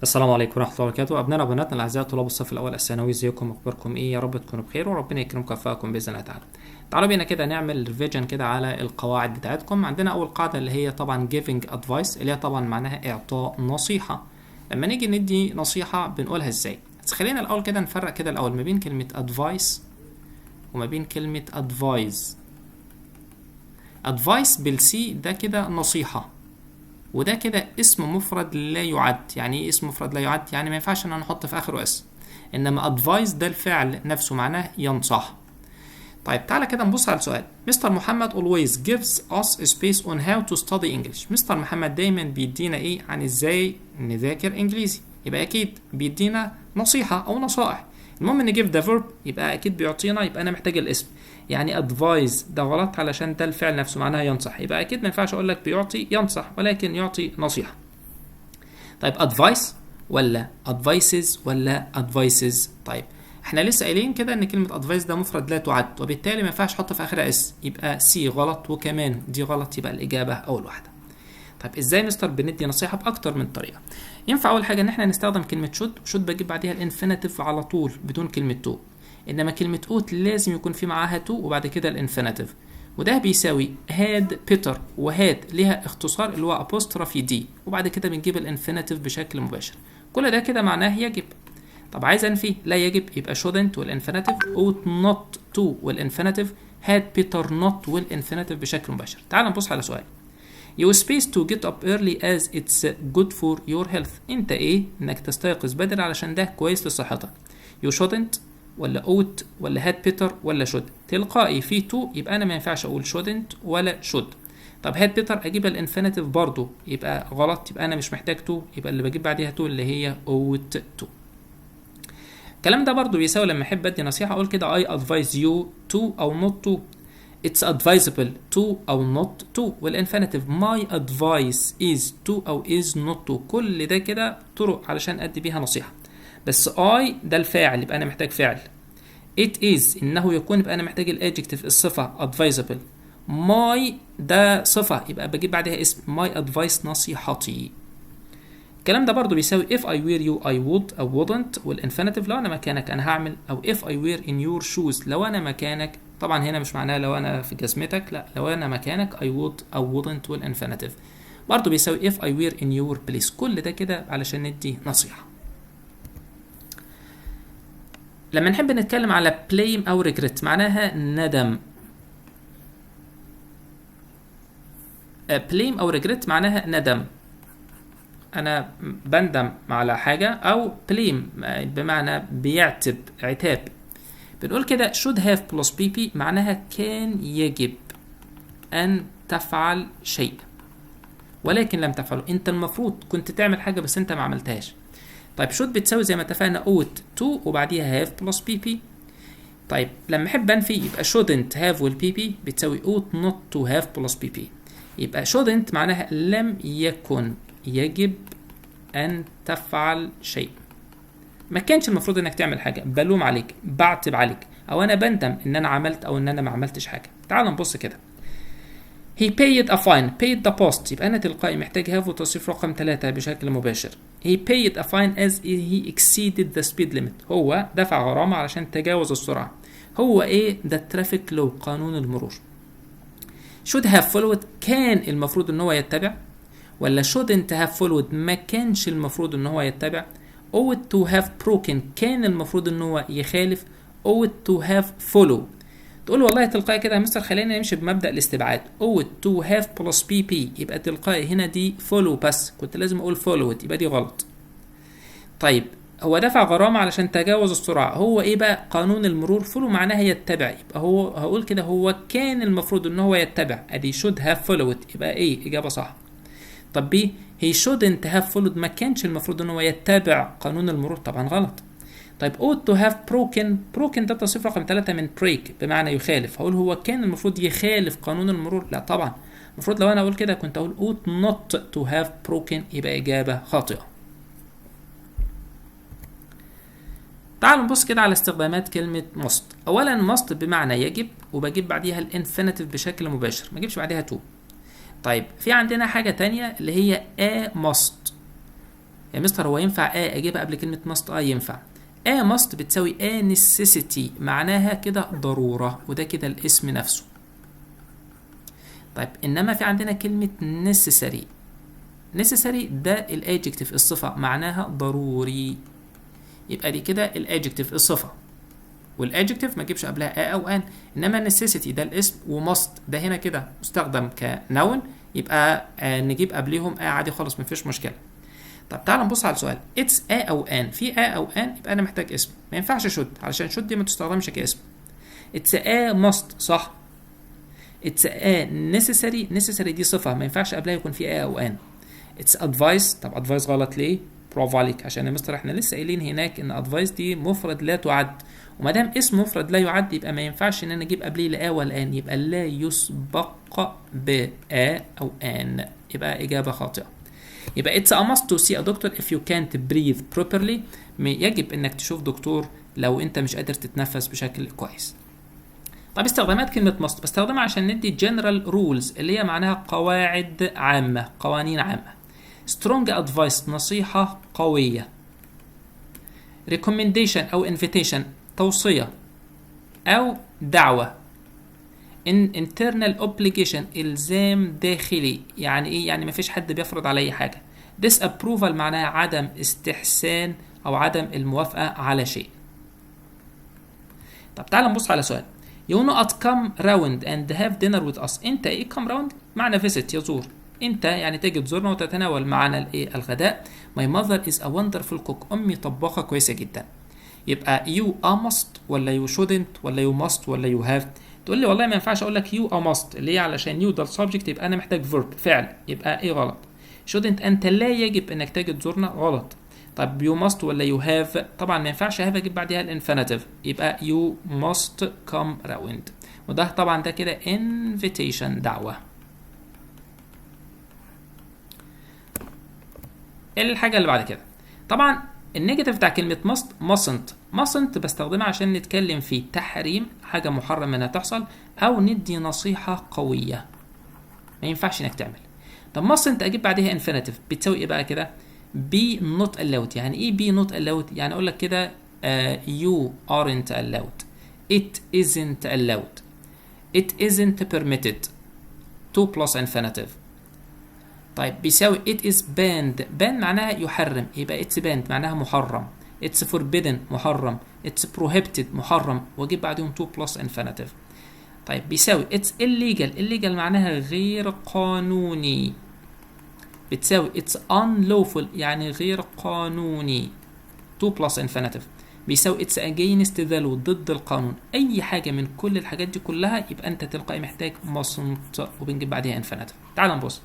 السلام عليكم ورحمة الله وبركاته. أبنائنا وبناتنا الأعزاء طلاب الصف الأول الثانوي، ازيكم؟ أخباركم إيه؟ يا رب تكونوا بخير وربنا يكرمكم ويوفقكم بإذن الله تعالى. تعالوا بينا كده نعمل ريفيجن كده على القواعد بتاعتكم. عندنا أول قاعدة اللي هي طبعا giving advice، اللي هي طبعا معناها إعطاء نصيحة. لما نيجي ندي نصيحة بنقولها إزاي؟ بس خلينا الأول كده نفرق كده الأول ما بين كلمة advice وما بين كلمة advise. advice بالسي ده كده نصيحة، وده كده اسم مفرد لا يعد. يعني ايه اسم مفرد لا يعد؟ يعني ما ينفعش ان انا احط في اخره اسم. انما advice ده الفعل نفسه معناه ينصح. طيب تعالى كده نبص على السؤال. مستر محمد always gives us a space on how to study English. مستر محمد دايما بيدينا ايه عن ازاي نذاكر انجليزي. يبقى اكيد بيدينا نصيحة او نصائح. المهم ان give the verb يبقى اكيد بيعطينا، يبقى انا محتاج الاسم. يعني advise ده غلط علشان ده الفعل نفسه معناها ينصح، يبقى اكيد ما ينفعش اقول لك بيعطي ينصح، ولكن يعطي نصيحة. طيب advice ولا advices ولا advices؟ طيب احنا لسه قايلين كده ان كلمة advice ده مفرد لا تعد، وبالتالي ما ينفعش احط في اخرها اس، يبقى سي غلط وكمان دي غلط، يبقى الاجابة اول واحدة. طيب ازاي مستر بندي نصيحة باكتر من طريقة؟ ينفع اول حاجة ان احنا نستخدم كلمة should بجيب بعديها الانفينيتيف على طول بدون كلمة to. انما كلمة ought لازم يكون في معاها to وبعد كده الانفينيتيف، وده بيساوي had بيتر، وهاد ليها اختصار اللي هو apostrophe دي، وبعد كده بنجيب الانفينيتيف بشكل مباشر. كل ده كده معناه يجب. طب عايز انفي لا يجب، يبقى shouldn't والانفينيتيف، ought not to والانفينيتيف، had better not والانفينيتيف بشكل مباشر. تعال نبص على سؤال. You space to get up early as it's good for your health. انت ايه انك تستيقظ بدري علشان ده كويس لصحتك. You shouldn't ولا ought ولا had better ولا should؟ تلقائي في to، يبقى انا ما ينفعش اقول shouldn't ولا should. طب had better اجيب الانفينيتيف برضو يبقى غلط، يبقى انا مش محتاج to، يبقى اللي بجيب بعديها to اللي هي ought to. الكلام ده برضو بيساوي لما احب ادي نصيحة اقول كده I advise you to او not to. It's advisable to أو not to، والانفينيتيف my advice is to أو is not to. كل ده كده طرق علشان أدي بيها نصيحة. بس I ده الفاعل يبقى أنا محتاج فعل. It is إنه يكون يبقى أنا محتاج الادجكتيف الصفة advisable. my ده صفة يبقى بجيب بعدها اسم my advice نصيحتي. الكلام ده برضو بيساوي if I were you I would أو wouldn't، والانفينيتيف لو أنا مكانك أنا هعمل، أو if I were in your shoes لو أنا مكانك. طبعا هنا مش معناها لو أنا في جزمتك، لا، لو أنا مكانك I would أو wouldn't والانفينيتيف. برضو بيساوي if I were in your place. كل ده كده علشان ندي نصيحة. لما نحب نتكلم على blame أو regret معناها ندم. blame أو regret معناها ندم. انا بندم على حاجة، او blame بمعنى بيعتب عتاب. بنقول كده should have plus pp معناها كان يجب ان تفعل شيء ولكن لم تفعله. انت المفروض كنت تعمل حاجة بس انت ما عملتهاش. طيب should بتساوي زي ما اتفقنا ought to وبعديها have plus pp. طيب لما احب انفي يبقى shouldn't have والpp بتساوي ought not to have plus pp. يبقى shouldn't معناها لم يكن يجب أن تفعل شيء. ما كانش المفروض إنك تعمل حاجة، بلوم عليك، بعتب عليك، أو أنا بندم إن أنا عملت أو إن أنا ما عملتش حاجة. تعال نبص كده. He paid a fine. paid the post يبقى أنا تلقائي محتاج have وتصريف رقم 3 بشكل مباشر. He paid a fine as he exceeded the speed limit. هو دفع غرامة علشان تجاوز السرعة. هو إيه؟ ده traffic law قانون المرور. should have followed كان المفروض إن هو يتبع، ولا shouldn't have followed ما كانش المفروض ان هو يتبع، ought to have broken كان المفروض ان هو يخالف، ought to have follow. تقول والله تلقائي كده يا مستر خلينا نمشي بمبدأ الاستبعاد. ought to have plus pp يبقى تلقائي هنا دي follow، بس كنت لازم اقول followed يبقى دي غلط. طيب هو دفع غرامة علشان تجاوز السرعة، هو ايه بقى؟ قانون المرور. follow معناها يتبع، يبقى هو هقول كده هو كان المفروض ان هو يتبع، ادي should have followed يبقى ايه؟ اجابة صح. طب بي he shouldn't have followed ما كانش المفروض ان هو يتبع قانون المرور، طبعا غلط. طيب ought to have broken ده تصريف رقم 3 من break بمعنى يخالف. هقول هو كان المفروض يخالف قانون المرور، لا طبعا. المفروض لو انا اقول كده كنت اقول ought not to have broken، يبقى اجابة خاطئة. تعالوا نبص كده على استخدامات كلمة must. اولا must بمعنى يجب، وبجيب بعديها الانفينيتيف بشكل مباشر، ما اجيبش بعديها to. طيب في عندنا حاجة تانية اللي هي a must. يا مستر هو ينفع اجيبها قبل كلمة must؟ ينفع. must بتساوي necessity، معناها كده ضرورة، وده كده الاسم نفسه. طيب انما في عندنا كلمة necessary. necessary ده الادجكتيف الصفة، معناها ضروري. يبقى دي كده الادجكتيف الصفة، والادجكتيف ما تجيبش قبلها او ان. انما necessity ده الاسم، وماست ده هنا كده مستخدم كنون، يبقى نجيب قبليهم عادي خالص، مفيش مشكله. طب تعال نبص على السؤال. اتس او ان، في او ان يبقى انا محتاج اسم، ما ينفعش شود، علشان شود دي ما تستخدمش كاسم. اتس ماست صح. اتس necessary دي صفه، ما ينفعش قبلها يكون في او ان. اتس ادفايس، طب ادفايس غلط ليه؟ برافو عليك، عشان يا مستر احنا لسه قايلين هناك ان ادفايس دي مفرد لا تعد، وما دام اسم مفرد لا يعد يبقى ما ينفعش ان انا اجيب قبليه لا ولا ان، يبقى لا يسبق ب او ان، يبقى اجابه خاطئه. يبقى it's a must to see a doctor if you can't breathe properly. يجب انك تشوف دكتور لو انت مش قادر تتنفس بشكل كويس. طب استخدامات كلمة must بستخدمها عشان ندي general rules اللي هي معناها قواعد عامة، قوانين عامة. strong advice نصيحة قوية. recommendation أو invitation توصية أو دعوة. internal obligation إلزام داخلي، يعني إيه؟ يعني مفيش حد بيفرض علي حاجة. disapproval معناها عدم استحسان أو عدم الموافقة على شيء. طب تعال نبص على سؤال. You not come round and have dinner with us. أنت إيه come round؟ معنى visit يزور. أنت يعني تيجي تزورنا وتتناول معنا الإيه؟ الغداء. My mother is a wonderful cook. أمي طباخة كويسة جدا. يبقى you a must ولا you shouldn't ولا you must ولا you have؟ تقول لي والله ما ينفعش أقول لك you a must، اللي هي علشان you ده السبجكت، يبقى أنا محتاج verb فعل، يبقى إيه غلط؟ shouldn't أنت لا يجب إنك تيجي تزورنا، غلط. طب you must ولا you have؟ طبعا ما ينفعش have اجيب بعدها الانفينيتيف، يبقى you must come round، وده طبعا ده كده invitation دعوة. الحاجة اللي بعد كده طبعا النيجاتيف بتاع كلمة mustn't بستخدمها عشان نتكلم في تحريم حاجة محرم انها تحصل، او ندي نصيحة قوية ما ينفعش انك تعمل. طب mustn't اجيب بعدها infinitive بتساوي ايه بقى كده؟ be not allowed. يعني ايه be not allowed؟ يعني اقول لك كده you aren't allowed، it isn't allowed، it isn't permitted. to plus infinitive. طيب بيساوي it is banned معناها يحرم، يبقى it's banned معناها محرم، it's forbidden محرم، it's prohibited محرم، واجيب بعدهم to plus infinitive. طيب بيساوي it's illegal معناها غير قانوني، بتساوي it's unlawful يعني غير قانوني، to plus infinitive. بيساوي it's against the law ضد القانون. اي حاجه من كل الحاجات دي كلها يبقى انت تلقائي محتاج mustn't وبنجيب بعدها infinitive. تعال نبص.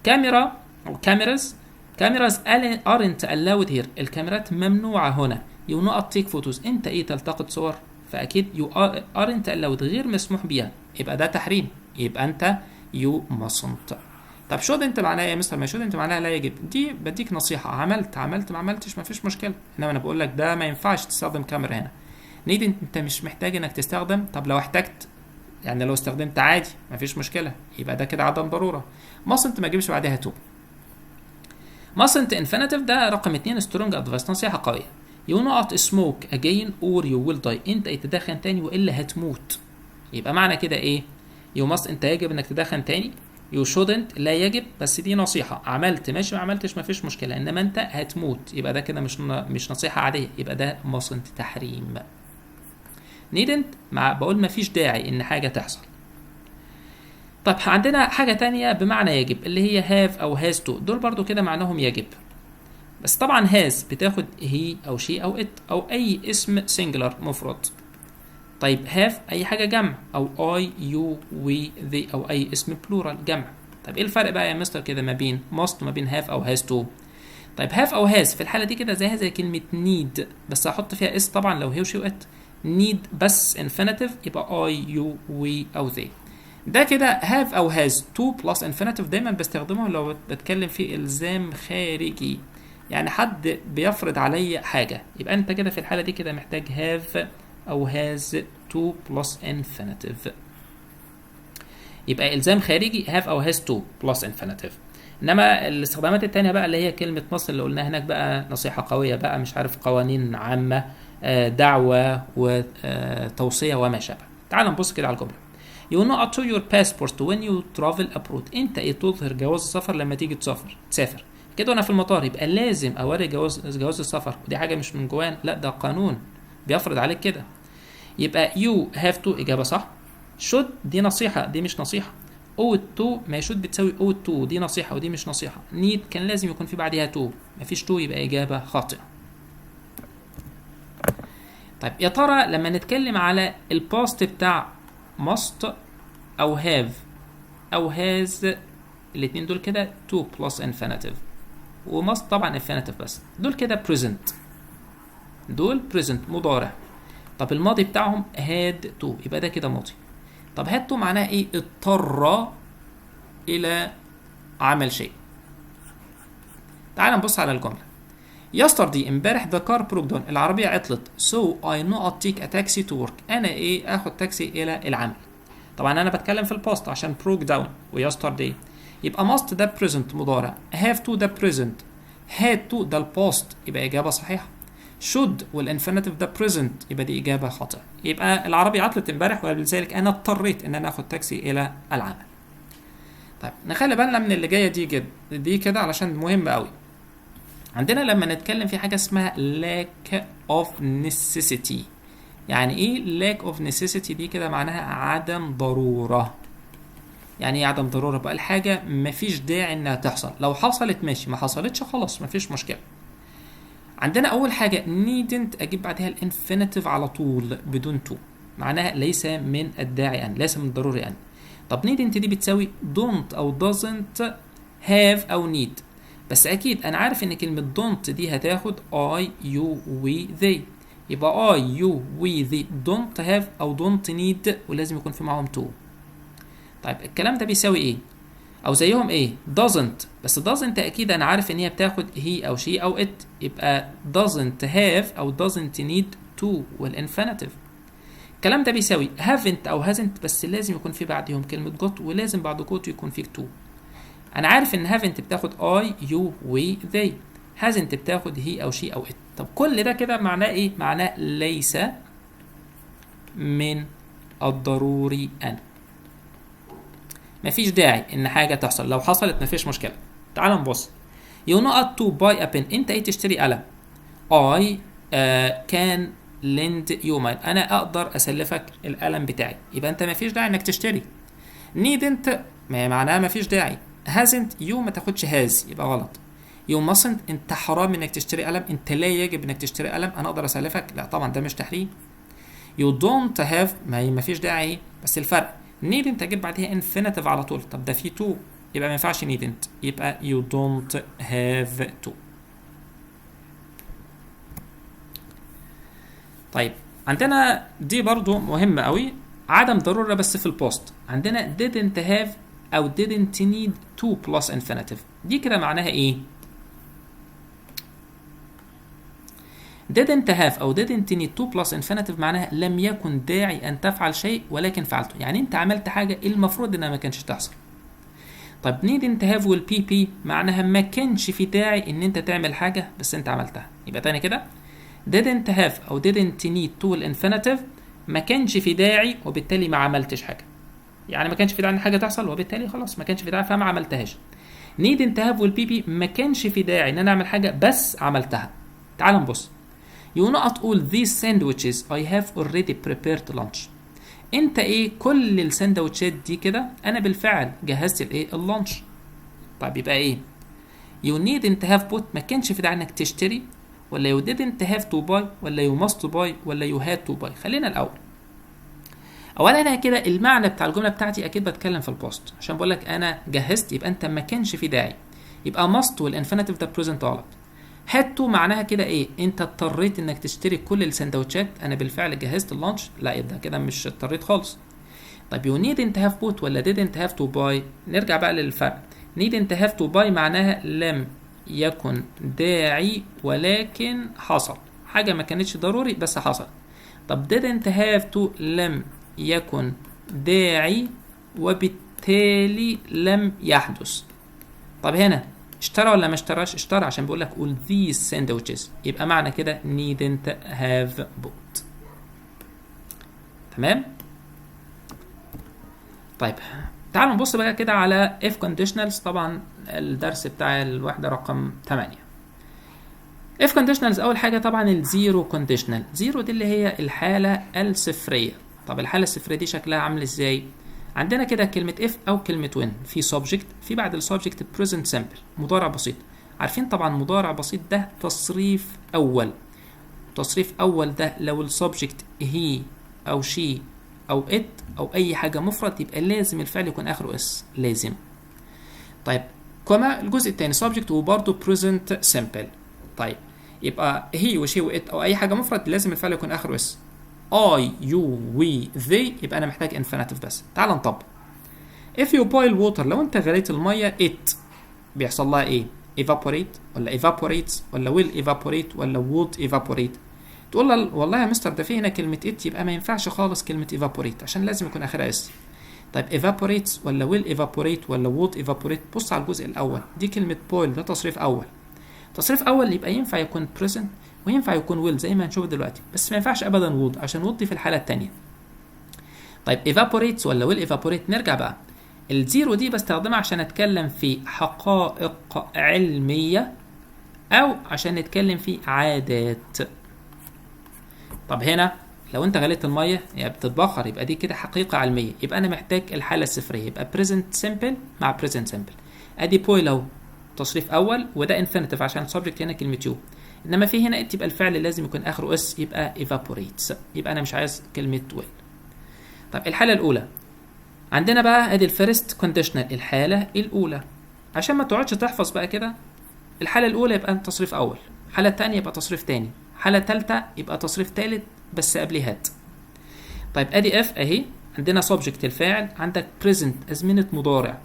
كاميرا او كاميراز aren't allowed here. الكاميرات ممنوعه هنا. you not take photos انت ايه تلتقط صور، فاكيد you aren't allowed غير مسموح بيها، يبقى ده تحريم، يبقى انت you mustn't. طب شود انت معناها يا مستر؟ ما شود انت معناها لا يجب، دي بديك نصيحه، عملت ما عملتش ما فيش مشكله، انما انا بقول لك ده ما ينفعش تستخدم كاميرا هنا. نيد انت مش محتاج انك تستخدم، طب لو احتجت يعني لو استخدمت عادي ما فيش مشكله، يبقى ده كده عدم ضروره. mustn't ما تجيبش بعدها تو. mustn't infinitive ده رقم 2 strong advice نصيحه قويه. you not smoke again or you will die انت تدخن تاني والا هتموت، يبقى معنى كده ايه؟ you must انت يجب انك تدخن تاني، you shouldn't لا يجب بس دي نصيحة، عملت ماشي ما عملتش ما فيش مشكلة، انما انت هتموت يبقى ده كده مش نصيحة عادية، يبقى ده mustn't تحريم. needn't بقول ما فيش داعي ان حاجة تحصل. طب عندنا حاجة تانية بمعنى يجب اللي هي have او has to، دول برضو كده معناهم يجب، بس طبعا has بتاخد he او she او it او اي اسم singular مفرد. طيب have اي حاجه جمع، او I you we they او اي اسم plural جمع. طيب ايه الفرق بقى يا مستر كده ما بين must وما بين have او has to؟ طيب have او has في الحاله دي كده زي كلمه need، بس هحط فيها اس طبعا لو هي وشي وات. need بس infinitive يبقى I you we او they. ده كده have او has to plus infinitive دايما بستخدمه لو بتكلم في الزام خارجي، يعني حد بيفرض علي حاجه، يبقى انت كده في الحاله دي كده محتاج have او has to plus infinitive، يبقى إلزام خارجي have أو has to plus infinitive. انما الاستخدامات التانية بقى اللي هي كلمة مصر اللي قلناها هناك بقى نصيحة قوية بقى، مش عارف قوانين عامة، دعوة وتوصية وما شابه. تعال نبص كده على الجملة. You not to your passport when you travel abroad. انت ايه تظهر جواز السفر لما تيجي تسافر كده وانا في المطار، يبقى لازم اوري جواز السفر، ودي حاجة مش من جوان، لا ده قانون بيفرض عليك كده. يبقى you have to اجابة صح. should دي نصيحة، دي مش نصيحة. ought to ما should بتساوي ought to، دي نصيحة ودي مش نصيحة. need كان لازم يكون في بعدها to، مفيش to يبقى إجابة خاطئة. طيب يا ترى لما نتكلم على الباست بتاع must أو have أو has، الاتنين دول كده to plus infinitive، وmust طبعا infinitive بس، دول كده present، دول present مضارع. طب الماضي بتاعهم had to، يبقى ده كده ماضي. طب had to معناها ايه؟ اضطر الى عمل شيء. تعال نبص على الجمله. yesterday امبارح the car broke down، العربيه عطلت. so I not take a taxi to work، انا ايه اخد تاكسي الى العمل. طبعا انا بتكلم في الباست عشان broke down و yesterday، يبقى must ده present مضارع، have to ده present، had to ده الباست، يبقى اجابه صحيحه. should والانفينيتيف ده present، يبقى دي اجابه خاطئه. يبقى العربيه عطلت امبارح ولذلك انا اضطريت ان انا اخد تاكسي الى العمل. طيب نخلي بالنا من اللي جايه دي كده علشان مهم قوي. عندنا لما نتكلم في حاجه اسمها lack of necessity. يعني ايه lack of necessity؟ دي كده معناها عدم ضروره. يعني ايه عدم ضروره؟ بقى الحاجه مفيش داعي انها تحصل، لو حصلت ماشي، ما حصلتش خلاص مفيش مشكله. عندنا اول حاجه needn't اجيب بعدها الانفينيتيف على طول بدون to، معناها ليس من الداعي ان، ليس من الضروري ان. طب needn't دي بتساوي don't او doesn't have او need، بس اكيد انا عارف ان كلمه don't دي هتاخد I you we they، يبقى I you we they don't have او don't need، ولازم يكون في معاهم to. طيب الكلام ده بيساوي ايه؟ او زيهم ايه؟ doesn't، بس doesn't اكيد انا عارف ان هي بتاخد he او she او it، يبقى doesn't have او doesn't need to والinfinitive. الكلام ده بيساوي haven't او hasn't، بس لازم يكون في بعدهم كلمة got، ولازم بعد got يكون في to. انا عارف ان haven't بتاخد I you we they، hasn't بتاخد he او she او it. طب كل ده كده معناه ايه؟ معناه ليس من الضروري ان، مفيش داعي ان حاجه تحصل، لو حصلت مفيش مشكله. تعال نبص. you not to buy a pen، انت ايه تشتري قلم. I can lend you mine، انا اقدر اسلفك القلم بتاعي، يبقى انت مفيش داعي انك تشتري. needn't ما معناها مفيش داعي. hasn't you ما تاخدش has، يبقى غلط. you mustn't انت حرام انك تشتري قلم، انت لا يجب انك تشتري قلم، انا اقدر اسلفك، لا طبعا ده مش تحريم. you don't have ما فيش داعي، بس الفرق needn't اجيب بعدها infinitive على طول، طب ده في to يبقى ما ينفعش needn't، يبقى you don't have to. طيب عندنا دي برضو مهمة قوي، عدم ضرورة بس في البوست. عندنا didn't have او didn't need to plus infinitive، دي كده معناها ايه؟ didn't have أو didn't need to plus infinitive معناها لم يكن داعي أن تفعل شيء ولكن فعلته، يعني أنت عملت حاجة المفروض إنها ما كانش تحصل. طب needn't have والبي بي معناها ما كانش في داعي إن أنت تعمل حاجة بس أنت عملتها. يبقى تاني كده didn't have أو didn't need to الانفينيتيف ما كانش في داعي وبالتالي ما عملتش حاجة، يعني ما كانش في داعي إن حاجة تحصل وبالتالي خلاص ما كانش في داعي فما عملتهاش. needn't have والبي بي ما كانش في داعي إن أنا أعمل حاجة بس عملتها. تعال نبص. You not all these sandwiches I have already prepared lunch. انت ايه كل الساندوتشات دي كده انا بالفعل جهزت الايه اللانش. طيب يبقى ايه؟ You needn't have bought ما كانش في داعي انك تشتري، ولا you didn't have to buy، ولا you must buy، ولا you had to buy. خلينا الاول. اولا انا كده المعنى بتاع الجمله بتاعتي اكيد بتكلم في البوست، عشان بقول لك انا جهزت يبقى انت ما كانش في داعي، يبقى must والانفينيتيف ده present غلط. had to معناها كده ايه؟ انت اضطريت انك تشتري كل السندوتشات، انا بالفعل جهزت اللانش، لا يبقى كده مش اضطريت خالص. طيب you needn't have bought ولا didn't have to buy، نرجع بقى للفرق. needn't have to buy معناها لم يكن داعي ولكن حصل، حاجة ما كانتش ضروري بس حصل. طب didn't have to لم يكن داعي وبالتالي لم يحدث. طب هنا اشترى ولا ما اشتراش؟ اشترى عشان بيقول لك all these sandwiches، يبقى معنى كده needn't have bought. تمام. طيب تعالوا نبص بقى كده على if conditionals. طبعا الدرس بتاع الوحدة رقم 8. if conditionals اول حاجة طبعا الزيرو conditional. زيرو دي اللي هي الحالة الصفرية. طب الحالة الصفرية دي شكلها عامل ازاي؟ عندنا كده كلمة if او كلمة when، في subject، في بعد السبجكت present simple مضارع بسيط. عارفين طبعا مضارع بسيط ده تصريف اول. تصريف اول ده لو السبجكت he او she او it او اي حاجة مفرد يبقى لازم الفعل يكون اخره اس، لازم. طيب كما الجزء الثاني subject وبرضه present simple. طيب يبقى he وشي وات او اي حاجة مفرد لازم الفعل يكون اخره اس. I, you, we, they يبقى انا محتاج infinitive بس. تعال نطبق. if you boil water، لو انت غليت المية it بيحصل لها ايه؟ evaporate ولا evaporates ولا will evaporate ولا would evaporate؟ تقول له والله يا مستر ده في هنا كلمة it، يبقى ما ينفعش خالص كلمة evaporate عشان لازم يكون اخرها اس. طيب evaporates ولا will evaporate ولا would evaporate؟ بص على الجزء الاول، دي كلمة boil ده تصريف اول. تصريف اول يبقى ينفع يكون present وينفع يكون will زي ما هنشوف دلوقتي، بس ما ينفعش ابدا would عشان would دي في الحالة التانية. طيب evaporates ولا will evaporate؟ نرجع بقى. الزيرو دي بستخدمها عشان اتكلم في حقائق علمية او عشان نتكلم في عادات. طب هنا لو انت غليت المية يبقى بتتبخر، يبقى دي كده حقيقة علمية، يبقى انا محتاج الحالة الصفرية، يبقى present simple مع present simple. ادي boil اهو تصريف اول وده infinitive عشان subject هنا كلمة you، انما في هنا يبقى الفعل لازم يكون اخره اس، يبقى evaporates، يبقى انا مش عايز كلمة will. طب الحالة الاولى عندنا بقى ادي الفيرست كونديشنال، الحالة الاولى. عشان ما تقعدش تحفظ بقى كده، الحالة الاولى يبقى تصريف اول، الحالة الثانية يبقى تصريف ثاني، الحالة الثالثة يبقى تصريف ثالث بس قبليه هات. طيب ادي اف اهي، عندنا subject الفاعل، عندك present ازمنة مضارع،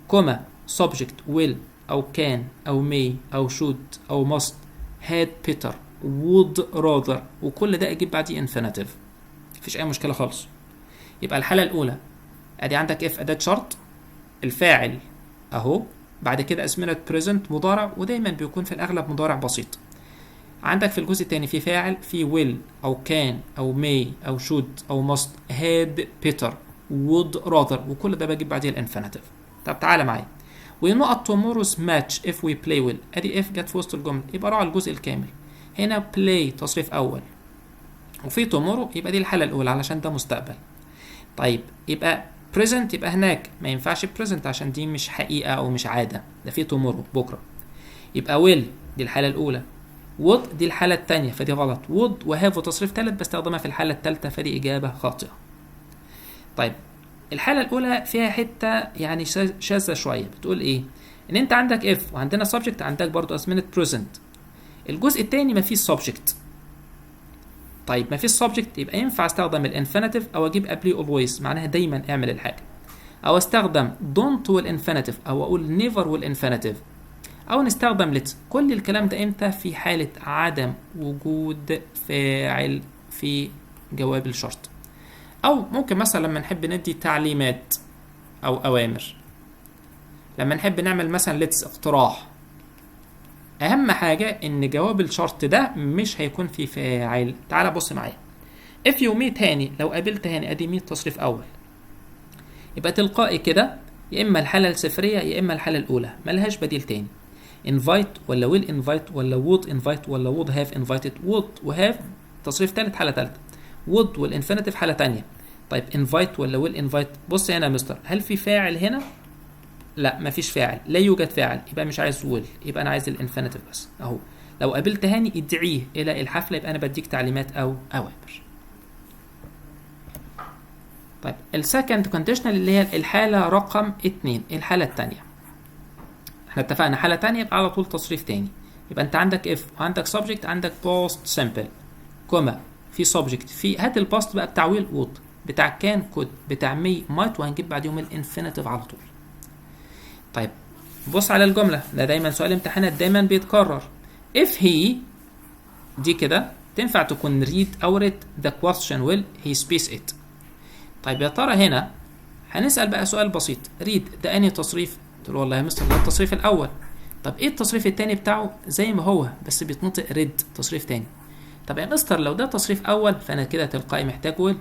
كوما subject will او can او may او should او must had better would rather، وكل ده اجيب بعديه infinitive، مفيش اي مشكلة خالص. يبقى الحالة الاولى ادي عندك اف اداة شرط، الفاعل اهو، بعد كده ازمنة present مضارع ودايما بيكون في الاغلب مضارع بسيط. عندك في الجزء الثاني في فاعل، في will او can او may او should او must had better would rather، وكل ده بجيب بعديه الانفينيتيف. طب تعالى معايا. we know at tomorrow's match if we play well، ادي if جت في وسط الجمله، يبقى راعي الجزء الكامل. هنا play تصريف اول وفي tomorrow يبقى دي الحاله الاولى علشان ده مستقبل. طيب يبقى present يبقى هناك ما ينفعش present عشان دي مش حقيقه او مش عاده، ده في tomorrow بكره. يبقى will دي الحاله الاولى، would دي الحالة الثانية فدي غلط، would وهاف وتصريف ثالث بستخدمها في الحالة الثالثة فدي إجابة خاطئة. طيب الحالة الأولى فيها حتة يعني شاذة شوية، بتقول إيه؟ إن أنت عندك if وعندنا subject، عندك برضو أزمنة present. الجزء الثاني ما فيش subject. طيب ما فيش subject يبقى ينفع استخدم الانفينيتيف أو أجيب قبليه always، معناها دايما اعمل الحاجة، أو استخدم don't والانفينيتيف أو أقول never والانفينيتيف، أو نستخدم let. كل الكلام ده إمتى؟ في حالة عدم وجود فاعل في جواب الشرط، أو ممكن مثلا لما نحب ندي تعليمات أو أوامر، لما نحب نعمل مثلا let's اقتراح. أهم حاجة إن جواب الشرط ده مش هيكون فيه فاعل. تعال بص معايا. if you meet هاني، لو قابلت هاني أدي meet تصريف أول، يبقى تلقائي كده يا إما الحالة الصفرية يا إما الحالة الأولى، ملهاش بديل تاني. invite ولا will invite ولا would invite ولا would have invited. would و have تصريف ثالث حالة ثالثة، would والانفينيتيف حالة تانية. طيب invite ولا will invite؟ بص هنا يا مستر، هل في فاعل هنا؟ لا مفيش فاعل، لا يوجد فاعل، يبقى مش عايز will، يبقى انا عايز الانفينيتيف بس اهو. لو قابلت هاني ادعيه الى الحفلة، يبقى انا بديك تعليمات او اوامر. طيب السكند كونديشنال اللي هي الحالة رقم 2، الحالة الثانية. احنا اتفقنا حالة تانية يبقى على طول تصريف تاني، يبقى انت عندك if وعندك subject، عندك past simple كوما في subject، في هات الباست بقى بتاع will would بتاع كان كود بتاع may might، وهنجيب بعديهم الانفينيتيف على طول. طيب بص على الجملة، ده دايما سؤال امتحانات دايما بيتكرر. if he دي كده تنفع تكون read أو read the question will he space it. طيب يا ترى هنا هنسأل بقى سؤال بسيط، read ده أنهي تصريف؟ تقول له والله يا مستر ده التصريف الاول. طب ايه التصريف التاني بتاعه؟ زي ما هو بس بيتنطق ريد، تصريف تاني. طب يا مستر لو ده تصريف اول فانا كده تلقائي محتاج ويل،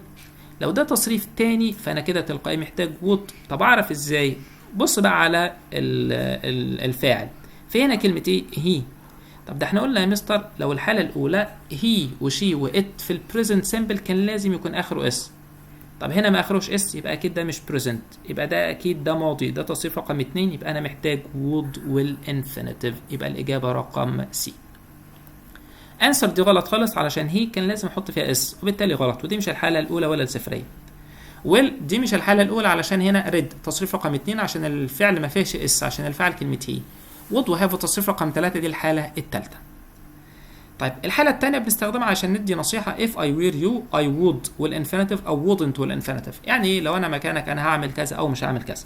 لو ده تصريف تاني فانا كده تلقائي محتاج وود. طب اعرف ازاي؟ بص بقى على الفاعل، في هنا كلمه ايه؟ هي. طب ده احنا قلنا يا مستر لو الحاله الاولى هي وشي وات في البريزنت سيمبل كان لازم يكون اخره اس. طب هنا ما اخروش اس، يبقى اكيد ده مش بريزنت، يبقى ده اكيد ده ماضي، ده تصريف رقم 2، يبقى انا محتاج would والانفينيتيف، يبقى الاجابه رقم سي. انسر دي غلط خالص علشان هي كان لازم احط فيها اس، وبالتالي غلط، ودي مش الحاله الاولى ولا الصفريه. ويل دي مش الحاله الاولى علشان هنا ريد تصريف رقم 2 عشان الفعل ما فيهش اس، عشان الفعل كلمه هي. وود وهاف تصريف رقم 3 دي الحاله الثالثه. طيب الحاله الثانيه بنستخدمها عشان ندي نصيحه. if I were you I would والانفينيتيف او wouldn't والانفينيتيف، يعني ايه؟ لو انا مكانك انا هعمل كذا او مش هعمل كذا.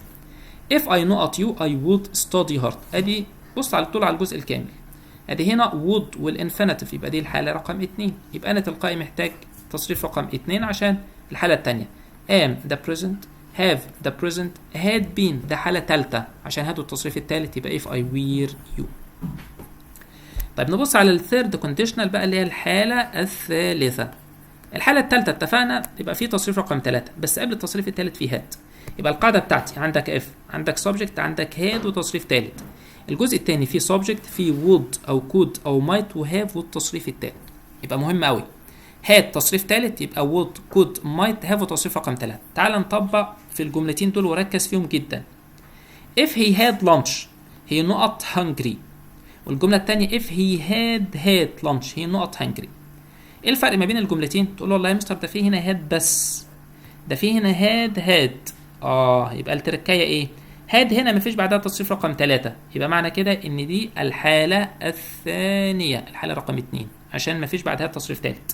if I know at you I would study hard. ادي بص على طول على الجزء الكامل، ادي هنا would والانفينيتيف، يبقى دي الحاله رقم 2، يبقى انا تلقائي محتاج تصريف رقم 2 عشان الحاله الثانيه. am the present have the present had been ده حاله ثالثه عشان هاتوا التصريف الثالث، يبقى if I were you. طيب نبص على الثيرد كونديشنال بقى اللي هي الحاله الثالثه. الحاله الثالثه اتفقنا يبقى في تصريف رقم 3 بس قبل التصريف الثالث في هاد. يبقى القاعده بتاعتي عندك اف، عندك سبجكت، عندك هاد وتصريف ثالث. الجزء الثاني فيه سبجكت، فيه would او could او might وهاف والتصريف الثالث، يبقى مهم قوي. هاد تصريف ثالث يبقى would could might have وتصريف رقم 3. تعال نطبق في الجملتين دول وركز فيهم جدا. if he had lunch he not hungry، والجمله الثانيه if he had lunch he not hungry. ايه الفرق ما بين الجملتين؟ تقول له والله يا مستر ده فيه هنا هاد بس، ده فيه هنا هاد. يبقى التركايه ايه؟ هاد هنا مفيش بعدها تصريف رقم 3، يبقى معنى كده ان دي الحاله الثانيه، الحاله رقم 2 عشان مفيش بعدها تصريف ثالث.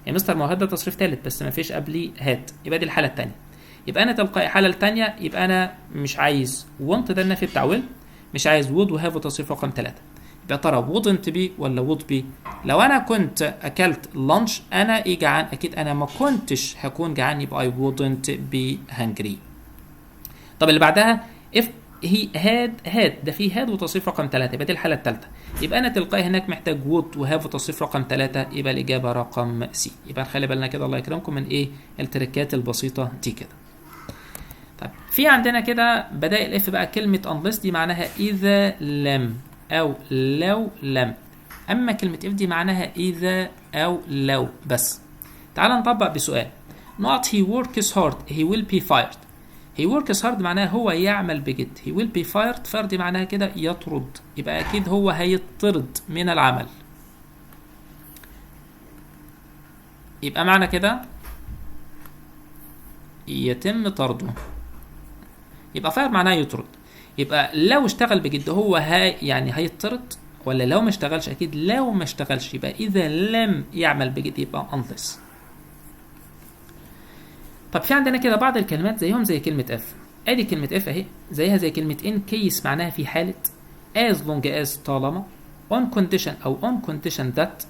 يا مستر ما هو هاد ده تصريف ثالث بس مفيش قبليه هاد، يبقى دي الحاله الثانيه. يبقى انا تلقائي الحاله الثانيه، يبقى انا مش عايز want ده النفي بتاع will، مش عايز would وهاف تصريف رقم 3. يبقى ترى wouldn't be ولا would be؟ لو انا كنت اكلت لانش انا ايه جعان؟ اكيد انا ما كنتش هكون جعان، يبقى I wouldn't be hungry. طب اللي بعدها if he had ده فيه had وتصريف رقم 3، يبقى دي الحاله الثالثه، يبقى انا تلقائي هناك محتاج would وهاف وتصريف رقم 3، يبقى الاجابه رقم سي. يبقى نخلي بالنا كده الله يكرمكم من ايه التركات البسيطه دي كده. طيب في عندنا كده بدائل اف بقى، كلمه unless دي معناها اذا لم او لو لم، اما كلمه اف دي معناها اذا او لو بس. تعال نطبق بسؤال. not he works hard he will be fired. he works hard معناها هو يعمل بجد، he will be fired fired دي معناها كده يطرد، يبقى اكيد هو هيطرد من العمل. يبقى معنى كده يتم طرده، يبقى فاير معناها يطرد. يبقى لو اشتغل بجد هو يعني هيطرد، ولا لو ما اشتغلش؟ اكيد لو ما اشتغلش، يبقى اذا لم يعمل بجد يبقى unless. طب في عندنا كده بعض الكلمات زيهم زي كلمة اف. ادي كلمة اف اهي زيها زي كلمة in case معناها في حالة، as long as طالما، on condition او on condition that،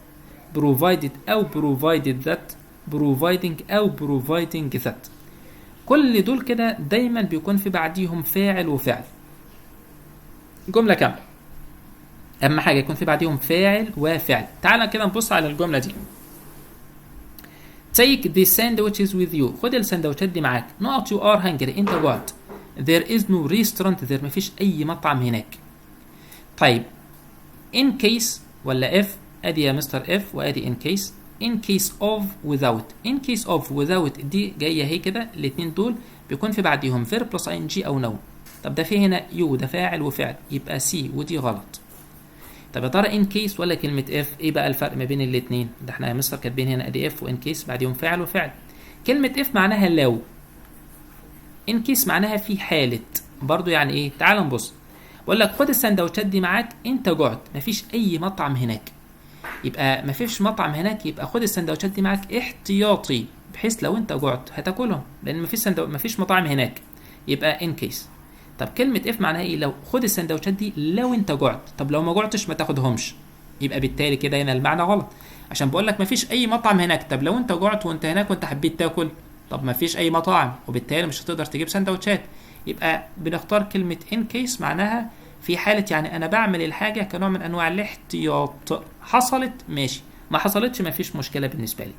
provided او provided that، providing او providing that. كل دول كده دايما بيكون في بعديهم فاعل وفعل. جملة كاملة اهم حاجة يكون في بعديهم فاعل وفعل. تعال كده نبص على الجملة دي. take the sandwiches with you، خد السندوتشات دي معاك. not you are hungry انت جوعت. there is no restaurant there مفيش اي مطعم هناك. طيب in case ولا if؟ ادي يا مستر if وادي in case. in case of without، in case of without دي جايه هي كده، الاثنين دول بيكون في بعديهم verb plus ing او noun. طب ده في هنا you ده فاعل وفعل، يبقى سي ودي غلط. طب يا ترى ان كيس ولا كلمه اف؟ ايه بقى الفرق ما بين الاثنين؟ ده احنا يا مستر كاتبين هنا ادي اف وان كيس بعديهم فعل وفعل. كلمه اف معناها لو، ان كيس معناها في حاله برضو. يعني ايه؟ تعال نبص. بقول لك خد السندوتشات دي معاك انت جعت، مفيش اي مطعم هناك. يبقى مفيش مطعم هناك، يبقى خد السندوتشات دي معاك احتياطي بحيث لو انت جعت هتاكلهم، لان مفيش مطاعم هناك، يبقى ان كيس. طب كلمة اف معناها ايه؟ لو خد السندوتشات دي لو انت جعت. طب لو ما جعتش ما تاخدهمش، يبقى بالتالي كده هنا المعنى غلط، عشان بقول لك مفيش اي مطعم هناك. طب لو انت جعت وانت هناك وانت حبيت تاكل، طب مفيش اي مطاعم، وبالتالي مش هتقدر تجيب سندوتشات. يبقى بنختار كلمة in case معناها في حالة، يعني أنا بعمل الحاجة كنوع من أنواع الاحتياط. حصلت ماشي، ما حصلتش ما فيش مشكلة بالنسبة لي.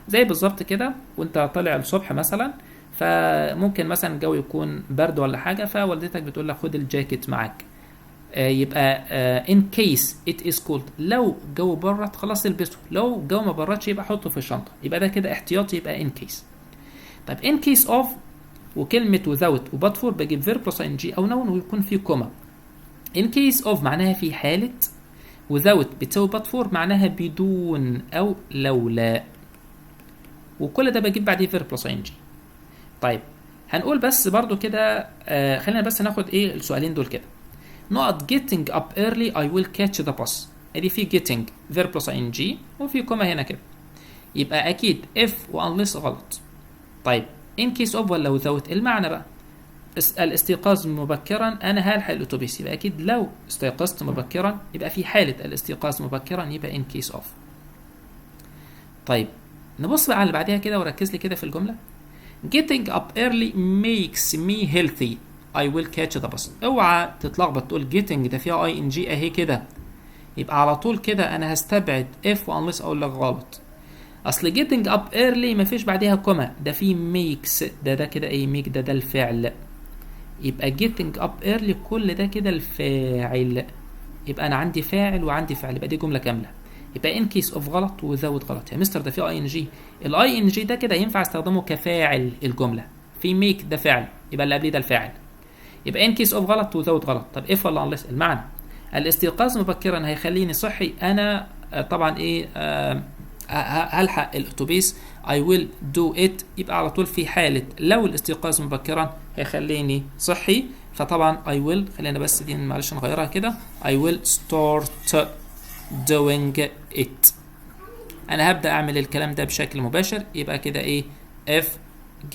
زي بالظبط كده وأنت طالع الصبح مثلا، فممكن مثلا الجو يكون برد ولا حاجة، فوالدتك بتقول لك خد الجاكيت معاك. يبقى in case it is cold، لو الجو برد خلاص البسه، لو الجو ما بردش يبقى حطه في الشنطة. يبقى ده كده احتياطي، يبقى in case. طيب in case of وكلمة without وبut for بجيب verb plus ing أو noun ويكون فيه كوما. in case of معناها في حالة، without بتساوي but for معناها بدون أو لولا، وكل ده بجيب بعديه verb plus ing. طيب هنقول بس برضو كده خلينا بس ناخد ايه السؤالين دول كده. نقط getting up early I will catch the bus، ادي في getting verb plus ing وفي كوما هنا كده، يبقى اكيد if و unless غلط. طيب in case of ولا without المعنى بقى الاستيقاظ مبكرا انا هلحق الاتوبيس، يبقى اكيد لو استيقظت مبكرا يبقى في حالة الاستيقاظ مبكرا يبقى in case of. طيب نبص بقى على اللي بعدها كده وركز لي كده في الجملة. getting up early makes me healthy I will catch the bus. اوعى تتلخبط تقول getting ده فيها ing اهي كده، يبقى على طول كده انا هستبعد if و unless اقول لك غلط. اصل getting up early مفيش بعدها كوما، ده في makes، ده كده ايه make ده الفعل، يبقى getting up early كل ده كده الفاعل، يبقى انا عندي فاعل وعندي فعل، يبقى دي جملة كاملة. يبقى in case of غلط و without غلط. يا مستر ده فيه ing، ال ing ده كده ينفع استخدمه كفاعل الجملة، في make ده فعل يبقى اللي قبليه ده الفاعل، يبقى in case of غلط و without غلط. طب if ولا unless المعنى الاستيقاظ مبكرا هيخليني صحي انا طبعا ايه هلحق الاتوبيس I will do it، يبقى على طول في حالة لو الاستيقاظ مبكرا هيخليني صحي، فطبعا I will، خلينا بس دي معلش نغيرها كده، I will start doing it، انا هبدأ اعمل الكلام ده بشكل مباشر. يبقى كده ايه if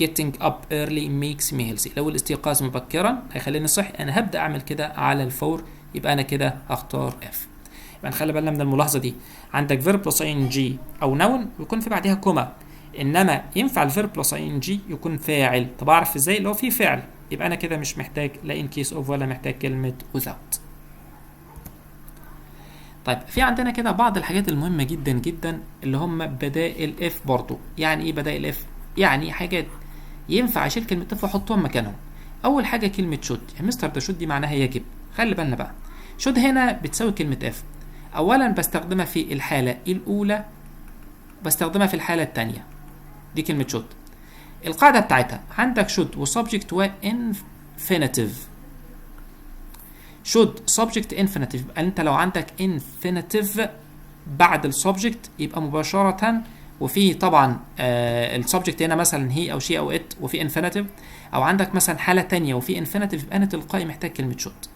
getting up early makes me healthy، لو الاستيقاظ مبكرا هيخليني صحي انا هبدأ اعمل كده على الفور، يبقى انا كده هختار F. يبقى نخلي بالنا من الملاحظة دي، عندك verb plus ing او noun ويكون في بعدها كوما، انما ينفع الverb plus ing يكون فاعل. طب اعرف ازاي؟ لو في فعل يبقى انا كده مش محتاج لا in case of ولا محتاج كلمة without. طيب في عندنا كده بعض الحاجات المهمة جدا جدا اللي هم بدائل if برضو. يعني ايه بدائل if؟ يعني حاجات ينفع اشيل كلمة if واحطهم مكانهم. اول حاجة كلمة should، يا مستر ده should دي معناها يجب، خلي بالنا بقى should هنا بتساوي كلمة if. اولا بستخدمها في الحالة الاولى، بستخدمها في الحالة الثانية، دي كلمة should. القاعدة بتاعتها عندك should و subject و infinitive. should subject infinitive، يبقى انت لو عندك infinitive بعد السبجكت يبقى مباشرة، وفي طبعا السبجكت هنا مثلا هي او شي او ات وفي infinitive، او عندك مثلا حالة تانية وفي infinitive يبقى انا تلقائي محتاج كلمة should.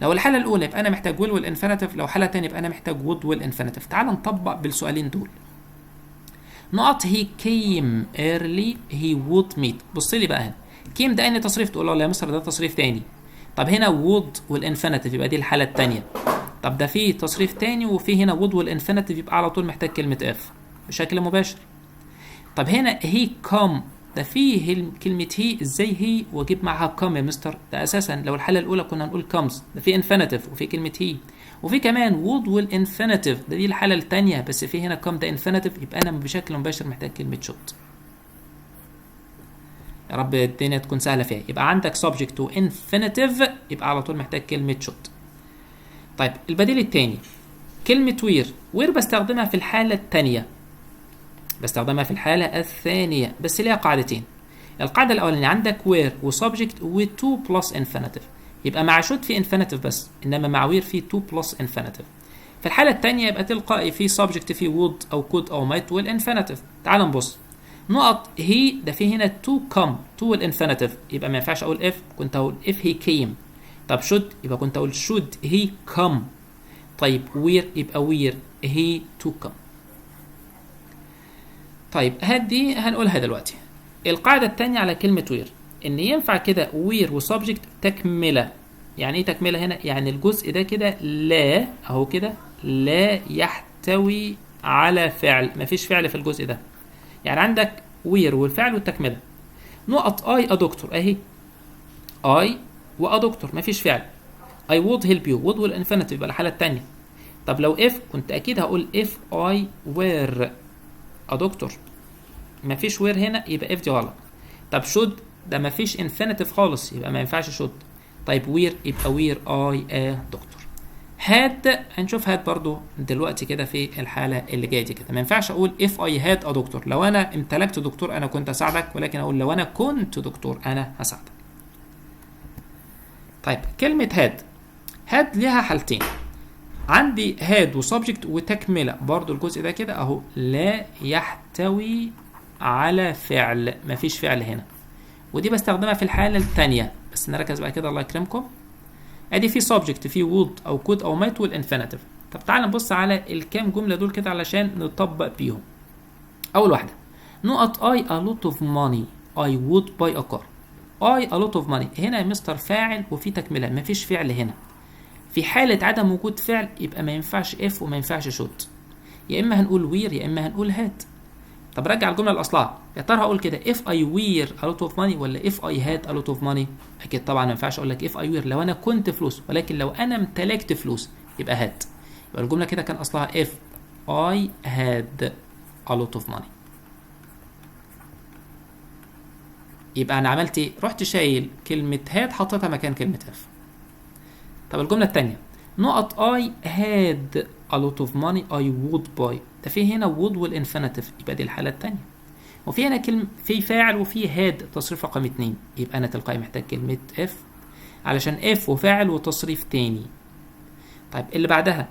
لو الحالة الأولى يبقى أنا محتاج will والانفينيتيف، لو حالة تانية يبقى أنا محتاج would والانفينيتيف. تعال نطبق بالسؤالين دول. نقط he came early he would meet. بص لي بقى هنا came ده أنهي تصريف؟ تقول له لا يا مستر ده تصريف تاني. طب هنا would والانفينيتيف يبقى دي الحالة التانية. طب ده في تصريف تاني وفي هنا would والانفينيتيف يبقى على طول محتاج كلمة if بشكل مباشر. طب هنا he come ده فيه كلمة هي، ازاي هي واجيب معها come يا مستر؟ ده اساسا لو الحالة الاولى كنا هنقول comes، ده في infinitive وفي كلمة هي، وفي كمان would والinfinitive ده دي الحالة التانية، بس في هنا come ده infinitive، يبقى انا بشكل مباشر محتاج كلمة should. يا رب الدنيا تكون سهلة فيها. يبقى عندك subject و infinitive يبقى على طول محتاج كلمة should. طيب البديل التاني كلمة where بستخدمها في الحالة التانية، بستخدمها في الحالة الثانية، بس ليها قاعدتين. القاعدة الأولانية عندك where و subject و to plus infinitive، يبقى مع should في infinitive بس، إنما مع where في to plus infinitive. في الحالة الثانية يبقى تلقائي في subject في would أو could أو might والinfinitive. تعال نبص. نقط he ده في هنا to come to والinfinitive، يبقى ما ينفعش أقول if، كنت أقول if he came. طب should يبقى كنت أقول should he come. طيب where يبقى where he to come. طيب هدي هنقولها دلوقتي. القاعدة التانية على كلمة وير ان ينفع كده وير وسبجكت تكملة. يعني ايه تكملة هنا؟ يعني الجزء ده كده لا اهو كده لا يحتوي على فعل، مفيش فعل في الجزء ده. يعني عندك وير والفعل والتكملة. نقط اي ا دكتور اهي، I و a دكتور مفيش فعل. I would help you would والانفينيتيف يبقى الحالة التانية. طب لو if كنت أكيد هقول if I were a doctor. مفيش were هنا يبقى if دي غلط. طب should ده مفيش انفينيتيف خالص يبقى ما ينفعش should. طيب were يبقى were I a doctor. had هنشوف had برضو دلوقتي كده في الحالة اللي جاية دي كده. ما ينفعش أقول if I had a doctor. لو أنا امتلكت دكتور أنا كنت أساعدك، ولكن أقول لو أنا كنت دكتور أنا هساعدك. طيب كلمة had ليها حالتين. عندي had وسبجكت وتكملة. برضو الجزء ده كده أهو لا يحتوي على فعل، مفيش فعل هنا، ودي بستخدمها في الحالة الثانية. بس نركز بقى كده الله يكرمكم. ادي في subject في would او could او might والانفينيتيف. طب تعال نبص على الكام جملة دول كده علشان نطبق بيهم. اول واحدة نقط I a lot of money I would buy a car. I a lot of money هنا يا مستر فاعل وفي تكملة، مفيش فعل هنا. في حالة عدم وجود فعل يبقى ما ينفعش if وما ينفعش should، يا اما هنقول were يا اما هنقول had. طب رجع الجملة لأصلها. يا ترى هقول كده if I were a lot of money ولا if I had a lot of money؟ أكيد طبعا ما ينفعش أقول لك if I were لو أنا كنت فلوس، ولكن لو أنا امتلكت فلوس يبقى had. يبقى الجملة كده كان أصلها if I had a lot of money. يبقى أنا عملت إيه؟ رحت شايل كلمة had حطيتها مكان كلمة if. طب الجملة التانية نقط I had a lot of money I would buy. ده في هنا would والانفينيتيف يبقى دي الحالة التانية. وفي هنا في فاعل وفي had تصريف رقم 2 يبقى أنا تلقائي محتاج كلمة if علشان if وفاعل وتصريف تاني. طيب اللي بعدها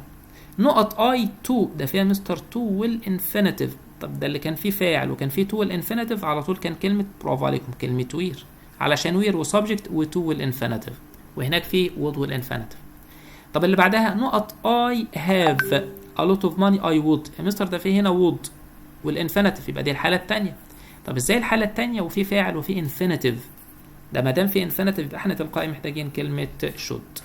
نقط I to ده فيها مستر to والانفينيتيف. طب ده اللي كان فيه فاعل وكان فيه to والانفينيتيف على طول كان كلمة برافو عليكم كلمة were علشان were وسبجكت وto والانفينيتيف، وهناك في would والانفينيتيف. طب اللي بعدها نقط I have a lot of money I would. يا مستر ده في هنا would والانفينيتيف يبقى دي الحالة التانية. طب ازاي الحالة التانية وفي فاعل وفي انفينيتيف؟ ده ما دام في انفينيتيف يبقى احنا تلقائي محتاجين كلمة should.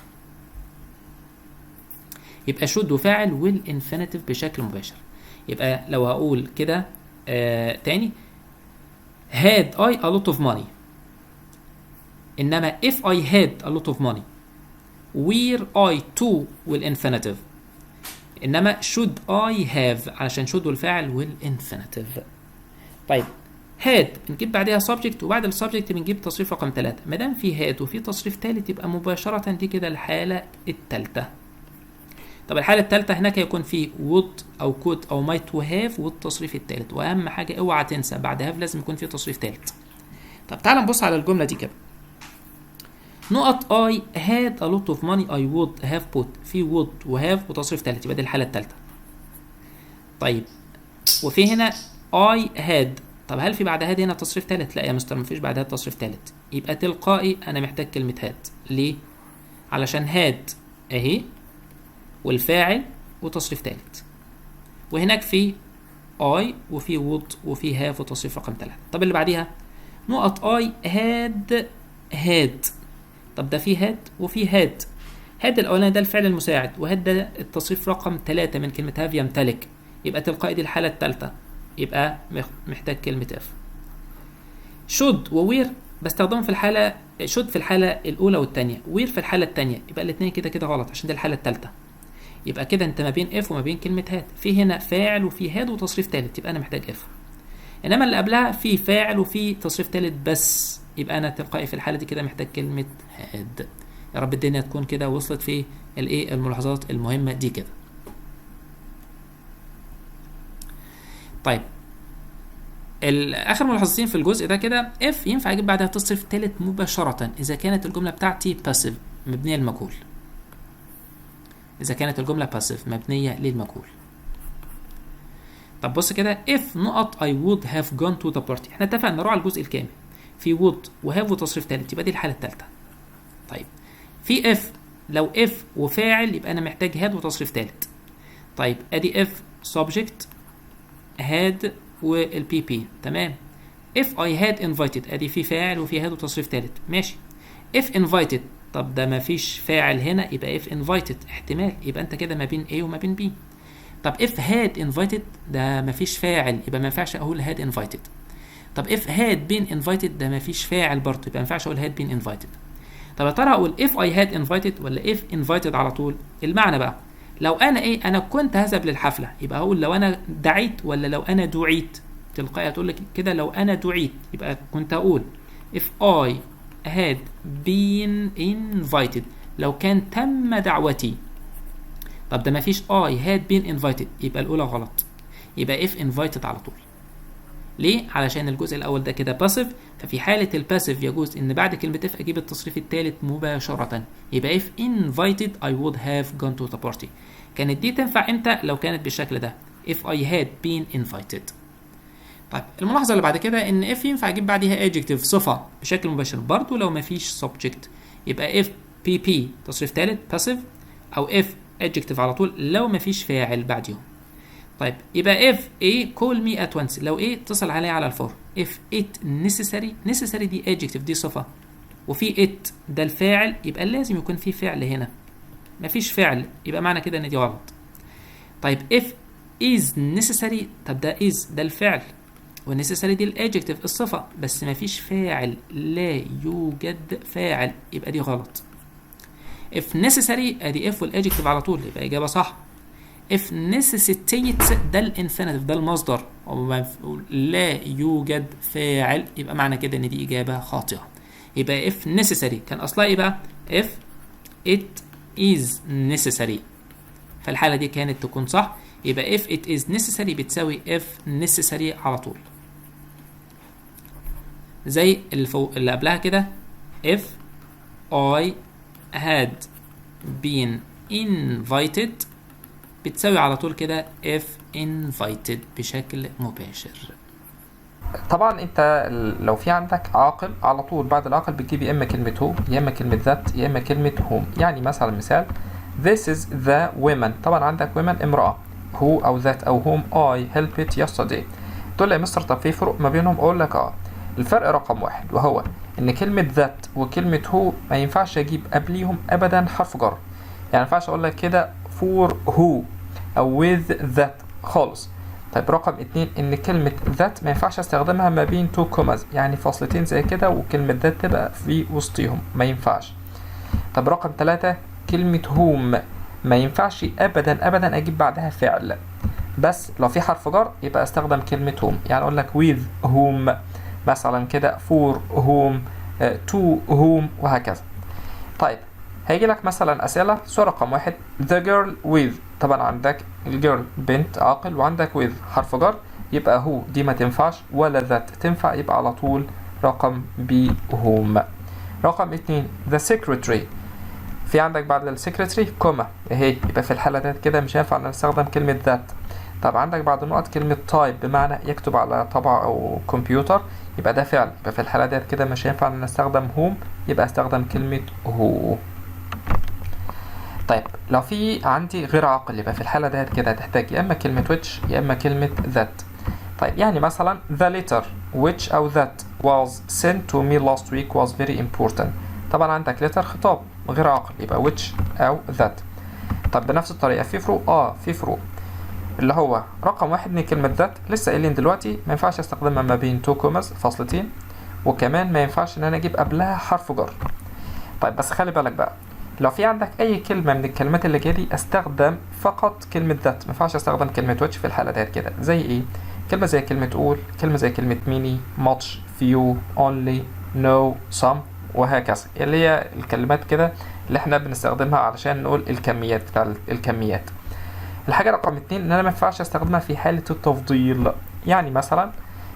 يبقى should وفاعل والانفينيتيف بشكل مباشر. يبقى لو هقول كده تاني had I a lot of money، انما if I had a lot of money were I to والانفينيتيف، انما should I have علشان should والفاعل والانفينيتيف. طيب had بنجيب بعدها subject وبعد السبجكت بنجيب تصريف رقم 3. ما دام في had وفي تصريف ثالث يبقى مباشرة دي كده الحالة الثالثة. طب الحالة الثالثة هناك يكون في would أو could أو might وhave والتصريف الثالث، وأهم حاجة اوعى تنسى بعد have لازم يكون في تصريف ثالث. طب تعال نبص على الجملة دي كده. نقط I had a lot of money I would have put. في would وhave وتصريف ثالث يبقى دي الحالة الثالثة. طيب وفي هنا I had. طب هل في بعد had هنا تصريف ثالث؟ لا يا مستر مفيش بعدها تصريف ثالث، يبقى تلقائي أنا محتاج كلمة had. ليه؟ علشان had أهي والفاعل وتصريف ثالث، وهناك في I وفي would وفي have وتصريف رقم 3. طب اللي بعديها نقط I had. طب ده في had وفي had. had الأولاني ده الفعل المساعد، وهاد ده التصريف رقم 3 من كلمة have يمتلك، يبقى تلقائي دي الحالة الثالثة، يبقى محتاج كلمة if. should وwere بستخدمهم في الحالة should في الحالة الأولى والثانية، were في الحالة الثانية، يبقى الاثنين كده غلط عشان دي الحالة الثالثة. يبقى كده انت ما بين if وما بين كلمة had. في هنا فاعل وفي had وتصريف ثالث يبقى انا محتاج if، انما اللي قبلها في فاعل وفي تصريف ثالث بس، يبقى انا تلقائي في الحالة دي كده محتاج كلمة had. يا رب الدنيا تكون كده وصلت في الايه الملاحظات المهمة دي كده. طيب اخر ملاحظتين في الجزء ده كده، if ينفع اجيب بعدها تصريف ثالث مباشرة اذا كانت الجملة بتاعتي passive مبنية للمجهول. إذا كانت الجملة passive مبنية للمجهول. طب بص كده if نقط I would have gone to the party. احنا اتفقنا نروح على الجزء الكامل في would وhave وتصريف ثالث يبقى دي الحالة الثالثة. طيب في if لو if وفاعل يبقى أنا محتاج had وتصريف ثالث. طيب أدي if subject had والبي بي تمام. if I had invited أدي في فاعل وفي had وتصريف ثالث ماشي. if invited طب ده مفيش فاعل هنا يبقى if invited احتمال، يبقى انت كده ما بين A وما بين B. طب if had invited ده مفيش فاعل يبقى ما ينفعش اقول had invited. طب if had been invited ده مفيش فاعل برضه يبقى ما ينفعش اقول had been invited. طب يا ترى اقول if I had invited ولا if invited على طول؟ المعنى بقى لو انا انا كنت هذهب للحفله، يبقى اقول لو انا دعيت ولا لو انا دعيت؟ تلقائي هتقول لك كده لو انا دعيت، يبقى كنت اقول if I had been invited، لو كان تم دعوتي. طب ده مفيش I had been invited، يبقى الأولى غلط، يبقى if invited على طول. ليه؟ علشان الجزء الأول ده كده passive، ففي حالة الباسيف يجوز إن بعد كلمة if أجيب التصريف الثالث مباشرة، يبقى if invited I would have gone to the party. كانت دي تنفع إمتى؟ لو كانت بالشكل ده if I had been invited. طيب الملاحظة اللي بعد كده إن if ينفع أجيب بعديها adjective صفة بشكل مباشر برضو لو مفيش subject، يبقى if pp تصريف ثالث passive، أو if adjective على طول لو مفيش فاعل بعديهم. طيب يبقى if A call me at once، لو A اتصل علي على الفور. if it necessary دي adjective دي صفة، وفي it ده الفاعل، يبقى لازم يكون في فعل هنا، مفيش فعل يبقى معنى كده إن دي غلط. طيب if is necessary، طب ده is ده الفعل والنسيسري دي الادجكتيف الصفة، بس مفيش فاعل، لا يوجد فاعل، يبقى دي غلط. if necessary ادي if والادجكتيف على طول، يبقى اجابة صح. if necessitates ده الانفينيتيف ده المصدر، لا يوجد فاعل، يبقى معنى كده ان دي اجابة خاطئة. يبقى if necessary كان اصلها ايه بقى؟ if it is necessary، فالحالة دي كانت تكون صح، يبقى if it is necessary بتساوي if necessary على طول. زي اللي قبلها كده if I had been invited بتساوي على طول كده if invited بشكل مباشر. طبعا انت لو في عندك عاقل على طول بعد العاقل بتجيب يا اما كلمة هو يا اما كلمة ذات يا اما كلمة whom. يعني مثلا مثال this is the women، طبعا عندك women امرأة، who او ذات او whom I helped yesterday. تقول لي يا مستر طب في فروق ما بينهم؟ اقول لك الفرق رقم واحد، وهو ان كلمة ذات وكلمة هو ما ينفعش اجيب قبليهم ابدا حرف جر، يعني ما ينفعش اقول لك كده for who او with that خالص. طيب رقم اتنين ان كلمة ذات ما ينفعش استخدمها ما بين تو كوماز، يعني فاصلتين زي كده وكلمة ذات تبقى في وسطيهم، ما ينفعش. طب رقم ثلاثة كلمة whom ما ينفعش ابدا اجيب بعدها فعل، بس لو في حرف جر يبقى استخدم كلمة whom، يعني اقول لك with whom مثلا كده for whom to whom وهكذا. طيب هيجي لك مثلا اسئله. سؤال رقم واحد the girl with، طبعا عندك الجيرل بنت عاقل وعندك with حرف جر، يبقى هو دي ما تنفعش ولا ذات تنفع، يبقى على طول رقم B whom. رقم اتنين the secretary، في عندك بعد السكرتري كوما اهي، يبقى في الحاله دي كده مش هينفع نستخدم كلمه ذات. طب عندك بعد النقط كلمه تايب بمعنى يكتب على طبعه او كمبيوتر، يبقى ده فعل، يبقى في الحاله دي كده مش هينفع نستخدم هوم، يبقى استخدم كلمه هو. طيب لو في عندي غير عاقل يبقى في الحاله دي كده هتحتاج يا اما كلمه which يا اما كلمه that. طيب يعني مثلا the letter which او that was sent to me last week was very important، طبعا عندك letter خطاب غير عاقل يبقى which او that. طب بنفس الطريقه في فروق في فروق، اللي هو رقم واحد ان كلمه ذات لسه قايلين دلوقتي ما ينفعش استخدمها ما بين تو كوماز فاصلتين، وكمان ما ينفعش ان انا اجيب قبلها حرف جر. طيب بس خلي بالك بقى لو في عندك اي كلمه من الكلمات اللي جايه دي استخدم فقط كلمه ذات، ما ينفعش استخدم كلمه which في الحاله ديت كده. زي ايه؟ كلمه زي كلمه all، كلمه زي كلمه many much few only no some وهكذا، اللي هي الكلمات كده اللي احنا بنستخدمها علشان نقول الكميات بتاع الكميات. الحاجة رقم اتنين ان انا ما ينفعش استخدمها في حالة التفضيل، يعني مثلا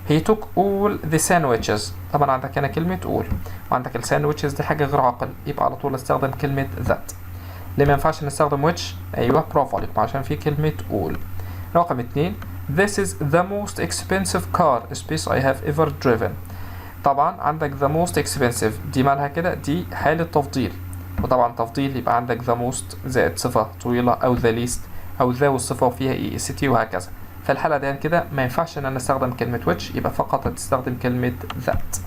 he took all the sandwiches، طبعا عندك هنا كلمة all وعندك الساندويتشز دي حاجة غير عاقل، يبقى على طول استخدم كلمة that. ليه ما ينفعش نستخدم which؟ ايوه برافو عليكم عشان في كلمة all. رقم اتنين this is the most expensive car space I have ever driven، طبعا عندك the most expensive دي مالها كده؟ دي حالة تفضيل، وطبعا تفضيل يبقى عندك the most زائد صفة طويلة او the least او ذا والصفة وفيها اي اس تي وهكذا. فالحالة دي كده ما ينفعش ان انا استخدم كلمة which، يبقى فقط هتستخدم كلمة that.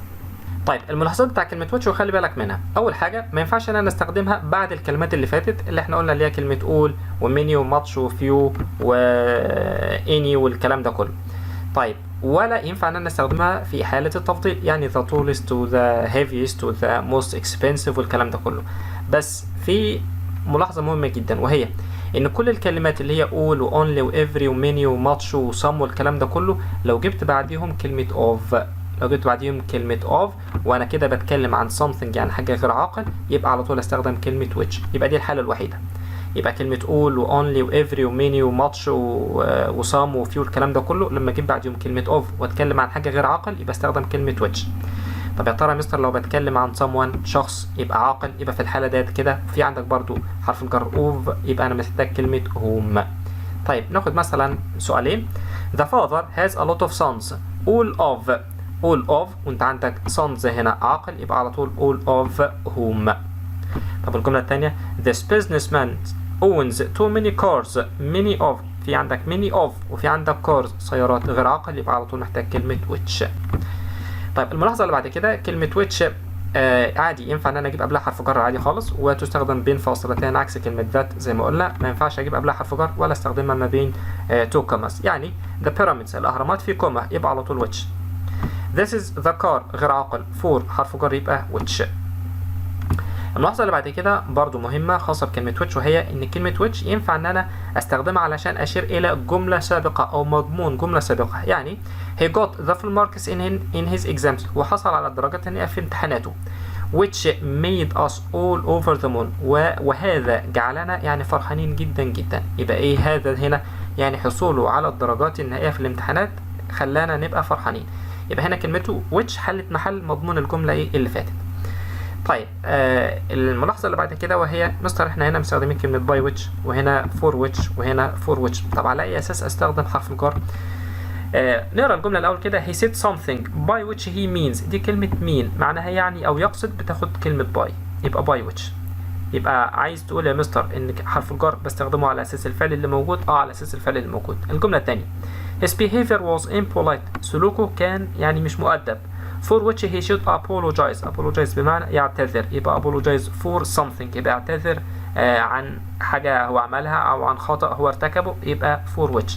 طيب الملاحظات بتاع كلمة which وخلي بالك منها. اول حاجة ما ينفعش ان انا استخدمها بعد الكلمات اللي فاتت اللي احنا قلنا اللي هي كلمة all وميني وماتش وفيو واني والكلام ده كله. طيب ولا ينفع ان انا استخدمها في حالة التفضيل، يعني the tallest to the heaviest to the most expensive والكلام ده كله. بس في ملاحظة مهمة جدا، وهي ان كل الكلمات اللي هي all و only و every و many و much و some والكلام ده كله، لو جبت بعديهم كلمة of وانا كده بتكلم عن something يعني حاجة غير عاقل، يبقى على طول استخدم كلمة which. يبقى دي الحالة الوحيدة. يبقى كلمة all و only و every و many و much و some و few الكلام ده كله، لما اجيب بعديهم كلمة of واتكلم عن حاجة غير عاقل يبقى استخدم كلمة which. طب يا ترى يا مستر لو بتكلم عن someone شخص يبقى عاقل، يبقى في الحالة ديت كده في عندك برضو حرف الجر of، يبقى انا محتاج كلمة whom. طيب ناخد مثلا سؤالين. The father has a lot of sons. all of وانت عندك sons هنا عاقل، يبقى على طول all of whom. طب الجملة الثانية this businessman owns too many cars. many of، في عندك many of وفي عندك cars سيارات غير عاقل، يبقى على طول محتاج كلمة which. طيب الملاحظة اللي بعد كده كلمة which عادي ينفع ان انا اجيب قبلها حرف جر عادي خالص، وتستخدم بين فاصلتين عكس كلمة that زي ما قلنا. ما ينفعش اجيب قبلها حرف جر ولا استخدمها ما بين تو كوماس، يعني the pyramids الاهرامات في كوما يبقى على طول which. this is the car غير عاقل for حرف جر يبقى which. الملاحظة اللي بعد كده برضو مهمة خاصة بكلمة which، وهي ان كلمة which ينفع ان انا استخدمها علشان اشير الى جملة سابقة او مضمون جملة سابقة. يعني he got the full marks in his exams، وحصل على الدرجات النهائية في امتحاناته. which made us all over the moon، وهذا جعلنا يعني فرحانين جدا جدا. يبقى ايه هذا هنا؟ يعني حصوله على الدرجات النهائية في الامتحانات خلانا نبقى فرحانين. يبقى هنا كلمته which حلت محل مضمون الجملة ايه اللي فاتت. طيب الملاحظة اللي بعد كده، وهي مستر احنا هنا مستخدمين كلمة by which وهنا for which وهنا for which. طب على اي اساس استخدم حرف الجر؟ نقرا الجملة الأول كده. he said something by which he means. دي كلمة mean معناها يعني أو يقصد، بتاخد كلمة by، يبقى by which. يبقى عايز تقول يا مستر إن حرف الجر بستخدمه على أساس الفعل اللي موجود؟ على أساس الفعل اللي موجود. الجملة الثانية his behavior was impolite. سلوكه كان يعني مش مؤدب. for which he should apologize بمعنى يعتذر، يبقى apologize for something، يبقى يعتذر عن حاجة هو عملها أو عن خطأ هو ارتكبه، يبقى for which.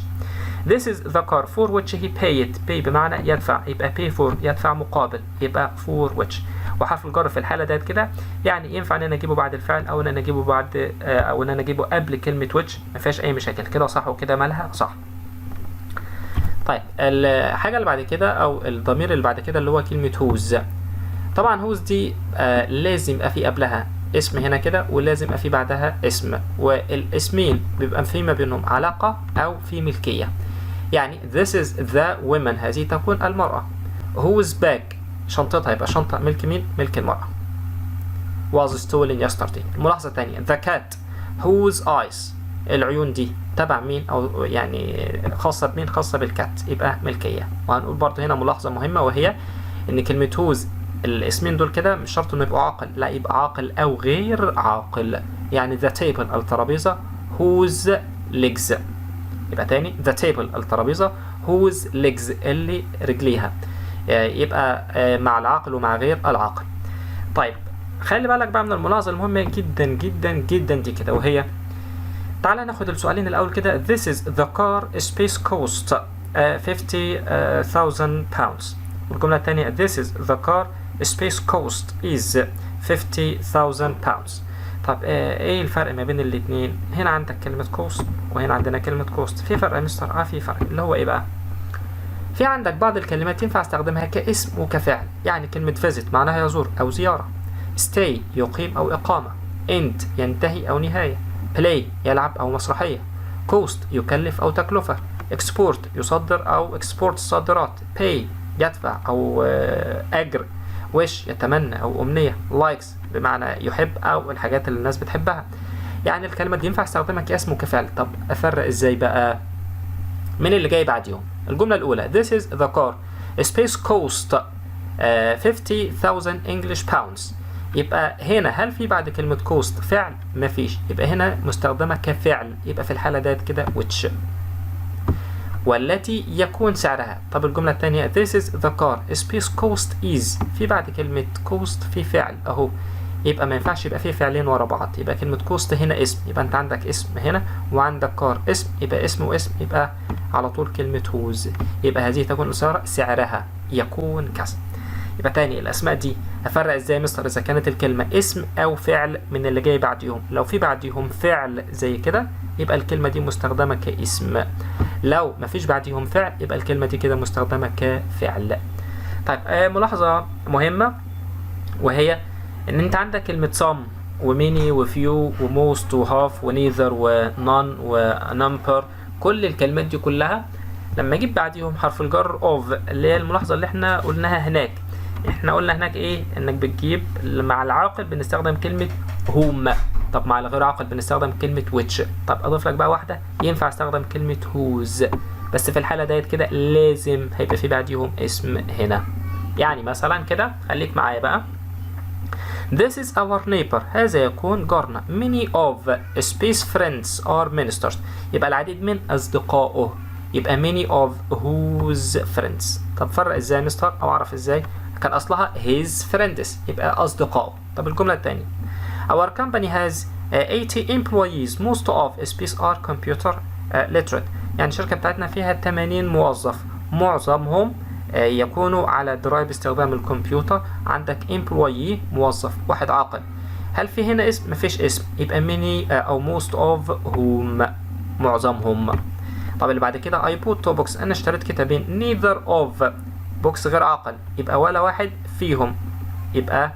this is the car for which he paid. pay بمعنى يدفع، يبقى pay for يدفع مقابل، يبقى for which. وحرف الجر في الحالة ديت كده يعني ينفع ان انا اجيبه بعد الفعل او ان انا اجيبه بعد او ان انا اجيبه قبل كلمة which، ما فيهاش اي مشاكل. كده صح وكده مالها صح. طيب الحاجة اللي بعد كده او الضمير اللي بعد كده اللي هو كلمة whose. طبعا whose دي لازم يبقى في قبلها اسم هنا كده، ولازم يبقى في بعدها اسم، والاسمين بيبقى في ما بينهم علاقة او في ملكية. يعني this is the woman، هذه تكون المرأة. whose bag شنطتها، يبقى شنطة ملك مين؟ ملك المرأة. was stolen yesterday. الملاحظة الثانية the cat whose eyes، العيون دي تبع مين او يعني خاصة بمين؟ خاصة بالكات، يبقى ملكية. وهنقول برضو هنا ملاحظة مهمة، وهي ان كلمة whose الاسمين دول كده مش شرط انه يبقوا عاقل، لا يبقى عاقل او غير عاقل. يعني the table الترابيزة whose legs، يبقى تاني the table الترابيزة whose legs اللي رجليها، يبقى مع العاقل ومع غير العاقل. طيب خلي بالك بقى من الملاحظة المهمة جدا جدا جدا دي كده، وهي تعالى ناخد السؤالين الأول كده. this is the car space cost 50,000 pounds. والجملة الثانية this is the car space cost is 50,000 pounds. طب ايه الفرق ما بين الاثنين؟ هنا عندك كلمة cost وهنا عندنا كلمة cost. في فرق يا مستر؟ في فرق. اللي هو ايه بقى؟ في عندك بعض الكلمات ينفع استخدمها كاسم وكفعل. يعني كلمة visit معناها يزور أو زيارة، stay يقيم أو إقامة، end ينتهي أو نهاية، play يلعب أو مسرحية، cost يكلف أو تكلفة، export يصدر أو export صادرات، pay يدفع أو أجر، wish يتمنى أو أمنية، likes بمعنى يحب أو الحاجات اللي الناس بتحبها. يعني الكلمة دي ينفع استخدمها كاسم وكفعل. طب أفرق إزاي بقى من اللي جاي بعديهم؟ الجملة الأولى this is the car space cost 50,000 English pounds. يبقى هنا هل في بعد كلمة cost فعل؟ مفيش، يبقى هنا مستخدمة كفعل، يبقى في الحالة ديت كده which. والتي يكون سعرها. طب الجملة الثانية this is the car space cost is، في بعد كلمة cost في فعل اهو، يبقى ما ينفعش يبقى فيه فعلين ورا بعض. يبقى كلمة كوست هنا اسم، يبقى انت عندك اسم هنا وعندك كار اسم، يبقى اسم واسم، يبقى على طول كلمة whose. يبقى هذه تكون السيارة سعرها يكون كذا. يبقى تاني الاسماء دي افرق ازاي يا مستر اذا كانت الكلمة اسم او فعل من اللي جاي بعديهم؟ لو في بعديهم فعل زي كده يبقى الكلمة دي مستخدمة كاسم، لو مفيش بعديهم فعل يبقى الكلمة دي كده مستخدمة كفعل. طيب ملاحظة مهمة وهي ان انت عندك كلمة some وميني وفيو وموست وهاف ونيذر ونون ونمبر، كل الكلمات دي كلها لما اجيب بعديهم حرف الجر of، اللي هي الملاحظة اللي احنا قلناها هناك. احنا قلنا هناك ايه؟ انك بتجيب مع العاقل بنستخدم كلمة whom، طب مع الغير عاقل بنستخدم كلمة which. طب اضيف لك بقى واحدة، ينفع استخدم كلمة whose، بس في الحالة ديت كده لازم هيبقى في بعديهم اسم هنا. يعني مثلا كده خليك معايا بقى، This is our neighbor، هذا يكون جارنا. Many of space friends are ministers، يبقى العديد من أصدقائه، يبقى many of whose friends. طب فرق ازاي يا مستر او اعرف ازاي؟ كان اصلها his friends، يبقى أصدقائه. طب الجملة الثانية Our company has 80 employees most of space are computer literate، يعني الشركة بتاعتنا فيها 80 موظف معظمهم يكونوا على دراية باستخدام الكمبيوتر. عندك employee موظف واحد عاقل. هل في هنا اسم؟ مفيش اسم، يبقى many أو most of whom معظمهم. طب اللي بعد كده I bought two books، أنا اشتريت كتابين. neither of books غير عاقل، يبقى ولا واحد فيهم، يبقى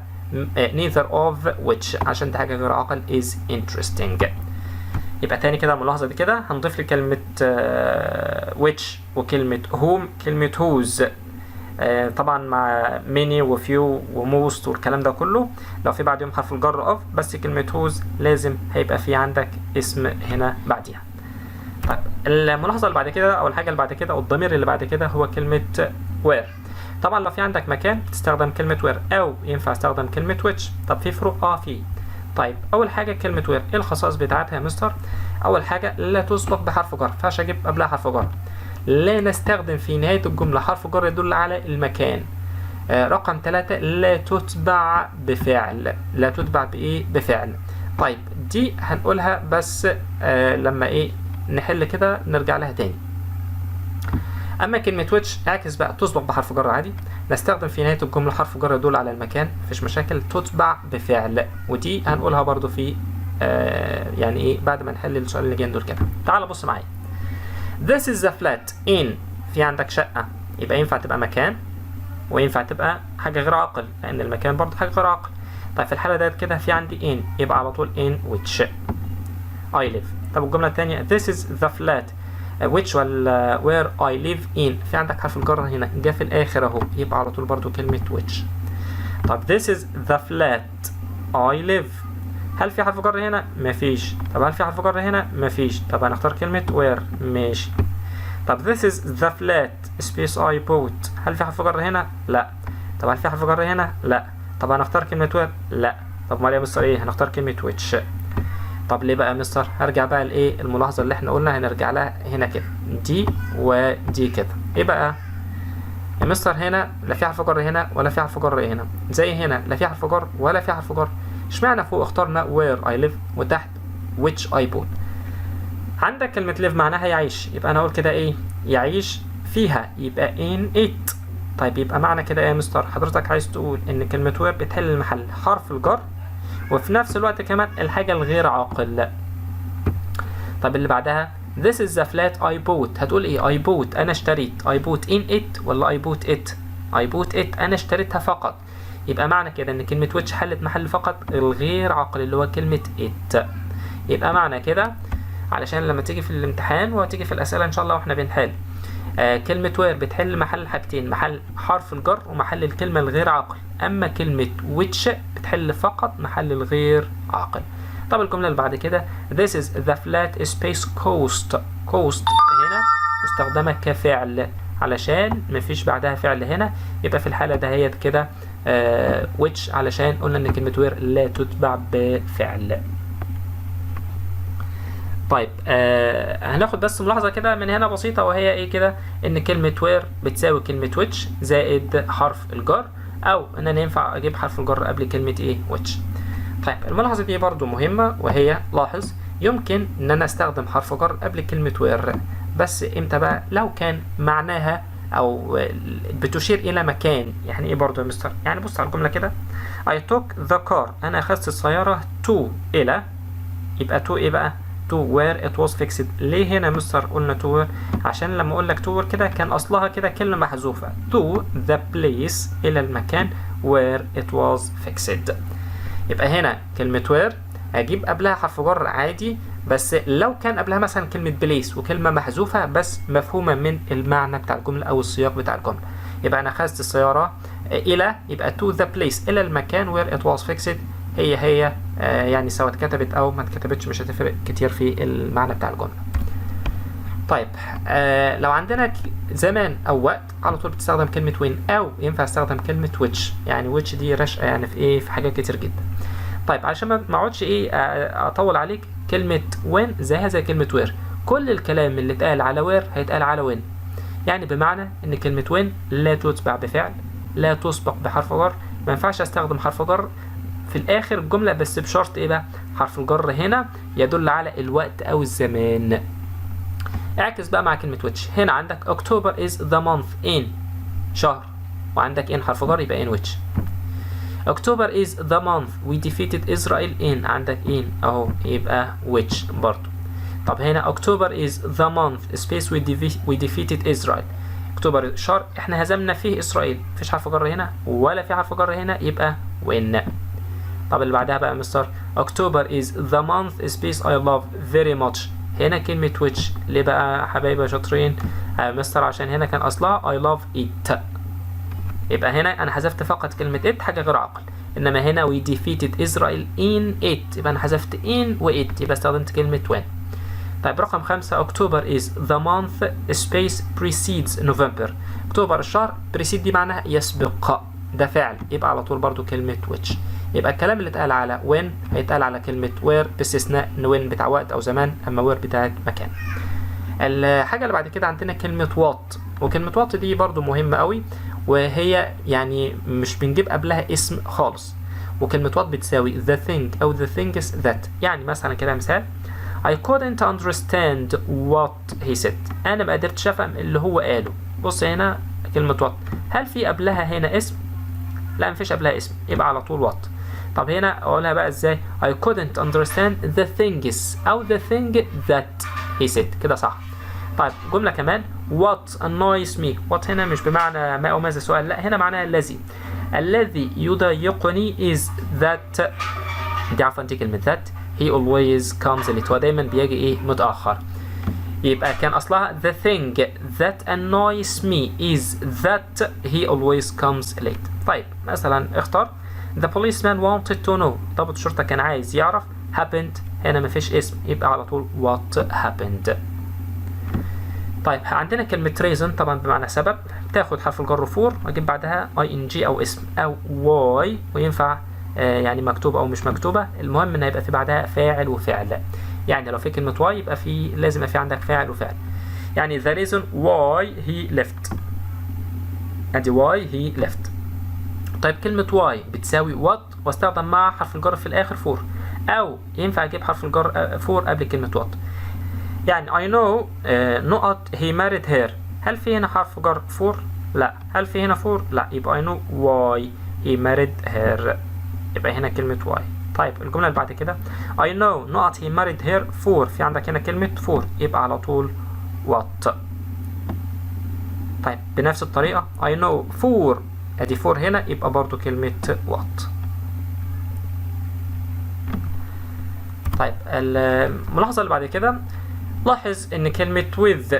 neither of which عشان ده حاجة غير عاقل is interesting. يبقى تاني كده الملاحظة دي كده هنضيف لي كلمة which وكلمة whom، كلمة whose طبعا مع many وفيو وموست والكلام ده كله لو في بعدهم حرف الجر of، بس كلمة whose لازم هيبقى في عندك اسم هنا بعديها. طيب الملاحظة اللي بعد كده او الحاجة اللي بعد كده او الضمير اللي بعد كده هو كلمة where. طبعا لو في عندك مكان تستخدم كلمة where او ينفع استخدم كلمة which. طب في فروق؟ في. طيب اول حاجه كلمه وير، ايه الخصائص بتاعتها يا مستر؟ اول حاجه لا تسبق بحرف جر، ما ينفعش اجيب قبلها حرف جر. لا نستخدم في نهايه الجمله حرف جر يدل على المكان. رقم 3 لا تتبع بفعل. لا تتبع بايه؟ بفعل. طيب دي هنقولها بس لما ايه نحل كده نرجع لها تاني. اما كلمه ويتش اعكس بقى، تسبق بحرف جر عادي، نستخدم في نهايه الجمله حرف جر يدل على المكان، مفيش مشاكل. تتبع بفعل، ودي هنقولها برضو في يعني ايه بعد ما نحل السؤال اللي جايين دول كده. تعال بص معايا. This is the flat in، في عندك شقه، يبقى ينفع تبقى مكان وينفع تبقى حاجه غير عاقل، لان المكان برضو حاجه غير عاقل. طيب في الحاله ديت كده في عندي in، يبقى على طول in which I live. طب الجمله الثانيه This is the flat which ولا where I live in، في عندك حرف الجر هنا جه في الاخر اهو، يبقى على طول برضو كلمة which. طب this is the flat I live، هل في حرف جر هنا؟ مفيش. طب هل في حرف جر هنا؟ مفيش. طب هنختار كلمة where، ماشي. طب this is the flat space I bought، هل في حرف جر هنا؟ لا. طب هل في حرف جر هنا؟ لا. طب هنختار كلمة where؟ لا. طب امال يا مستر ايه؟ هنختار كلمة which. طب ليه بقى يا مستر؟ هرجع بقى لايه الملاحظه اللي احنا قلنا هنرجع لها هنا كده، دي ودي كده. ايه بقى يا مستر؟ هنا لا في حرف جر هنا ولا في حرف جر هنا، زي هنا لا في حرف جر ولا في حرف جر. اشمعنى فوق اخترنا where I live وتحت which I bought؟ عندك كلمه live معناها يعيش، يبقى انا اقول كده ايه؟ يعيش فيها، يبقى in it. طيب يبقى معنى كده ايه يا مستر؟ حضرتك عايز تقول ان كلمه where بتحل محل حرف الجر وفي نفس الوقت كمان الحاجة الغير عاقل. طب اللي بعدها This is the flat I bought، هتقول ايه؟ I bought أنا اشتريت. I bought in it ولا I bought it؟ I bought it أنا اشتريتها فقط. يبقى معنى كده إن كلمة which حلت محل فقط الغير عاقل اللي هو كلمة it. يبقى معنى كده علشان لما تيجي في الامتحان وتيجي في الأسئلة إن شاء الله وإحنا بنحل كلمة where بتحل محل حاجتين، محل حرف الجر ومحل الكلمة الغير عاقل. أما كلمة which بتحل فقط محل الغير عاقل. طب الجملة اللي بعد كده This is the flat space coast. coast هنا مستخدمة كفعل علشان مفيش بعدها فعل هنا، يبقى في الحالة دهيت كده which علشان قلنا إن كلمة where لا تتبع بفعل. طيب هناخد بس ملاحظة كده من هنا بسيطة، وهي ايه كده؟ ان كلمة where بتساوي كلمة which زائد حرف الجر، او ان انا ينفع اجيب حرف الجر قبل كلمة ايه؟ which. طيب الملاحظة دي برضو مهمة، وهي لاحظ يمكن ان انا استخدم حرف جر قبل كلمة where، بس امتى بقى؟ لو كان معناها او بتشير الى مكان. يعني ايه برضو يا مستر؟ يعني بص على الجملة كده، I took the car، انا اخذت السيارة to الى، يبقى to ايه بقى؟ to where it was fixed. ليه هنا يا مستر قلنا to where؟ عشان لما اقول لك to where كده كان اصلها كده كلمة محذوفة، to the place الى المكان where it was fixed. يبقى هنا كلمة where اجيب قبلها حرف جر عادي، بس لو كان قبلها مثلا كلمة بليس وكلمة محذوفة بس مفهومة من المعنى بتاع الجملة أو السياق بتاع الجملة. يبقى أنا أخذت السيارة إلى، يبقى to the place إلى المكان where it was fixed، هي يعني سواء اتكتبت أو ما اتكتبتش مش هتفرق كتير في المعنى بتاع الجملة. طيب لو عندنا زمان أو وقت على طول بتستخدم كلمة when، أو ينفع استخدم كلمة which. يعني which دي رشقة يعني في إيه؟ في حاجات كتير جدا. طيب علشان ما اقعدش ايه اطول عليك، كلمة when زيها زي كلمة where، كل الكلام اللي اتقال على where هيتقال على when. يعني بمعنى ان كلمة when لا تتبع بفعل، لا تسبق بحرف جر، ما ينفعش استخدم حرف جر في الاخر الجملة، بس بشرط ايه بقى؟ حرف الجر هنا يدل على الوقت او الزمان. اعكس بقى مع كلمة which، هنا عندك October is the month in، شهر، وعندك in حرف جر يبقى in which. October is the month we defeated Israel in، عندك in اهو يبقى which برضو. طب هنا October is the month space we defeated Israel، اكتوبر شهر احنا هزمنا فيه اسرائيل، مفيش حرف جر هنا ولا في حرف جر هنا، يبقى when. طب اللي بعدها بقى مستر October is the month space I love very much، هنا كلمة which. ليه بقى يا حبايبي شاطرين؟ مستر عشان هنا كان اصلها I love it، يبقى هنا انا حذفت فقط كلمة it، حاجة غير عقل. انما هنا we defeated Israel in it، يبقى انا حذفت in و it، يبقى استخدمت كلمة when. طيب رقم 5 October is the month space precedes November، اكتوبر الشهر، precede دي معناها يسبق، ده فعل، يبقى على طول برضو كلمة which. يبقى الكلام اللي اتقال على when هيتقال على كلمة where باستثناء ان when بتاع وقت او زمان، اما where بتاعت مكان. الحاجة اللي بعد كده عندنا كلمة what، وكلمة what دي برضو مهمة قوي، وهي يعني مش بنجيب قبلها اسم خالص. وكلمة what بتساوي the thing أو the things that. يعني مثلا كده مثال I couldn't understand what he said، أنا ما قدرتش أفهم اللي هو قاله. بص هنا كلمة what هل في قبلها هنا اسم؟ لا مفيش قبلها اسم، يبقى على طول what. طب هنا أقولها بقى إزاي؟ I couldn't understand the things أو the thing that he said، كده صح. طيب جملة كمان what annoys me، what هنا مش بمعنى ما أو ماذا سؤال، لا هنا معناها الذي يضايقني is that، دي عفوا دي كلمة that، he always comes late، هو دايما بيجي ايه؟ متأخر. يبقى كان أصلها the thing that annoys me is that he always comes late. طيب مثلا اختار the policeman wanted to know، ضابط الشرطة كان عايز يعرف happened، هنا مفيش اسم، يبقى على طول what happened. طيب عندنا كلمة reason طبعا بمعنى سبب، تاخد حرف الجر for واجيب بعدها ing او اسم او why، وينفع يعني مكتوبة او مش مكتوبة، المهم ان هيبقى في بعدها فاعل وفعل. يعني لو في كلمة why يبقى في لازم يبقى في عندك فاعل وفعل. يعني the reason why he left، ادي why he left. طيب كلمة why بتساوي what واستخدم مع حرف الجر في الاخر for، او ينفع اجيب حرف الجر for قبل كلمة what. يعني I know نقط he married her، هل في هنا حرف جر for؟ لا. هل في هنا for؟ لا. يبقى I know why he married her، يبقى هنا كلمة why. طيب الجملة اللي بعد كده I know نقط he married her for، في عندك هنا كلمة for، يبقى على طول what. طيب بنفس الطريقة I know for، ادي for هنا يبقى برضو كلمة what. طيب الملاحظة اللي بعد كده لاحظ ان كلمة with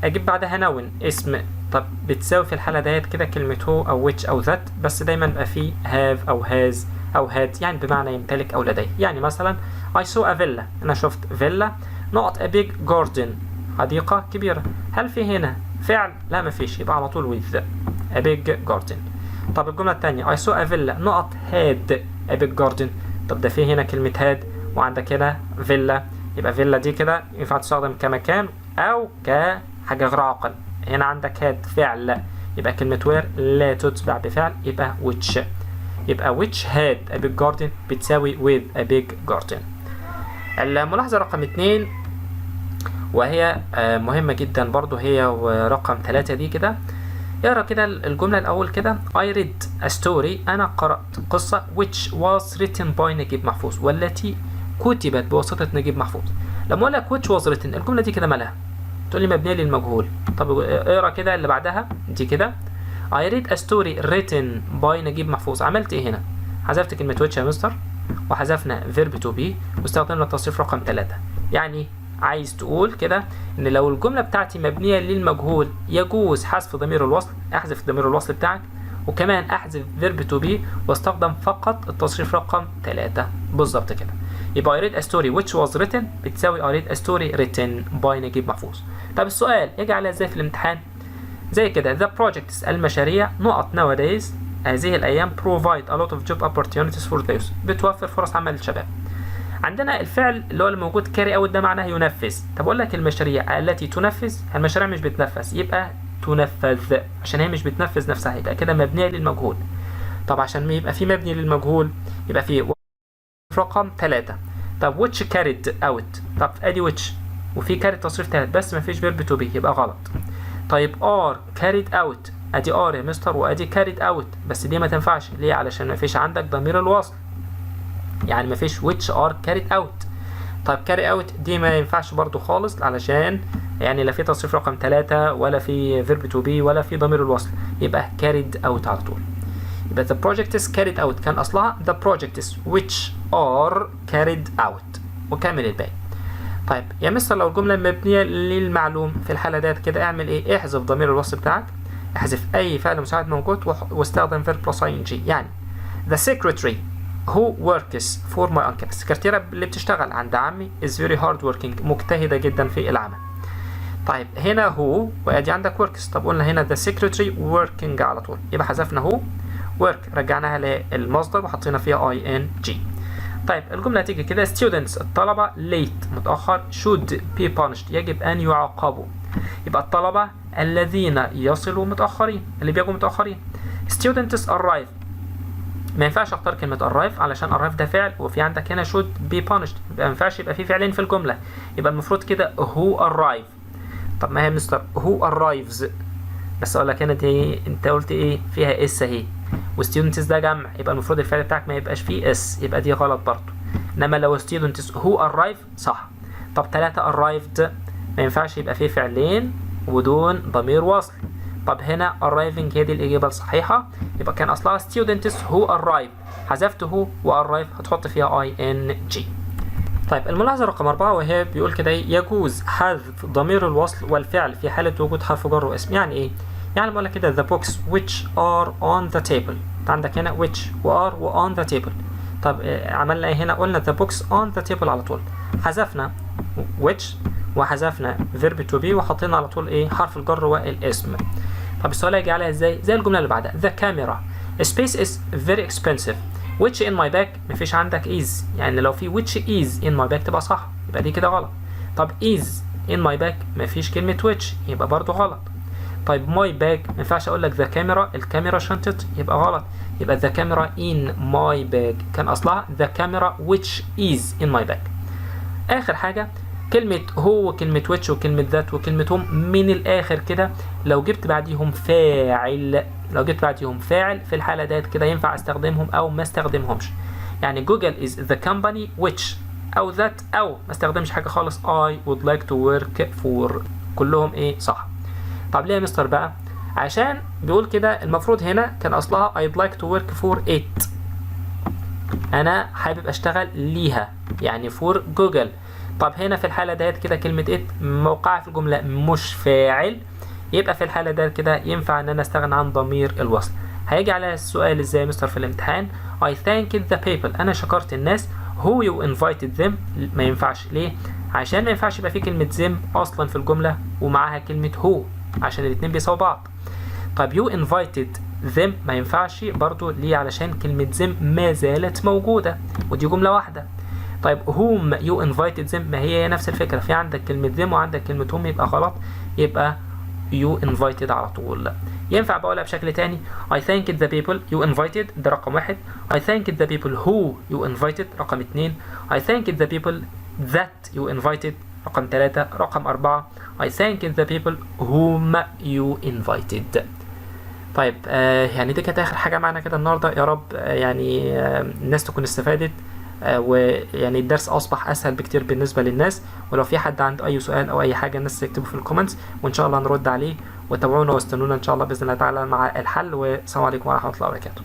اجيب بعدها noun اسم، طب بتساوي في الحالة ديت كده كلمة هو او which او that، بس دايما بقى فيه have او has او had، يعني بمعنى يمتلك او لديه. يعني مثلا I saw a villa، انا شفت فيلا نقط a big garden، حديقة كبيرة، هل في هنا فعل؟ لا مفيش، يبقى على طول with a big garden. طب الجملة الثانية I saw a villa نقط had a big garden، طب ده في هنا كلمة had وعندك هنا فيلا، يبقى فيلا دي كده ينفع تستخدم كمكان او كحاجة غير عاقل. هنا عندك هاد فعل، يبقى كلمة where لا تتبع بفعل، يبقى which. يبقى which had a big garden بتساوي with a big garden. الملاحظة رقم 2 وهي مهمة جدا برضو، هي ورقم 3 دي كده. اقرا كده الجملة الأول كده. I read a story، أنا قرأت قصة which was written by نجيب محفوظ، والتي كتبت بواسطة نجيب محفوظ. لما أقول لك which was written، الجملة دي كده مالها؟ تقول لي مبنية للمجهول. طب اقرا كده اللي بعدها دي كده. I read a story written by نجيب محفوظ. عملت إيه هنا؟ حذفت كلمة which يا مستر، وحذفنا verb to be، واستخدمنا التصريف رقم 3. يعني عايز تقول كده ان لو الجمله بتاعتي مبنيه للمجهول يجوز حذف ضمير الوصل، احذف ضمير الوصل بتاعك، وكمان احذف verb to be واستخدم فقط التصريف رقم 3 بالظبط كده. يبقى I read a story which was written بتساوي I read a story written by نجيب محفوظ. طب السؤال يجي عليها ازاي في الامتحان؟ زي كده the projects المشاريع نقط nowadays هذه الايام provide a lot of job opportunities for the youth بتوفر فرص عمل للشباب. عندنا الفعل اللي هو الموجود كاري اوت ده معناه ينفذ. طب اقول لك المشاريع التي تنفذ، المشاريع مش بتنفذ يبقى تنفذ، عشان هي مش بتنفذ نفسها يبقى كده مبنيه للمجهول. طب عشان يبقى في مبني للمجهول يبقى في رقم 3. طب which carried out، طب ادي which وفي carried تصريف ثالث بس مفيش verb to be يبقى غلط. طيب are carried out، ادي are يا مستر وادي carried out، بس دي ما تنفعش ليه؟ علشان مفيش عندك ضمير الوصل، يعني مفيش which are carried out. طيب carry out دي ما ينفعش برضو خالص، علشان يعني لا في تصريف رقم 3 ولا في verb to be ولا في ضمير الوصل، يبقى carried out على طول. يبقى the project is carried out كان أصلها the projects which are carried out، وكمل الباقي. طيب يا مستر لو الجملة مبنية للمعلوم في الحالة ديت كده اعمل ايه؟ احذف ضمير الوصل بتاعك، احذف أي فعل مساعد موجود واستخدم verb plus ing. يعني the secretary who works for my uncle، السكرتيرة اللي بتشتغل عند عمي is very hard working مجتهدة جدا في العمل. طيب هنا هو وادي عندك works، طب قلنا هنا the secretary working على طول، يبقى حذفنا هو work رجعناها للمصدر وحطينا فيها ing. طيب الجملة تيجي كده students الطلبة late متأخر should be punished يجب أن يعاقبوا، يبقى الطلبة الذين يصلوا متأخرين، اللي بيجوا متأخرين. students arrive ما ينفعش اختار كلمة arrive علشان arrive ده فعل، وفي عندك هنا should be punished يبقى ما ينفعش يبقى في فعلين في الجملة، يبقى المفروض كده who arrive. طب ما هي مستر who arrives، بس اقول لك هنا دي انت قلت ايه فيها اس اهي، وستودنتس ده جمع يبقى المفروض الفعل بتاعك ما يبقاش فيه اس، يبقى دي غلط برضه. انما لو students who arrive صح. طب 3 arrived ما ينفعش يبقى فيه فعلين ودون ضمير وصل. طب هنا arriving هي دي الإجابة الصحيحة، يبقى كان أصلها students who arrive، حذفت who وarrive هتحط فيها ing. طيب الملاحظة رقم 4 وهي بيقول كده يجوز حذف ضمير الوصل والفعل في حالة وجود حرف جر واسم. يعني إيه؟ يعني بقول لك كده the books which are on the table، عندك هنا which وare و on the table. طب عملنا إيه هنا؟ قلنا the books on the table على طول، حذفنا which وحذفنا verb to be وحطينا على طول ايه حرف الجر والاسم. طب السؤال هيجي عليها ازاي؟ زي الجمله اللي بعدها the camera space is very expensive which in my bag مفيش عندك is، يعني لو في which is in my bag تبقى صح، يبقى دي كده غلط. طب is in my bag مفيش كلمه which يبقى برضو غلط. طيب my bag ما ينفعش اقول لك the camera الكاميرا شنطتي يبقى غلط، يبقى the camera in my bag كان اصلها the camera which is in my bag. اخر حاجه كلمة هو وكلمة which وكلمة ذات وكلمة هم من الآخر كده لو جبت بعديهم فاعل، في الحالة ديت كده ينفع استخدمهم أو ما استخدمهمش. يعني جوجل is the company which أو that أو ما استخدمش حاجة خالص I would like to work for، كلهم إيه صح. طب ليه يا مستر بقى؟ عشان بيقول كده المفروض هنا كان أصلها I'd like to work for it، أنا حابب أشتغل ليها يعني for جوجل. طب هنا في الحالة ديت كده كلمة it موقعها في الجملة مش فاعل، يبقى في الحالة ديت كده ينفع ان انا استغنى عن ضمير الوصل. هيجي على السؤال ازاي مستر في الامتحان I thanked the people انا شكرت الناس who you invited them ما ينفعش ليه؟ عشان ما ينفعش يبقى في كلمة them اصلا في الجملة ومعاها كلمة who عشان الاتنين بيساووا بعض. طب you invited them ما ينفعش برضو ليه؟ علشان كلمة them ما زالت موجودة ودي جملة واحدة. طيب whom you invited them ما هي نفس الفكرة، في عندك كلمة them وعندك كلمة whom يبقى غلط، يبقى you invited على طول. ينفع بقولها بشكل تاني I thanked the people you invited ده رقم 1. I thanked the people who you invited رقم 2. I thanked the people that you invited رقم 3. رقم 4 I thanked the people whom you invited. طيب يعني دي كانت اخر حاجه معانا كده النهارده. يا رب يعني الناس تكون استفادت، ويعني الدرس اصبح اسهل بكتير بالنسبه للناس. ولو في حد عنده اي سؤال او اي حاجه الناس تكتبه في الكومنتس وان شاء الله نرد عليه. وتابعونا واستنونا ان شاء الله باذن الله تعالى مع الحل. والسلام عليكم ورحمه الله وبركاته.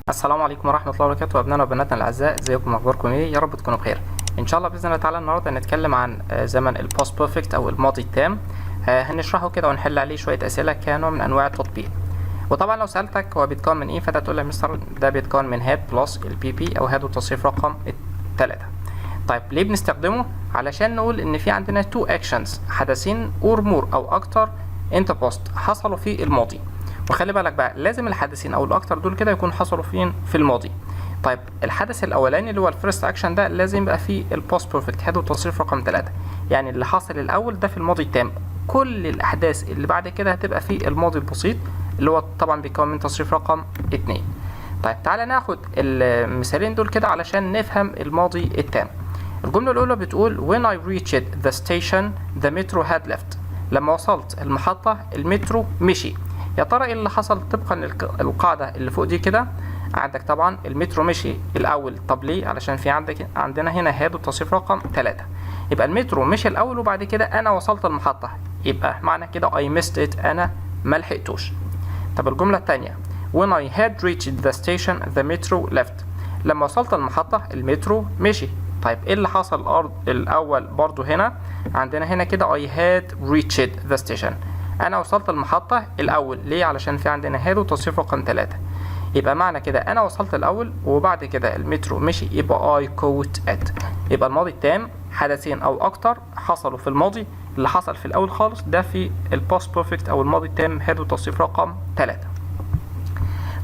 السلام عليكم ورحمه الله وبركاته ابنائنا وبناتنا الاعزاء، ازيكم اخباركم ايه؟ يا رب تكونوا بخير ان شاء الله باذن الله تعالى. النهارده هنتكلم عن زمن الباست بيرفكت او الماضي التام. هنشرحه كده ونحل عليه شويه اسئله كانوا من انواع التطبيق. وطبعا لو سالتك هو بيتكون من ايه فانت تقول لي يا مستر ده بيتكون من هاد بلس البي بي او هاد وتصريف رقم 3. طيب ليه بنستخدمه؟ علشان نقول ان في عندنا تو اكشنز، حدثين اور مور او اكتر انت بوست حصلوا في الماضي. وخلي بالك بقى لازم الحدثين او الاكتر دول كده يكونوا حصلوا فين في الماضي. طيب الحدث الاولاني اللي هو الفيرست اكشن ده لازم يبقى فيه البوست بيرفكت هاد وتصريف رقم 3، يعني اللي حصل الاول ده في الماضي التام. كل الاحداث اللي بعد كده هتبقى في الماضي البسيط اللي هو طبعا بيكون من تصريف رقم 2. طيب تعالى ناخد المثالين دول كده علشان نفهم الماضي التام. الجملة الأولى بتقول when I reached the station the metro had left. لما وصلت المحطة المترو مشي. يا ترى ايه اللي حصل طبقا للقاعدة اللي فوق دي كده؟ عندك طبعا المترو مشي الأول. طب ليه؟ علشان في عندنا هنا هاد وتصريف رقم 3. يبقى المترو مشي الأول وبعد كده أنا وصلت المحطة، يبقى معنى كده I missed it أنا ملحقتوش. طب الجملة الثانية when I had reached the station the metro left. لما وصلت المحطة المترو مشي. طيب ايه اللي حصل الأول برضو هنا؟ عندنا هنا كده I had reached the station. أنا وصلت المحطة الأول. ليه؟ علشان في عندنا had وتصريف رقم 3. يبقى معنى كده أنا وصلت الأول وبعد كده المترو مشي، يبقى I caught it. يبقى الماضي التام حدثين أو أكتر حصلوا في الماضي. اللي حصل في الأول خالص ده في الباست بيرفكت أو الماضي التام had وتصريف رقم 3.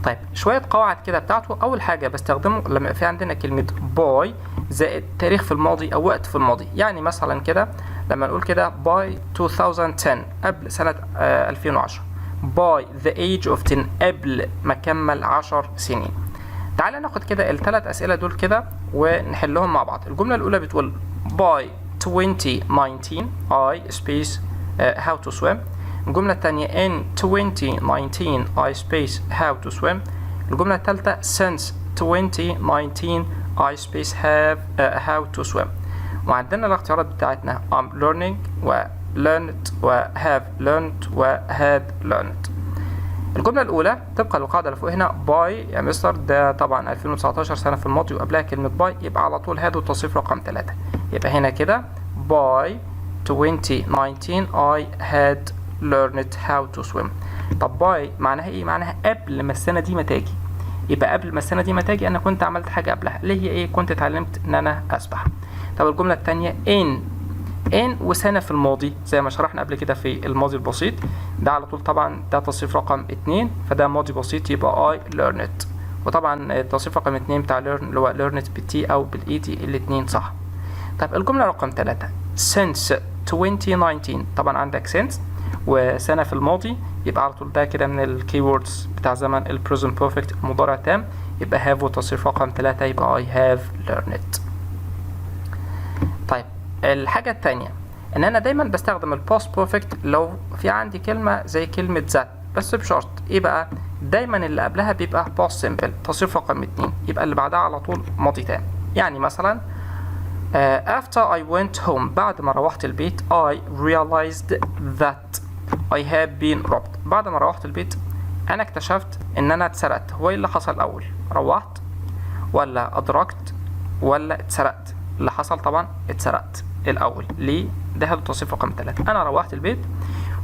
طيب شوية قواعد كده بتاعته. أول حاجة بستخدمه لما في عندنا كلمة by زائد تاريخ في الماضي أو وقت في الماضي. يعني مثلا كده لما نقول كده by 2010 قبل سنة 2010 by the age of 10 قبل ما كمل 10 سنين. تعالى ناخد كده الثلاث أسئلة دول كده ونحلهم مع بعض. الجملة الأولى بتقول by 2019 I space how to swim. الجملة الثانية in 2019 I space how to swim. الجملة الثالثة since 2019 I space have how to swim. وعندنا الاختيارات بتاعتنا I'm learning و learned و have learned و had learned. الجملة الأولى طبقا للقاعدة اللي فوق هنا by يا مستر ده طبعا 2019 سنة في الماضي وقبلها كلمة by، يبقى على طول هذا التصريف رقم 3. يبقى هنا كده by 2019 I had learned how to swim. طب by معناها ايه؟ معناها قبل ما السنة دي ما تاجي. يبقى قبل ما السنة دي ما تاجي أنا كنت عملت حاجة قبلها اللي هي ايه؟ كنت اتعلمت إن أنا أسبح. طب الجملة الثانية in وسنة في الماضي زي ما شرحنا قبل كده في الماضي البسيط ده على طول طبعا ده تصريف رقم 2 فده ماضي بسيط يبقى I learned. وطبعا التصريف رقم 2 بتاع learn اللي هو learned بالتي أو بالإيتي الاتنين صح. طب الجملة رقم 3 since 2019 طبعا عندك since وسنة في الماضي يبقى على طول ده كده من الكي ووردز بتاع زمن ال present perfect المضارع تام يبقى have وتصريف رقم 3 يبقى I have learned. طيب الحاجة التانية ان انا دايما بستخدم الباست بيرفكت لو في عندي كلمة زي كلمة ذات بس بشرط ايه بقى؟ دايما اللي قبلها بيبقى باست سيمبل تصريف رقم 2 يبقى اللي بعدها على طول ماضي تام. يعني مثلا after I went home بعد ما روحت البيت I realized that I have been robbed. بعد ما روحت البيت انا اكتشفت ان انا اتسرقت. هو ايه اللي حصل الاول؟ روحت ولا ادركت ولا اتسرقت؟ اللي حصل طبعا اتسرقت الاول. ليه؟ ده هذا التصريف رقم 3. انا روحت البيت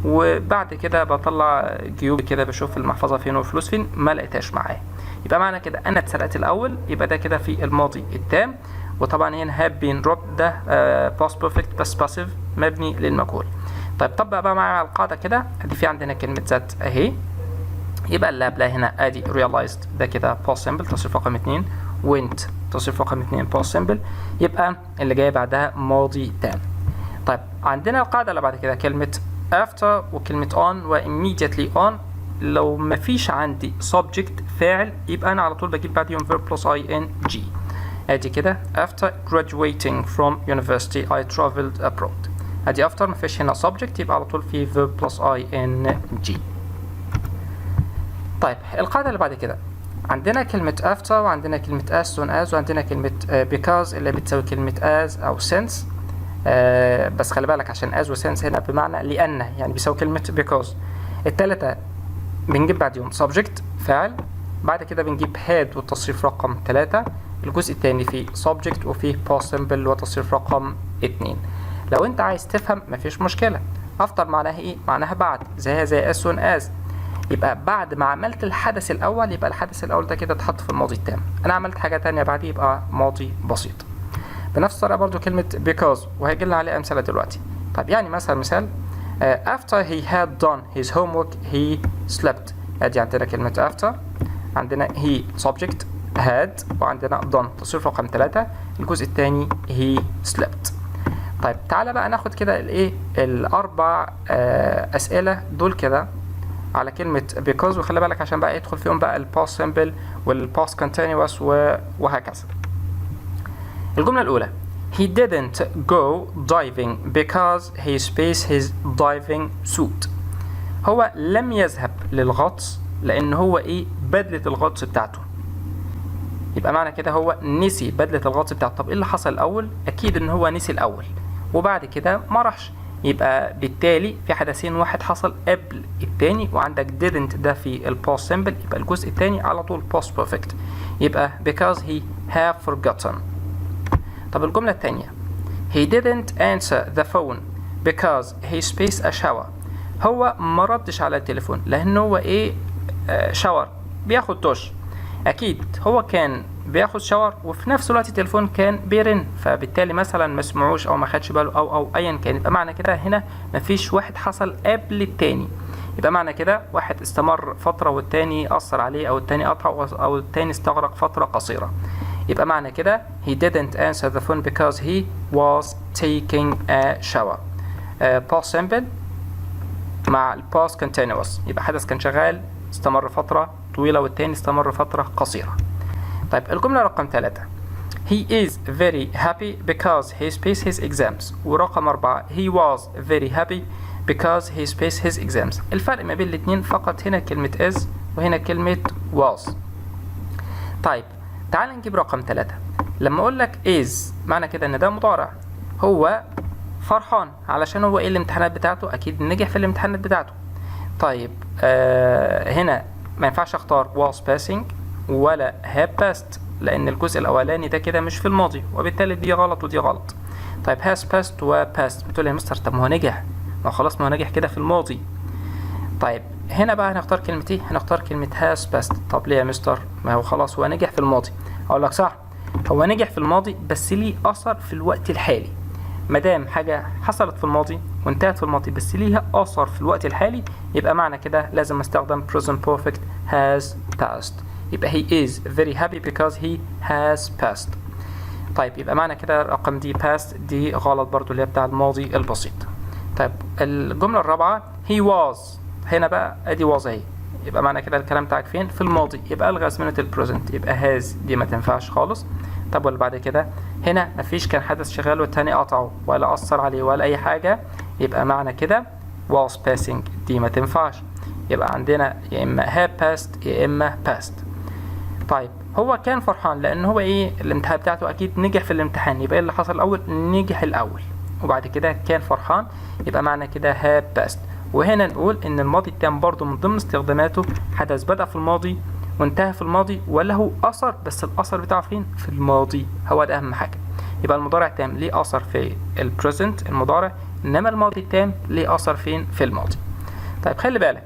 وبعد كده بطلع جيوبي كده بشوف المحفظه فين والفلوس فين ما لقيتهاش معايا. يبقى معنى كده انا اتسرقت الاول يبقى ده كده في الماضي التام. وطبعا هنا have been robbed ده past perfect بس passive مبني للمجهول. طيب طبق بقى معايا القاعده كده ادي في عندنا كلمه ذات اهي يبقى اللي قبلها هنا ادي realized ده كده past simple تصريف رقم 2 went تصريف رقم 2 past simple يبقى اللي جاي بعدها ماضي تام. طيب عندنا القاعده اللي بعد كده كلمه after وكلمه on و immediately on لو مفيش عندي subject فاعل يبقى انا على طول بجيب بعديهم verb plus ing. ادي كده after graduating from university I traveled abroad. ادي after مفيش هنا subject يبقى على طول في verb plus ing. طيب القاعدة اللي بعد كده عندنا كلمة after وعندنا كلمة as soon as وعندنا كلمة because اللي بتساوي كلمة as أو since. بس خلي بالك عشان as و since هنا بمعنى لأن، يعني بيساوي كلمة because. التلاتة بنجيب بعدهم subject فاعل، بعد كده بنجيب had والتصريف رقم 3، الجزء الثاني فيه subject وفيه past simple وتصريف رقم 2. لو انت عايز تفهم مفيش مشكلة. after معناها ايه؟ معناها بعد، زي as soon as. يبقى بعد ما عملت الحدث الأول يبقى الحدث الأول ده كده اتحط في الماضي التام. أنا عملت حاجة تانية بعديه يبقى ماضي بسيط. بنفس الطريقة برضو كلمة because وهيجي لنا عليها أمثلة دلوقتي. طب يعني مثال after he had done his homework he slept. ادي عندنا كلمة after، عندنا he subject had وعندنا done تصريف رقم 3، الجزء الثاني he slept. طيب تعالى بقى ناخد كده الايه الأربع أسئلة دول كده على كلمة because، وخلي بالك عشان بقى يدخل فيهم بقى ال past simple وال past continuous وهكذا. الجملة الأولى he didn't go diving because he spaced his diving suit. هو لم يذهب للغطس لأن هو إيه بدلة الغطس بتاعته. يبقى معنى كده هو نسي بدلة الغطس بتاعته. طب إيه اللي حصل الأول؟ أكيد إن هو نسي الأول وبعد كده ما راحش. يبقى بالتالي في حدثين، واحد حصل قبل التاني، وعندك didn't ده في ال past simple يبقى الجزء التاني على طول past perfect، يبقى because he have forgotten. طب الجملة التانية he didn't answer the phone because he spaced a shower. هو ما ردش على التليفون لأن هو إيه شاور بياخد دش. أكيد هو كان بياخد شاور وفي نفس الوقت التليفون كان بيرن، فبالتالي مثلا ما سمعوش او ما خدش باله او ايا كان. يبقى معنى كده هنا مفيش واحد حصل قبل التاني، يبقى معنى كده واحد استمر فترة والتاني أثر عليه او التاني قطع او التاني استغرق فترة قصيرة. يبقى معنى كده he didn't answer the phone because he was taking a shower. past simple مع ال past continuous يبقى حدث كان شغال استمر فترة طويلة والتاني استمر فترة قصيرة. طيب الجملة رقم 3 he is very happy because he spaced his exams. ورقم 4 he was very happy because he spaced his exams. الفرق ما بين الاتنين فقط هنا كلمة is وهنا كلمة was. طيب تعال نجيب رقم 3. لما اقول لك is معنى كده ان ده مضارع، هو فرحان علشان هو ايه الامتحانات بتاعته، اكيد نجح في الامتحانات بتاعته. طيب هنا ما ينفعش اختار was passing ولا have passed لأن الجزء الأولاني ده كده مش في الماضي، وبالتالي دي غلط ودي غلط. طيب has passed و passed بتقول يا مستر طب ما هو نجح، ما خلاص ما هو نجح كده في الماضي. طيب هنا بقى هنختار كلمة ايه؟ هنختار كلمة has passed. طب ليه يا مستر؟ ما هو خلاص هو نجح في الماضي. أقول لك صح، هو نجح في الماضي بس ليه أثر في الوقت الحالي. مادام حاجة حصلت في الماضي وانتهت في الماضي بس ليها أثر في الوقت الحالي يبقى معنى كده لازم استخدم present perfect has passed. يبقى he is very happy because he has passed. طيب يبقى معنى كده رقم دي passed دي غلط برضو اللي هي بتاع الماضي البسيط. طيب الجملة الرابعة he was، هنا بقى ادي was اهي، يبقى معنى كده الكلام بتاعك فين؟ في الماضي، يبقى الغي ازمنة البريزنت يبقى has دي ما تنفعش خالص. طب واللي بعد كده هنا مفيش كان حدث شغال والتاني قطعه ولا أثر عليه ولا أي حاجة، يبقى معنى كده was passing دي ما تنفعش، يبقى عندنا يا إما have passed يا إما passed. طيب هو كان فرحان لأن هو إيه الامتحان بتاعته أكيد نجح في الامتحان، يبقى اللي حصل الأول نجح الأول وبعد كده كان فرحان، يبقى معنى كده have passed. وهنا نقول إن الماضي التام برضو من ضمن استخداماته حدث بدأ في الماضي وانتهى في الماضي وله أثر، بس الأثر بتاعه فين؟ في الماضي، هو ده أهم حاجة. يبقى المضارع التام ليه أثر في البريزنت المضارع، إنما الماضي التام ليه أثر فين؟ في الماضي. طيب خلي بالك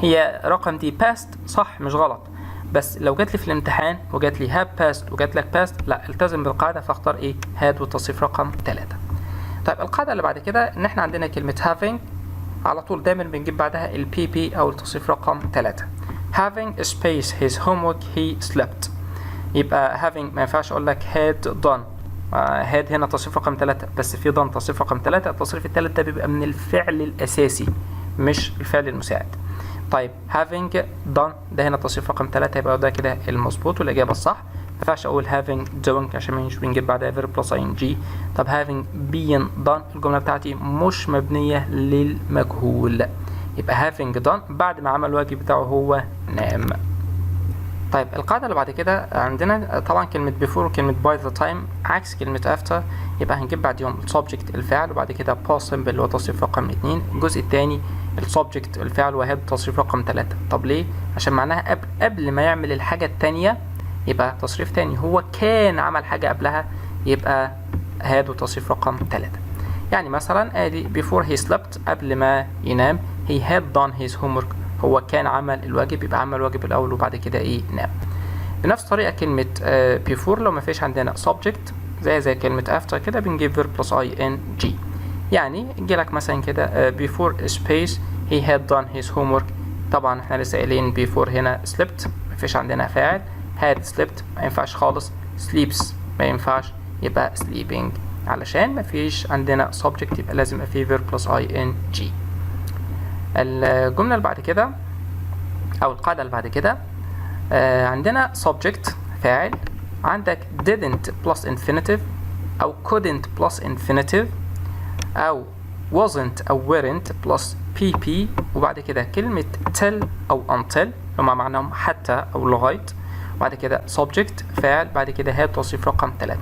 هي رقم دي past صح مش غلط، بس لو جات لي في الامتحان وجات لي have passed وجات لك passed لا التزم بالقاعدة فاختار ايه؟ had والتصريف رقم 3. طيب القاعدة اللي بعد كده ان احنا عندنا كلمة having على طول دايما بنجيب بعدها ال PP او التصريف رقم 3. having spaced his homework he slept. يبقى having ما ينفعش اقول لك had done، had هنا تصريف رقم 3 بس في done تصريف رقم 3. التصريف الثالث ده بيبقى من الفعل الاساسي مش الفعل المساعد. طيب having done ده هنا تصريف رقم 3 يبقى ده كده المظبوط والإجابة الصح. ما ينفعش أقول having doing عشان مش بنجيب بعدها verb plus ing. طب having been done الجملة بتاعتي مش مبنية للمجهول، يبقى having done بعد ما عمل الواجب بتاعه هو نام. طيب القاعدة اللي بعد كده عندنا طبعا كلمة before وكلمة by the time عكس كلمة after، يبقى هنجيب بعديهم subject الفعل وبعد كده past simple اللي هو تصريف رقم 2، الجزء الثاني السبجكت الفعل وهذا تصريف رقم 3. طب ليه؟ عشان معناها قبل ما يعمل الحاجة التانية يبقى تصريف تاني، هو كان عمل حاجة قبلها يبقى هذا تصريف رقم 3. يعني مثلا ادي before he slept قبل ما ينام he had done his homework هو كان عمل الواجب، يبقى عمل الواجب الأول وبعد كده ايه نام. بنفس الطريقة كلمة before لو ما فيش عندنا subject زي كلمة after كده بنجيب verb plus ing. يعني يجي لك مثلا كده before space he had done his homework، طبعا احنا لسه قايلين before هنا slept ما فيش عندنا فاعل، had slept ما ينفعش خالص، sleeps ما ينفعش يبقى sleeping، علشان ما فيش عندنا subject يبقى لازم يبقى فيه verb plus ing. الجملة اللي بعد كده أو القاعدة اللي بعد كده عندنا subject فاعل، عندك didn't plus infinitive أو couldn't plus infinitive أو wasn't أو weren't plus pp، وبعد كده كلمة till أو until هما معناهم حتى أو لغاية، وبعد كده subject فاعل، بعد كده هاد تصريف رقم 3.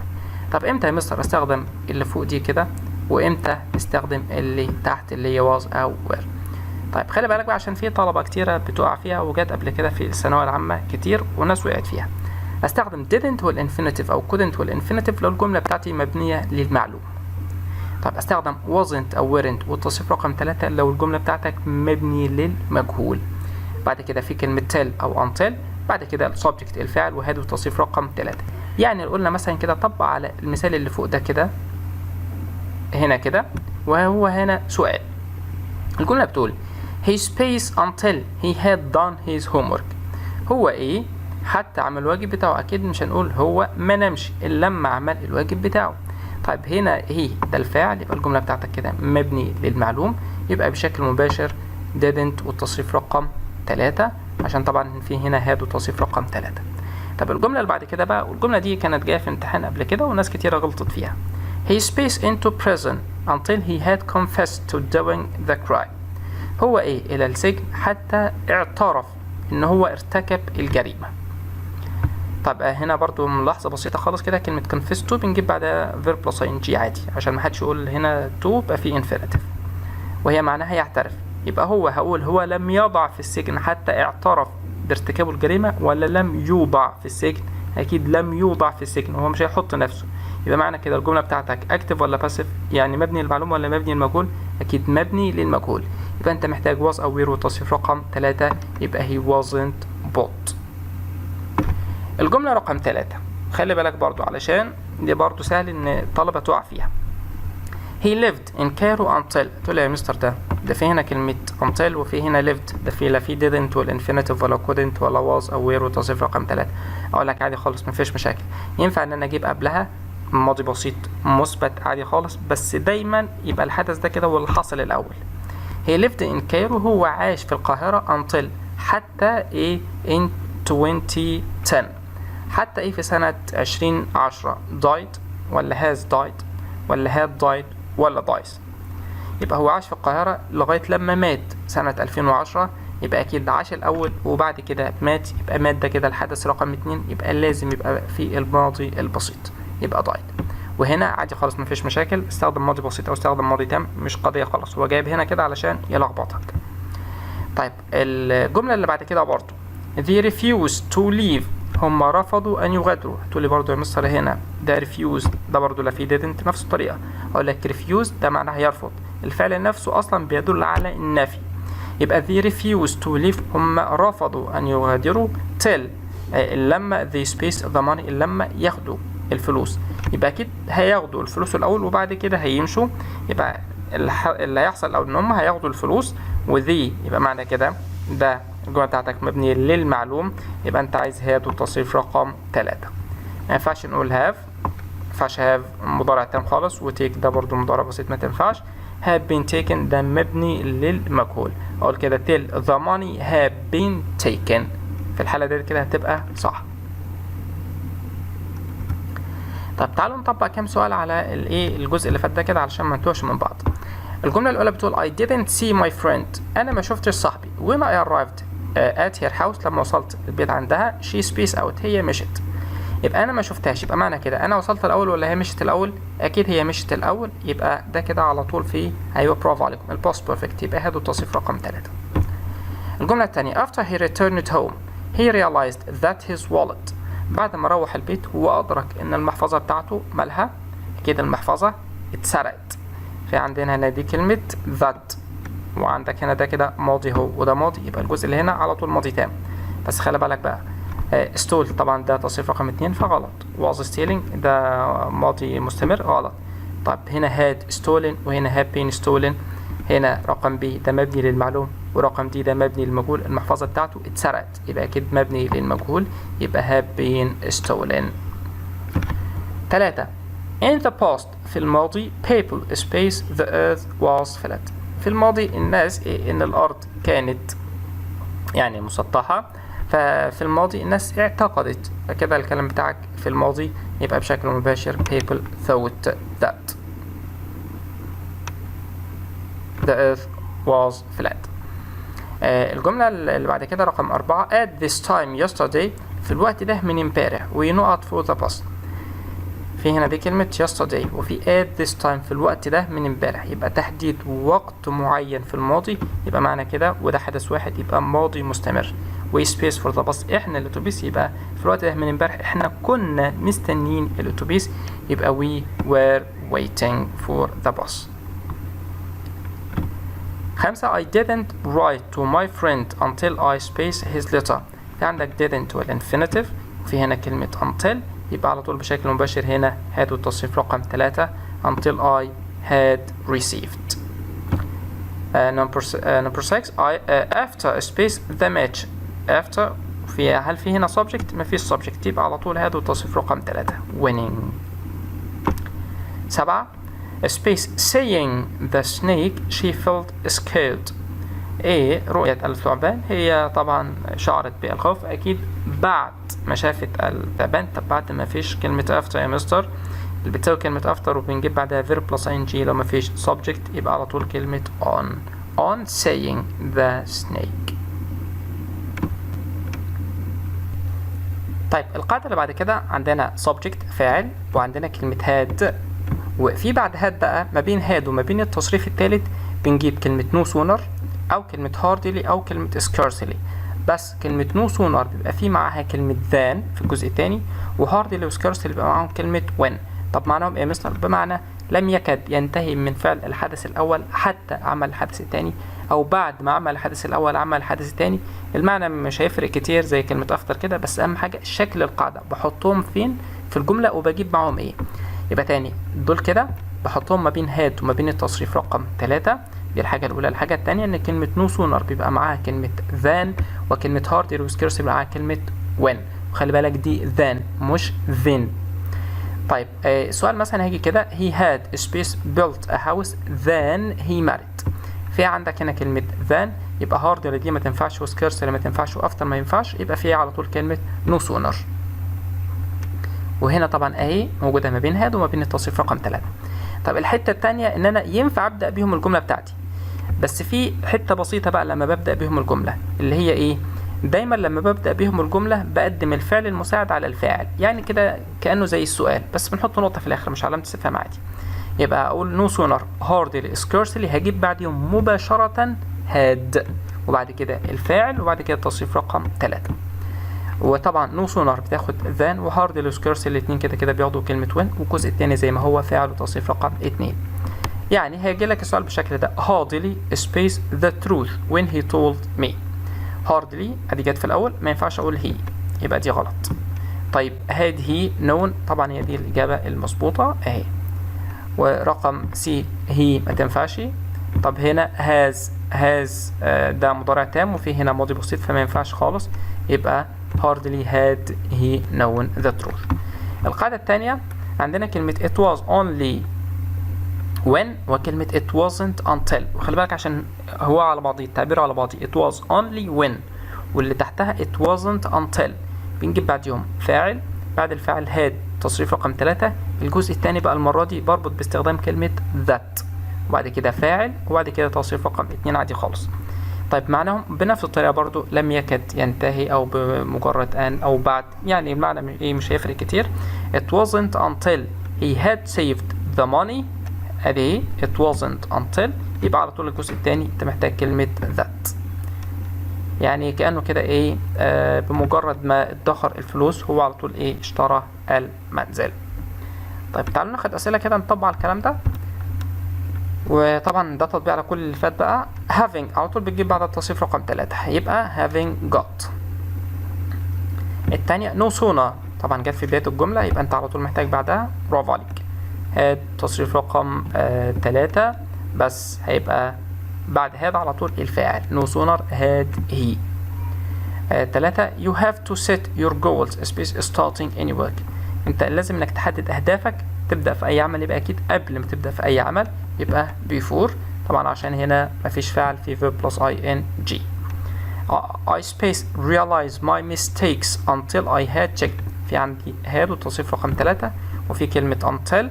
طب امتى يا مستر استخدم اللي فوق دي كده وامتى استخدم اللي تحت اللي هي was أو were؟ طيب خلي بالك بقى عشان في طلبة كتيرة بتقع فيها وجات قبل كده في الثانوية العامة كتير وناس وقعت فيها. استخدم didn't والinfinitive أو couldn't والinfinitive لو الجملة بتاعتي مبنية للمعلوم. طب استخدم wasn't أو weren't والتصريف رقم 3 لو الجملة بتاعتك مبني للمجهول. بعد كده في كلمة till أو until، بعد كده السبجكت الفعل وهذا التصريف رقم 3. يعني قلنا مثلا كده طبق على المثال اللي فوق ده كده هنا كده، وهو هنا سؤال. الجملة بتقول he space until he had done his homework. هو ايه؟ حتى عمل الواجب بتاعه. اكيد مش هنقول هو ما نامش الا لما عمل الواجب بتاعه. طيب هنا هي ده الفاعل، يبقى الجملة بتاعتك كده مبني للمعلوم، يبقى بشكل مباشر didn't والتصريف رقم 3 عشان طبعا في هنا had وتصريف رقم 3. طب الجملة اللي بعد كده بقى، والجملة دي كانت جاية في امتحان قبل كده وناس كتيرة غلطت فيها. he spaced into prison until he had confessed to doing the crime. هو ايه؟ الى السجن حتى اعترف ان هو ارتكب الجريمة. طب هنا برضو ملاحظة بسيطة خالص كده، كلمة confess to بنجيب بعدها verb plus ing عادي عشان ما حدش يقول هنا to بقى في infinitive وهي معناها يعترف. يبقى هقول هو لم يضع في السجن حتى اعترف بارتكاب الجريمة ولا لم يوضع في السجن؟ أكيد لم يوضع في السجن، وهو مش هيحط نفسه. يبقى معنى كده الجملة بتاعتك active ولا passive؟ يعني مبني للمعلوم ولا مبني للمجهول؟ أكيد مبني للمجهول. يبقى أنت محتاج was أو were والتصريف رقم 3، يبقى he wasn't bought. الجملة رقم 3 خلي بالك برضو علشان دي برضو سهل إن الطلبة تقع فيها. he lived in Cairo until، تقول يا مستر ده في هنا كلمة until وفي هنا lived، ده في لا في didn't والinfinitive ولا couldn't ولا was أو were والتصريف رقم 3. أقول لك عادي خالص مفيش مشاكل، ينفع إن أنا أجيب قبلها ماضي بسيط مثبت عادي خالص، بس دايما يبقى الحدث ده كده هو اللي حصل الأول. he lived in Cairo هو عاش في القاهرة until حتى إيه in 2010، حتى إيه في سنة 2010 died ولا has died ولا had died ولا dies. يبقى هو عاش في القاهرة لغاية لما مات سنة 2010، يبقى أكيد عاش الأول وبعد كده مات، يبقى مات ده كده الحدث رقم 2، يبقى لازم يبقى في الماضي البسيط يبقى died. وهنا عادي خالص مفيش مشاكل، استخدم ماضي بسيط أو استخدم ماضي تام مش قضية خالص، هو جايب هنا كده علشان يلخبطك. طيب الجملة اللي بعد كده برضو they refused to leave، هم رفضوا أن يغادروا. تقولي برضو يا مستر هنا ده refuse ده برضو لا في didn't نفس الطريقة. أقول لك refuse ده معناها يرفض، الفعل نفسه أصلا بيدل على النفي، يبقى they refused to leave هم رفضوا أن يغادروا till لما they spaced the money لما ياخدوا الفلوس، يبقى أكيد هياخدوا الفلوس الأول وبعد كده هيمشوا، يبقى اللي هيحصل الأول إن هم هياخدوا الفلوس وذي، يبقى معنى كده ده الجملة بتاعتك مبنية للمعلوم، يبقى أنت عايز هاد والتصريف رقم 3. ما ينفعش نقول have، ما ينفعش have مضارع تام خالص، وتيك ده برضو مضارع بسيط ما تنفعش، have been taken ده مبني للمجهول. اقول كده till the money have been taken. في الحالة دي كده هتبقى صح. طب تعالوا نطبق كام سؤال على الايه الجزء اللي فات ده كده علشان ما نتوهش من بعض. الجملة الأولى بتقول I didn't see my friend. أنا ما شفتش صاحبي. When I arrived at her house لما وصلت البيت عندها she spaced out هي مشت. يبقى أنا ما شفتهاش، يبقى معنى كده أنا وصلت الأول ولا هي مشت الأول؟ أكيد هي مشت الأول، يبقى ده كده على طول في أيوه برافو عليكم الباست بيرفكت، يبقى هذا التصريف رقم 3. الجملة الثانية after he returned home he realized that his wallet. بعد ما روح البيت هو أدرك إن المحفظة بتاعته مالها؟ أكيد المحفظة اتسرقت. في عندنا هنا دي كلمة that، وعندك هنا ده كده ماضي هو وده ماضي، يبقى الجزء اللي هنا على طول ماضي تام. بس خلي بالك بقى stole طبعا ده تصريف رقم 2 فغلط. was stealing ده ماضي مستمر غلط. طب هنا had stolen وهنا have been stolen. هنا رقم B ده مبني للمعلوم ورقم D ده مبني للمجهول، المحفظة بتاعته اتسرقت يبقى أكيد مبني للمجهول، يبقى have been stolen. 3 in the past في الماضي people space the earth was flat. في الماضي الناس إن الأرض كانت يعني مسطحة، ففي الماضي الناس اعتقدت كده الكلام بتاعك في الماضي يبقى بشكل مباشر people thought that the earth was flat. الجملة اللي بعد كده رقم 4 at this time yesterday في الوقت ده من امبارح ونقط for the past. في هنا دي كلمة yesterday وفي at this time في الوقت ده من امبارح، يبقى تحديد وقت معين في الماضي، يبقى معنى كده وده حدث واحد يبقى ماضي مستمر. we space for the bus احنا الاتوبيس، يبقى في الوقت ده من امبارح احنا كنا مستنيين الاتوبيس، يبقى we were waiting for the bus. 5 I didn't write to my friend until I space his letter. في عندك didn't والinfinitive وفي هنا كلمة until، يبقى على طول بشكل مباشر هنا هاتوا التصريف رقم 3 until I had received. number 6 after space the match. after هل في هنا subject؟ ما فيش subject، يبقى على طول هاتوا التصريف رقم 3 winning. 7 space saying the snake she felt scared. ايه رؤية الثعبان، هي طبعا شعرت بالخوف اكيد بعد ما شافت الثعبان. طب بعد ما فيش كلمة after يا مستر اللي بتساوي كلمة after وبنجيب بعدها verb plus ing لو ما فيش subject يبقى على طول كلمة on saying the snake. طيب القاعدة اللي بعد كده عندنا subject فاعل وعندنا كلمة had، وفي بعد had بقى ما بين had وما بين التصريف الثالث بنجيب كلمة no sooner أو كلمة hardly أو كلمة scarcely. بس كلمة no sooner بيبقى في معاها كلمة than في الجزء الثاني، وhardly و scarcely بيبقى معاهم كلمة when. طب معناهم ايه مثلا؟ بمعنى لم يكد ينتهي من فعل الحدث الأول حتى عمل الحدث الثاني، أو بعد ما عمل الحدث الأول عمل الحدث الثاني. المعنى مش هيفرق كتير زي كلمة after كده، بس أهم حاجة شكل القاعدة بحطهم فين في الجملة وبجيب معاهم ايه. يبقى تاني دول كده بحطهم ما بين had وما بين التصريف رقم 3، دي الحاجة الأولى. الحاجة التانية إن كلمة no sooner بيبقى معاها كلمة than، وكلمة hardly و scarcely بيبقى معاها كلمة when، وخلي بالك دي than مش then. طيب السؤال مثلا هيجي كده he had space built a house then he married. في عندك هنا كلمة then، يبقى hardly دي ما تنفعش و scarcely ما تنفعش و after ما ينفعش، يبقى فيها على طول كلمة no sooner. وهنا طبعا اهي موجودة ما بين had وما بين التصريف رقم 3. طب الحتة التانية ان انا ينفع ابدأ بيهم الجملة بتاعتي، بس في حتة بسيطة بقى لما ببدأ بيهم الجملة اللي هي ايه؟ دايما لما ببدأ بيهم الجملة بقدم الفعل المساعد على الفاعل، يعني كده كأنه زي السؤال بس بنحط نقطة في الآخر مش علامة استفهام عادي. يبقى أقول no sooner hardly scarcely هجيب بعدهم مباشرة had وبعد كده الفاعل وبعد كده التصريف رقم 3. وطبعا no sooner بتاخد than و hardly scarcely الاتنين كده كده بياخدوا كلمة when، والجزء التاني زي ما هو فاعل وتصريف رقم 2. يعني هيجي لك السؤال بالشكل ده hardly space the truth when he told me. hardly ادي جت في الاول ما ينفعش اقول he، يبقى دي غلط. طيب had he known طبعا هي دي الاجابه المظبوطه اهي. ورقم سي he ما تنفعش. طب هنا has ده مضارع تام وفي هنا ماضي بسيط فما ينفعش خالص، يبقى hardly had he known the truth. القاعده الثانيه عندنا كلمه it was only when وكلمة it wasn't until. وخلي بالك عشان هو على بعضيه التعبير على بعضيه it was only when واللي تحتها it wasn't until بنجيب بعديهم فاعل، بعد الفاعل had تصريف رقم 3. الجزء الثاني بقى المرة دي بربط باستخدام كلمة that وبعد كده فاعل وبعد كده تصريف رقم 2 عادي خالص. طيب معناهم بنفس الطريقة برضو لم يكد ينتهي أو بمجرد أن أو بعد، يعني المعنى إيه مش هيفرق كتير. it wasn't until he had saved the money أدي it wasn't until يبقى على طول الجزء الثاني أنت محتاج كلمة that، يعني كأنه كده إيه بمجرد ما ادخر الفلوس هو على طول إيه اشترى المنزل. طيب تعالوا ناخد أسئلة كده نطبق على الكلام ده، وطبعا ده تطبيق على كل اللي فات بقى. having على طول بتجيب بعد التصريف رقم 3 يبقى having got. الثانية no sooner طبعا جت في بداية الجملة يبقى أنت على طول محتاج بعدها برافو عليك had تصريف رقم 3 بس هيبقى بعد هذا على طول الفاعل no sooner had he. 3 you have to set your goals starting any work. انت لازم انك تحدد اهدافك تبدأ في اي عمل، يبقى اكيد قبل ما تبدأ في اي عمل يبقى before طبعا عشان هنا مفيش فعل في verb plus ing. I space realize my mistakes until I had checked. في عندي had وتصريف رقم 3 وفي كلمة until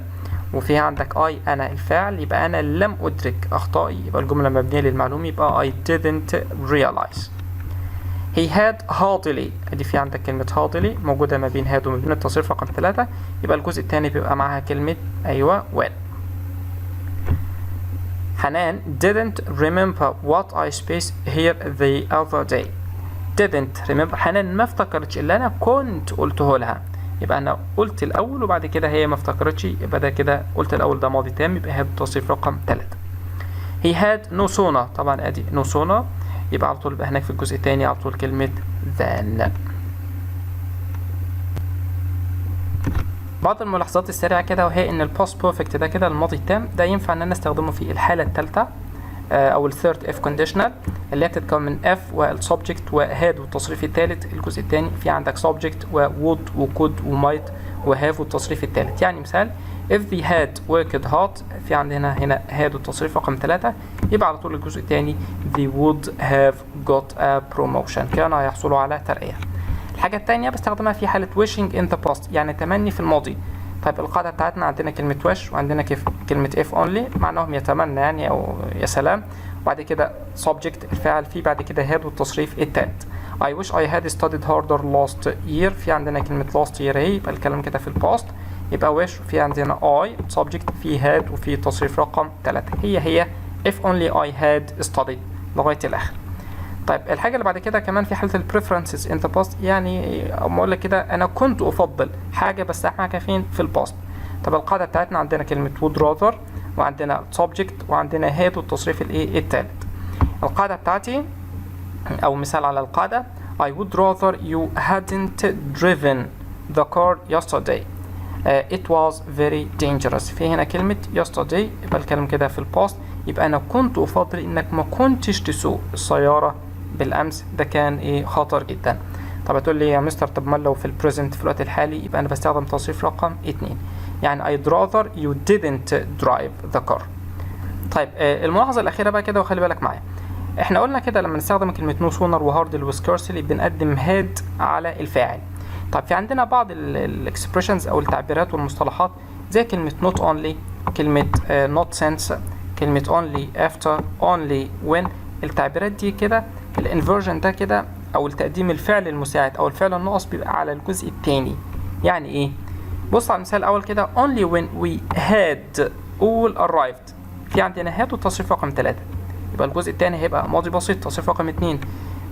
وفي عندك I أنا الفاعل يبقى أنا لم أدرك أخطائي، يبقى الجملة مبنية للمعلوم يبقى I didn't realize. He had hardly دي في عندك كلمة hardly موجودة ما بين had وما بين التصريف رقم 3 يبقى الجزء الثاني بيبقى معاها كلمة أيوة when. حنان didn't remember what I spaced here the other day. didn't remember حنان ما افتكرتش اللي أنا كنت قلته لها، يبقى أنا قلت الأول وبعد كده هي ما افتكرتش يبقى ده كده قلت الأول ده ماضي تام يبقى had تصريف رقم 3. He had no sooner طبعا أدي no sooner يبقى على طول يبقى هناك في الجزء الثاني على طول كلمة than. بعض الملاحظات السريعة كده وهي إن الباست بيرفكت ده كده الماضي التام ده ينفع إن أنا أستخدمه في الحالة الثالثة أو الثيرد اف كونديشنال اللي هي بتتكون من اف والسبجكت وهاد والتصريف الثالث. الجزء الثاني في عندك سبجكت وود وكود ومايت وهاف والتصريف الثالث. يعني مثال if they had worked hard في عندنا هنا had والتصريف رقم 3 يبقى على طول الجزء الثاني they would have got a promotion كانوا هيحصلوا على ترقية. الحاجة الثانية بستخدمها في حالة wishing in the past يعني تمني في الماضي. طيب القاعدة بتاعتنا عندنا كلمة wish وعندنا كلمة if only معناهم يتمنى يعني أو يا سلام، وبعد كده subject الفاعل فيه بعد كده had والتصريف الثالث. I wish I had studied harder last year في عندنا كلمة last year اهي يبقى الكلام كده في الباست يبقى wish في عندنا I subject في had وفي تصريف رقم 3 هي if only I had studied لغاية الآخر. طيب الحاجة اللي بعد كده كمان في حالة preferences in the past يعني أما أقول لك كده أنا كنت أفضل حاجة بس احنا فين في الباست. طب القاعدة بتاعتنا عندنا كلمة would rather وعندنا subject وعندنا had والتصريف الثالث. القاعدة بتاعتي أو مثال على القاعدة I would rather you hadn't driven the car yesterday. It was very dangerous. في هنا كلمة yesterday يبقى الكلام كده في الباست يبقى أنا كنت أفضل إنك ما كنتش تسوق السيارة بالأمس ده كان خطر جدا. طب هتقول لي يا مستر طب ما لو في البريزنت في الوقت الحالي يبقى أنا بستخدم تصريف رقم 2 يعني I'd rather you didn't drive the car. طيب الملاحظة الأخيرة بقى كده وخلي بالك معايا احنا قلنا كده لما نستخدم كلمة no sooner وهاردل وسكارسلي بنقدم had على الفاعل. طيب في عندنا بعض الاكسبريشنز او التعبيرات والمصطلحات زي كلمة not only كلمة not since كلمة only after only when. التعبيرات دي كده الانفرجن ده كده او التقديم الفعل المساعد او الفعل الناقص بيبقى على الجزء الثاني. يعني ايه؟ بص على المثال الاول كده only when we had all arrived في عندنا had والتصريف رقم 3 يبقى الجزء الثاني هيبقى ماضي بسيط تصريف رقم 2.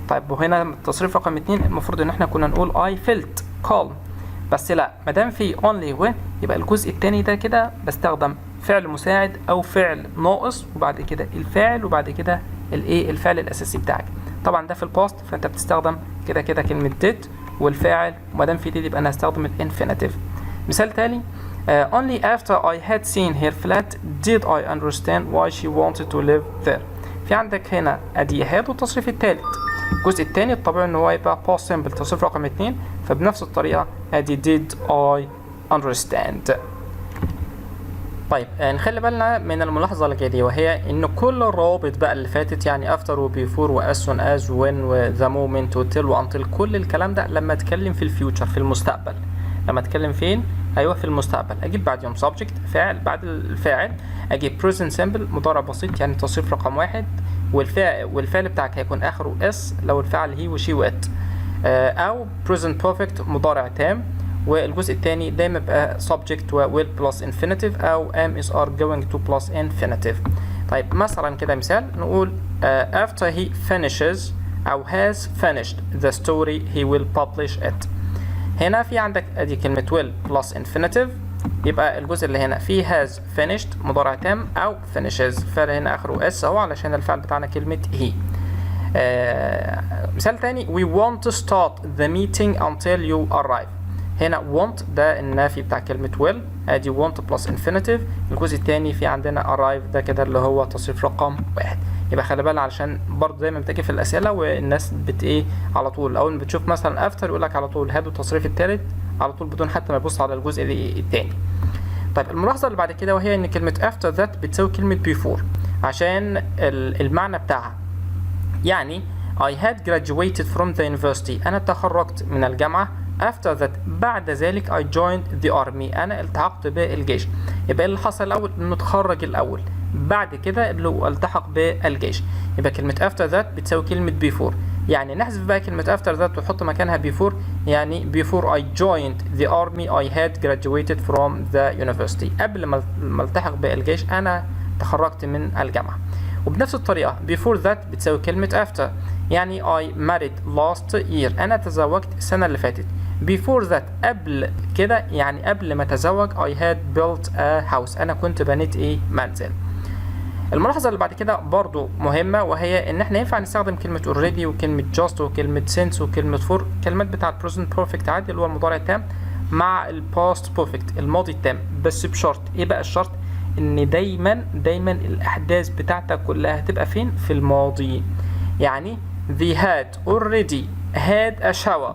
طيب وهنا التصريف رقم 2 المفروض ان احنا كنا نقول I felt calm بس لا ما دام في only when يبقى الجزء الثاني ده كده بستخدم فعل مساعد او فعل ناقص وبعد كده الفاعل وبعد كده الفعل الاساسي بتاعك. طبعا ده في الباست فانت بتستخدم كده كلمة did والفاعل وما دام في did يبقى انا هستخدم الانفينيتيف. مثال تاني only after I had seen her flat did I understand why she wanted to live there. في عندك هنا ادي had والتصريف الثالث. الجزء الثاني الطبيعي ان هو يبقى past simple تصريف رقم 2 فبنفس الطريقة ادي did I understand. طيب نخلي بالنا من الملاحظة اللي جاية دي، وهي إن كل الروابط بقى اللي فاتت يعني after و before و as soon as و when و the moment و till و until، كل الكلام ده لما أتكلم في الفيوتشر في المستقبل. لما أتكلم فين؟ أيوه في المستقبل. أجيب بعدهم subject فاعل، بعد الفاعل أجيب present simple مضارع بسيط يعني تصريف رقم واحد، والفعل بتاعك هيكون آخره s لو الفعل he و she و it، أو present perfect مضارع تام، والجزء الثاني دايما بقى subject و will plus infinitive أو am is are going to plus infinitive. طيب مثلا كده مثال نقول after he finishes أو has finished the story he will publish it. هنا في عندك ادي كلمة will plus infinitive، يبقى الجزء اللي هنا فيه has finished مضارع تام أو finishes، فعل هنا آخره s أهو علشان الفعل بتاعنا كلمة he. مثال تاني we want to start the meeting until you arrive. هنا want ده النافي بتاع كلمة will، ادي want plus infinitive. الجزء الثاني في عندنا arrive ده كده اللي هو تصريف رقم واحد. يبقى خلي بالك علشان برضه دايما بتيجي في الأسئلة والناس ايه على طول أول ما بتشوف مثلا after يقول لك على طول هاتوا التصريف الثالث على طول بدون حتى ما يبص على الجزء الثاني. طيب الملاحظة اللي بعد كده وهي إن كلمة after that بتساوي كلمة before عشان المعنى بتاعها. يعني I had graduated from the university، أنا تخرجت من الجامعة. after that بعد ذلك I joined the army، أنا التحقت بالجيش. يبقى اللي حصل الأول إنه اتخرج الأول، بعد كده اللي هو التحق بالجيش. يبقى كلمة after that بتساوي كلمة before. يعني نحذف بقى كلمة after that ونحط مكانها before، يعني before I joined the army I had graduated from the university، قبل ما التحق بالجيش أنا تخرجت من الجامعة. وبنفس الطريقة before that بتساوي كلمة after، يعني I married last year، أنا تزوجت السنة اللي فاتت. before that قبل كده يعني قبل ما أتزوج I had built a house، أنا كنت بنيت منزل. الملاحظة اللي بعد كده برضو مهمة، وهي إن إحنا ينفع نستخدم كلمة already وكلمة just وكلمة since وكلمة for، كلمات بتاعة present perfect عادي اللي هو المضارع التام مع ال past perfect الماضي التام، بس بشرط. إيه بقى الشرط؟ إن دايما الأحداث بتاعتك كلها هتبقى فين؟ في الماضي. يعني they had already had a shower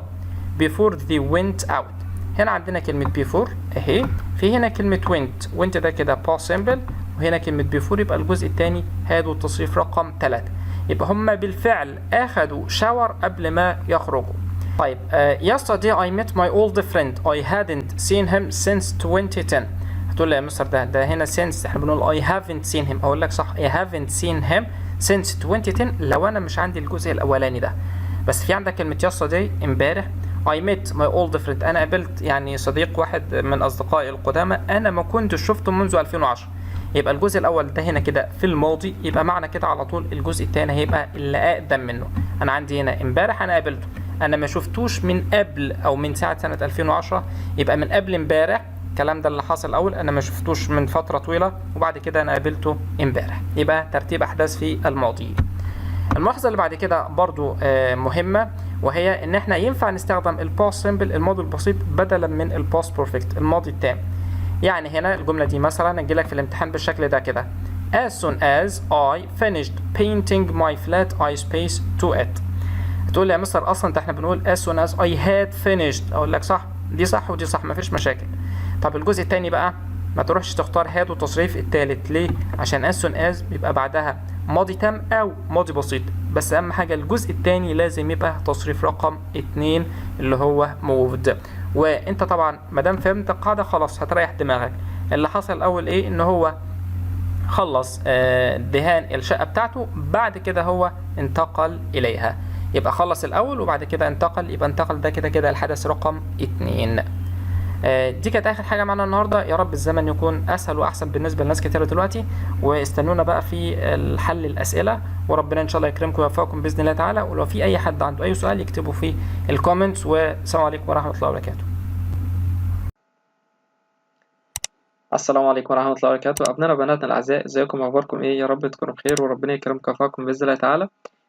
before they went out. هنا عندنا كلمة before اهي، في هنا كلمة went ده كده past simple، وهنا كلمة before يبقى الجزء الثاني had والتصريف رقم 3. يبقى هما بالفعل أخدوا شاور قبل ما يخرجوا. طيب yesterday I met my old friend I hadn't seen him since 2010. هتقول لي يا مستر ده هنا since احنا بنقول I haven't seen him، اقول لك صح I haven't seen him since 2010 لو انا مش عندي الجزء الاولاني ده. بس في عندك كلمة yesterday امبارح I met my old friend، انا قابلت يعني صديق واحد من اصدقائي القدامى انا ما كنتش شفته منذ 2010. يبقى الجزء الاول ده هنا كده في الماضي، يبقى معنى كده على طول الجزء الثاني هيبقى اللي اقدم منه. انا عندي هنا امبارح انا قابلته، انا ما شفتوش من قبل او من ساعة سنة 2010، يبقى من قبل امبارح الكلام ده اللي حصل الاول، انا ما شفتوش من فترة طويلة وبعد كده انا قابلته امبارح. يبقى ترتيب احداث في الماضي. الملاحظة اللي بعد كده برضو مهمة، وهي ان احنا ينفع نستخدم الباست سيمبل الماضي البسيط بدلا من الباست بيرفكت الماضي التام. يعني هنا الجملة دي مثلا اجيلك في الامتحان بالشكل ده كده as soon as I finished painting my flat I space to it. هتقول لي يا مستر اصلا احنا بنقول as soon as I had finished، اقول لك صح، دي صح ودي صح مفيش مشاكل. طب الجزء التاني بقى ما تروحش تختار had والتصريف التالت، ليه؟ عشان as soon as بيبقى بعدها ماضي تام او ماضي بسيط، بس اهم حاجة الجزء التاني لازم يبقى تصريف رقم 2 اللي هو moved. وانت طبعا مادام فهمت القاعدة خلاص هتريح دماغك. اللي حصل الاول ايه؟ ان هو خلص دهان الشقة بتاعته، بعد كده هو انتقل اليها. يبقى خلص الاول وبعد كده انتقل، يبقى انتقل ده كده الحدث رقم 2. دي كانت اخر حاجه معانا النهارده. يا رب الزمن يكون اسهل واحسن بالنسبه لناس كتير دلوقتي، واستنونا بقى في الحل الاسئله، وربنا ان شاء الله يكرمكم ويوفقكم باذن الله تعالى. ولو في اي حد عنده اي سؤال يكتبه في الكومنتس، والسلام عليكم ورحمه الله وبركاته. السلام عليكم ورحمه الله وبركاته. ابنائنا وبناتنا الاعزاء، ازيكم واخباركم ايه؟ يا رب تكونوا بخير وربنا يكرمكم ويوفقكم باذن الله تعالى.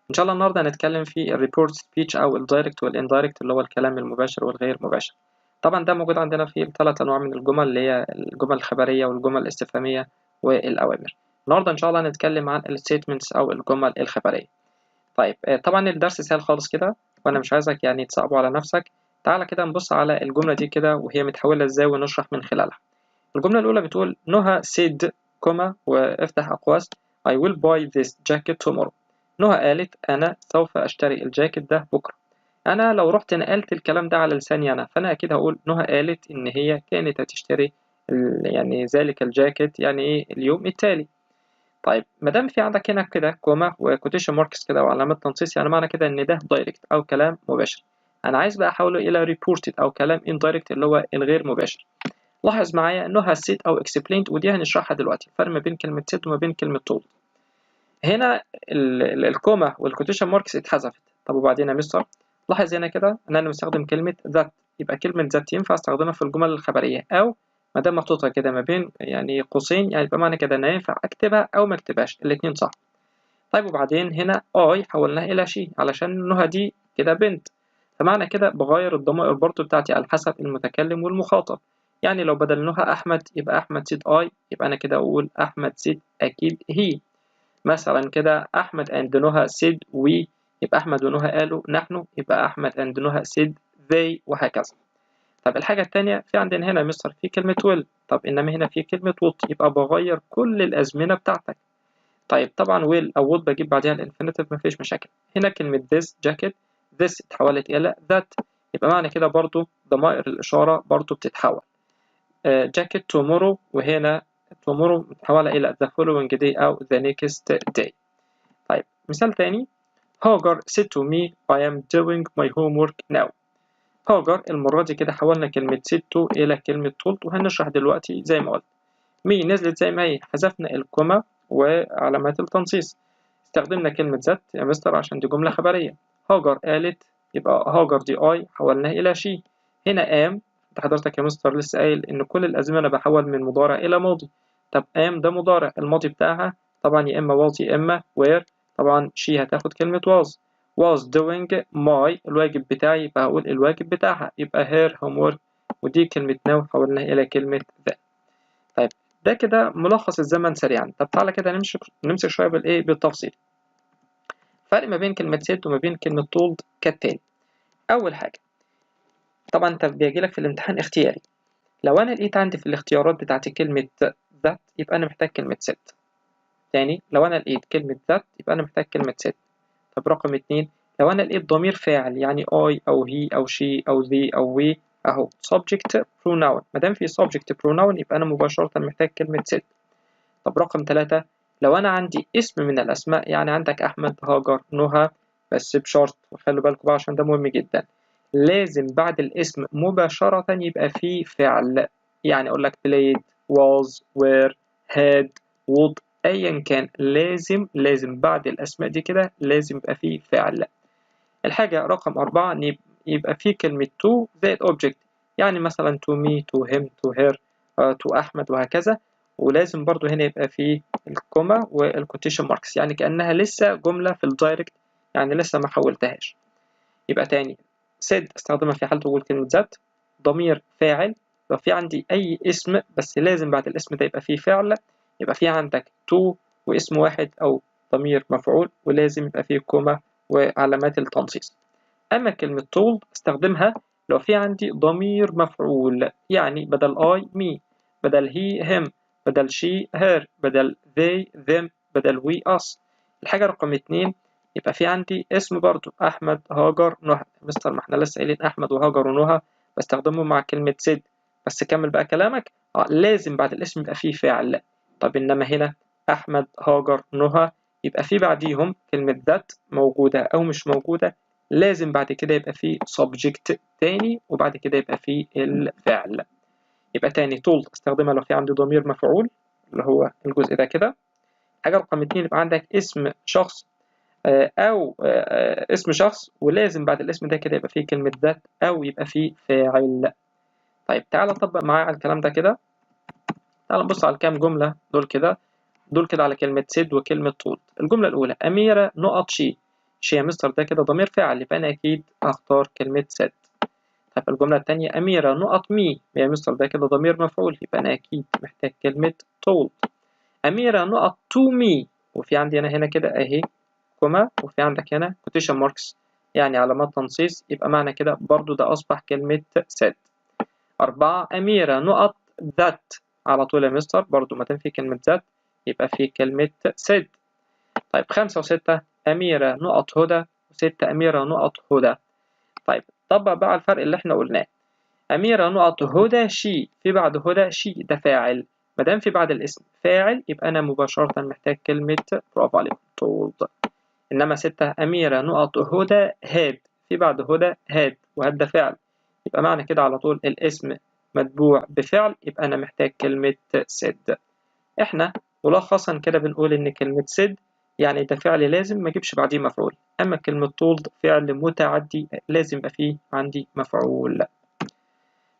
ان شاء الله النهارده هنتكلم في الريبورت سبيتش او الدايركت والاندايركت اللي هو الكلام المباشر والغير مباشر. طبعا ده موجود عندنا في 3 انواع من الجمل، اللي هي الجمل الخبريه والجمل الاستفهاميه والاوامر. النهارده ان شاء الله هنتكلم عن الستيتمنتس او الجمل الخبريه. طيب طبعا الدرس سهل خالص كده، وانا مش عايزك يعني تصعبه على نفسك. تعالى كده نبص على الجمله دي كده وهي متحوله ازاي ونشرح من خلالها. الجملة الأولى بتقول نهى said كوما وافتح أقواس I will buy this jacket tomorrow. نهى قالت أنا سوف أشتري الجاكيت ده بكرة. أنا لو رحت نقلت الكلام ده على لساني أنا، فأنا أكيد هقول نهى قالت إن هي كانت هتشتري يعني ذلك الجاكيت يعني إيه اليوم التالي. طيب ما دام في عندك هنا كده كوما وكوتيشن ماركس كده وعلامات تنصيص، يعني معنى كده إن ده دايركت أو كلام مباشر. أنا عايز بقى أحوله إلى ريبورتد أو كلام indirect اللي هو الغير مباشر. لاحظ معايا إنه said أو explained، ودي هنشرحها دلوقتي الفرق ما بين كلمة said وما بين كلمة told. هنا الكوما والكوتيشن ماركس اتحذفت. طب وبعدين يا مستر؟ لاحظ هنا كده ان انا مستخدم كلمه ذات، يبقى كلمه ذات ينفع استخدمها في الجمل الخبريه، او ما دام محطوطه كده ما بين يعني قوسين يعني يبقى معنى كده ان ينفع اكتبها او ما اكتبهاش، الاثنين صح. طيب وبعدين هنا اي حولناها الى شي علشان نهى دي كده بنت، فمعنى كده بغير الضمائر برضو بتاعتي على حسب المتكلم والمخاطب. يعني لو بدل نهى احمد يبقى احمد سيد اي، يبقى انا كده اقول احمد سيد اكيد هي. مثلا كده أحمد and نهى said we، يبقى أحمد ونهى قالوا نحن، يبقى أحمد and نهى said they، وهكذا. طب الحاجة التانية في عندنا هنا مستر في كلمة will، طب إنما هنا في كلمة would، يبقى بغير كل الأزمنة بتاعتك. طيب طبعا will أو would بجيب بعدها الانفينيتيف مفيش مشاكل. هنا كلمة this jacket، this اتحولت إلى that، يبقى معنى كده برضو ضمائر الإشارة برضو بتتحول. jacket tomorrow، وهنا tomorrow متحولة إلى the following day أو the next day. طيب مثال تاني، هاجر said to me I am doing my homework now. هاجر المرة دي كده حولنا كلمة said to إلى كلمة told، وهنشرح دلوقتي زي ما قلت. مي نزلت زي ما هي، حذفنا الكوما وعلامات التنصيص، استخدمنا كلمة ذات يا مستر عشان دي جملة خبرية. هاجر قالت، يبقى هاجر دي I حولناها إلى شي. هنا am حضرتك يا مستر لسه قايل إن كل الأزمنة بحول من مضارع إلى ماضي. طب am ده مضارع، الماضي بتاعها طبعا يا إما was يا إما were، طبعا she هتاخد كلمة was doing my الواجب بتاعي، يبقى هقول الواجب بتاعها، يبقى her homework، ودي كلمة now حولناها إلى كلمة that. طيب ده كده ملخص الزمن سريعا. طب تعالى كده نمسك شوية بالإيه بالتفصيل. فرق ما بين كلمة said وما بين كلمة told كالتالي. أول حاجة طبعا أنت بيجيلك في الامتحان اختياري، لو أنا لقيت عندي في الاختيارات بتاعت كلمة that يبقى أنا محتاج كلمة said. تاني لو أنا لقيت كلمة that يبقى أنا محتاج كلمة said. طب رقم 2 لو أنا لقيت ضمير فاعل يعني I أو he أو she أو they أو we أهو subject pronoun، ما دام في subject pronoun يبقى أنا مباشرة محتاج كلمة said. طب رقم 3 لو أنا عندي اسم من الأسماء، يعني عندك أحمد هاجر نهى، بس بشرط وخلوا بالكم بقى عشان ده مهم جدا، لازم بعد الاسم مباشرة يبقى فيه فعل. يعني أقول لك played was were had would أيا كان، لازم بعد الأسماء دي كده لازم يبقى فيه فعل. الحاجة رقم 4 إن يبقى فيه كلمة to زائد object، يعني مثلا to me to him to her to أحمد وهكذا. ولازم برضو هنا يبقى فيه الكوما والكوتيشن ماركس، يعني كأنها لسه جملة في الدايركت، يعني لسه ما حولتهاش. يبقى تاني said استخدمها في حالة وجود كلمة ذات، ضمير فاعل، لو في عندي أي اسم بس لازم بعد الاسم ده يبقى فيه فعل، يبقى في عندك to واسم واحد أو ضمير مفعول، ولازم يبقى فيه كوما وعلامات التنصيص. أما كلمة told استخدمها لو في عندي ضمير مفعول، يعني بدل I me، بدل he him، بدل she her، بدل they them، بدل we us. الحاجة رقم 2 يبقى في عندي اسم برضو أحمد هاجر نهى. مستر ما احنا لسه قايلين أحمد وهاجر ونهى بستخدمهم مع كلمة said، بس كمل بقى كلامك. لازم بعد الاسم يبقى فيه فعل. طب إنما هنا أحمد هاجر نهى يبقى في بعديهم كلمة that موجودة أو مش موجودة، لازم بعد كده يبقى فيه subject تاني وبعد كده يبقى فيه الفعل. يبقى تاني told استخدمها لو في عندي ضمير مفعول اللي هو الجزء ده كده. حاجة رقم 2 يبقى عندك اسم شخص أو اسم شخص، ولازم بعد الاسم ده كده يبقى فيه كلمة ذات أو يبقى فيه فاعل. طيب تعالى نطبق معايا على الكلام ده كده. تعالى نبص على الكام جملة دول كده على كلمة said وكلمة told. الجملة الأولى أميرة نقط شي يا مستر ده كده ضمير فاعل، يبقى أنا أكيد هختار كلمة said. طيب الجملة التانية أميرة نقط مي يا مستر ده كده ضمير مفعول، يبقى أنا أكيد محتاج كلمة told. أميرة نقط to me، وفي عندي أنا هنا كده أهي كوما، وفي عندك هنا quotation marks يعني علامات تنصيص، يبقى معنى كده برضو ده أصبح كلمة said. 4 أميرة نقط that على طول يا مستر برضو ما دام في كلمة that يبقى في كلمة said. طيب 5 و6 أميرة نقط هدى و6 أميرة نقط هدى. طيب طبق بقى الفرق اللي احنا قلناه. أميرة نقط هدى شي، في بعد هدى شي ده فاعل، ما دام في بعد الاسم فاعل يبقى أنا مباشرة محتاج كلمة برافو عليكم told. إنما 6 أميرة نقط هدى هاد، في بعد هدى هاد وهاد ده فعل، يبقى معنى كده على طول الاسم متبوع بفعل يبقى أنا محتاج كلمة said. إحنا ملخصا كده بنقول إن كلمة said يعني ده فعل لازم ما اجيبش بعديه مفعول، أما كلمة told فعل متعدي لازم يبقى فيه عندي مفعول.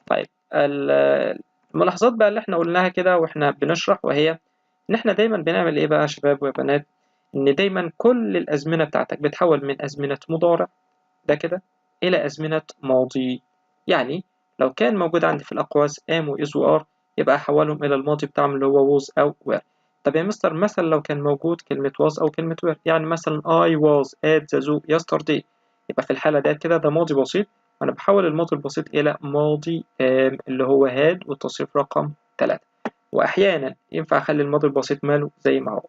طيب الملاحظات بقى اللي احنا قلناها كده واحنا بنشرح، وهي ان احنا دايما بنعمل ايه بقى يا شباب وبنات، ان دايما كل الازمنه بتاعتك بتحول من ازمنه مضارع ده كده الى ازمنه ماضي. يعني لو كان موجود عندي في الاقواس am و is و are يبقى احولهم الى الماضي بتاعهم اللي هو was او were. طب يا مستر مثلا لو كان موجود كلمه was او كلمه were، يعني مثلا I was at the zoo yesterday، يبقى في الحاله ديت كده ده ماضي بسيط، أنا بحول الماضي البسيط إلى ماضي تام اللي هو هاد والتصريف رقم 3. وأحيانا ينفع أخلي الماضي البسيط ماله زي ما هو،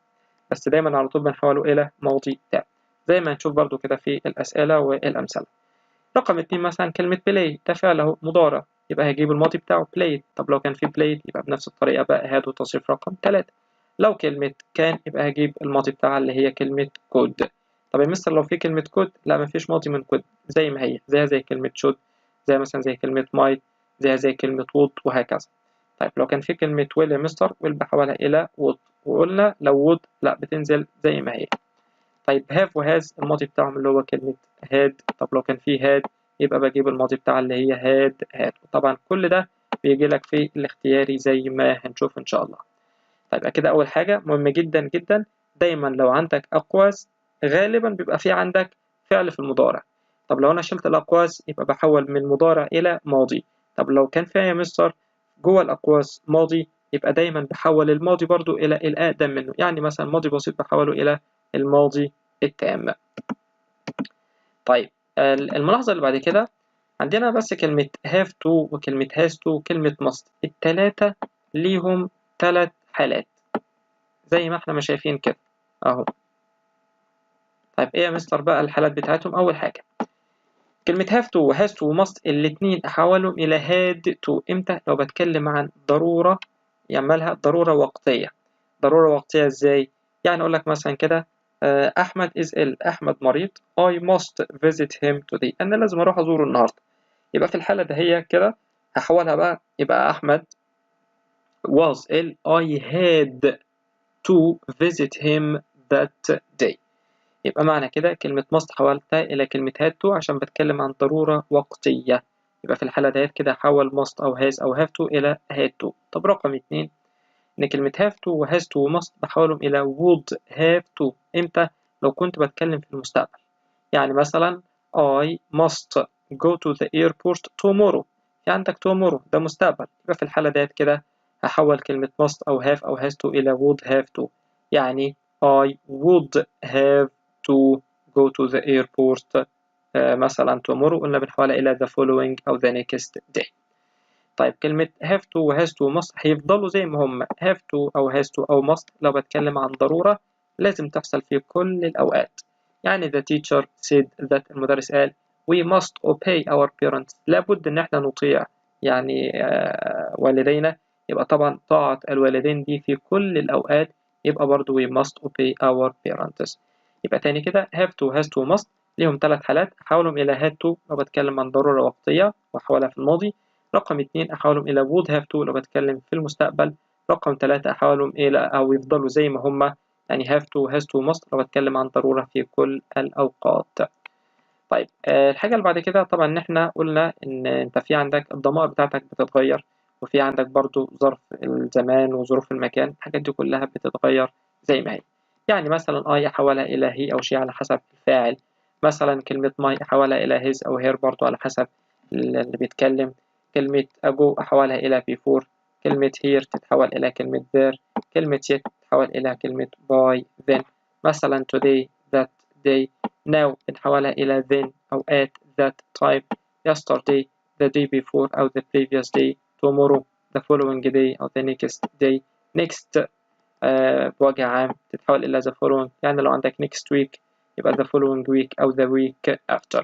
بس دايما على طول بنحوله إلى ماضي تام زي ما هنشوف برضو كده في الأسئلة والأمثلة. رقم 2 مثلا كلمة play ده فعل أهو مضارع، يبقى هجيب الماضي بتاعه played. طب لو كان في played يبقى بنفس الطريقة بقى هاد والتصريف رقم 3. لو كلمة كان يبقى هجيب الماضي بتاعها اللي هي كلمة could. طب يا مستر لو في كلمة could، لا مفيش ماضي من could، زي ما هي زيها زي كلمة should، زي مثلا زي كلمة might، زيها زي كلمة would وهكذا. طيب لو كان في كلمة will يا مستر will بحولها إلى would، وقلنا لو would لا بتنزل زي ما هي. طيب have وhas الماضي بتاعهم اللي هو كلمة had، طب لو كان في had يبقى بجيب الماضي بتاعها اللي هي had. وطبعا كل ده بيجي لك في الاختياري زي ما هنشوف إن شاء الله. طيب كده أول حاجة مهمة جدا جدا، دايما لو عندك أقواس غالبا بيبقى في عندك فعل في المضارع. طب لو أنا شلت الأقواس يبقى بحول من مضارع إلى ماضي. طب لو كان فيها يا مستر جوه الأقواس ماضي يبقى دايما بحول الماضي برضو إلى الأقدم منه، يعني مثلا ماضي بسيط بحوله إلى الماضي التام. طيب الملاحظة اللي بعد كده عندنا بس كلمة have to وكلمة has to وكلمة must، التلاتة ليهم 3 حالات زي ما احنا ما شايفين كده اهو. طيب ايه يا مستر بقى الحالات بتاعتهم؟ اول حاجة كلمة have to و has to و must الاتنين احولهم الى had to امتى؟ لو بتكلم عن ضرورة يعملها ضرورة وقتية. ضرورة وقتية ازاي؟ يعني اقول لك مثلا كده احمد is ill، احمد مريض، I must visit him today، انا لازم اروح ازوره النهارده. يبقى في الحالة ده هي كده هحولها بقى، يبقى احمد was ill I had to visit him that day. يبقى معنى كده كلمة must حولتها إلى كلمة had to عشان بتكلم عن ضرورة وقتية، يبقى في الحالة ديت كده هحول must أو has أو have to إلى had to. طب رقم 2 إن كلمة have to و has to و must بحولهم إلى would have to إمتى؟ لو كنت بتكلم في المستقبل، يعني مثلا I must go to the airport tomorrow، في عندك tomorrow ده مستقبل، يبقى في الحالة ديت كده هحول كلمة must أو have أو has to إلى would have to، يعني I would have to go to the airport مثلا tomorrow قلنا بنحولها إلى the following أو the next day. طيب كلمة have to و has to و must هيفضلوا زي ما هم have to أو has to أو must لو بتكلم عن ضرورة لازم تحصل في كل الأوقات. يعني the teacher said that المدرس قال we must obey our parents، لابد إن احنا نطيع يعني والدينا، يبقى طبعا طاعة الوالدين دي في كل الأوقات، يبقى برضو we must obey our parents. يبقى تاني كده have to has to must ليهم 3 حالات، أحولهم إلى had to لو بتكلم عن ضرورة وقتية وأحولها في الماضي. رقم 2 أحولهم إلى would have to لو بتكلم في المستقبل. رقم 3 أحولهم إلى أو يفضلوا زي ما هما يعني have to has to must لو بتكلم عن ضرورة في كل الأوقات. طيب الحاجة اللي بعد كده طبعا إن إحنا قلنا إن أنت في عندك الضمائر بتاعتك بتتغير، وفي عندك برضو ظرف الزمان وظروف المكان، الحاجات دي كلها بتتغير زي ما هي. يعني مثلا I أحولها إلى he أو she على حسب الفاعل، مثلا كلمة my أحولها إلى his أو her برضو على حسب اللي بيتكلم. كلمة ago أحولها إلى before، كلمة here تتحول إلى كلمة there، كلمة yet تتحول إلى كلمة by then، مثلا today that day، now بنحولها إلى then أو at that time، yesterday the day before أو the previous day، tomorrow the following day أو the next day. next بوجه عام تتحول إلى the following، يعني لو عندك next week يبقى the following week أو the week after.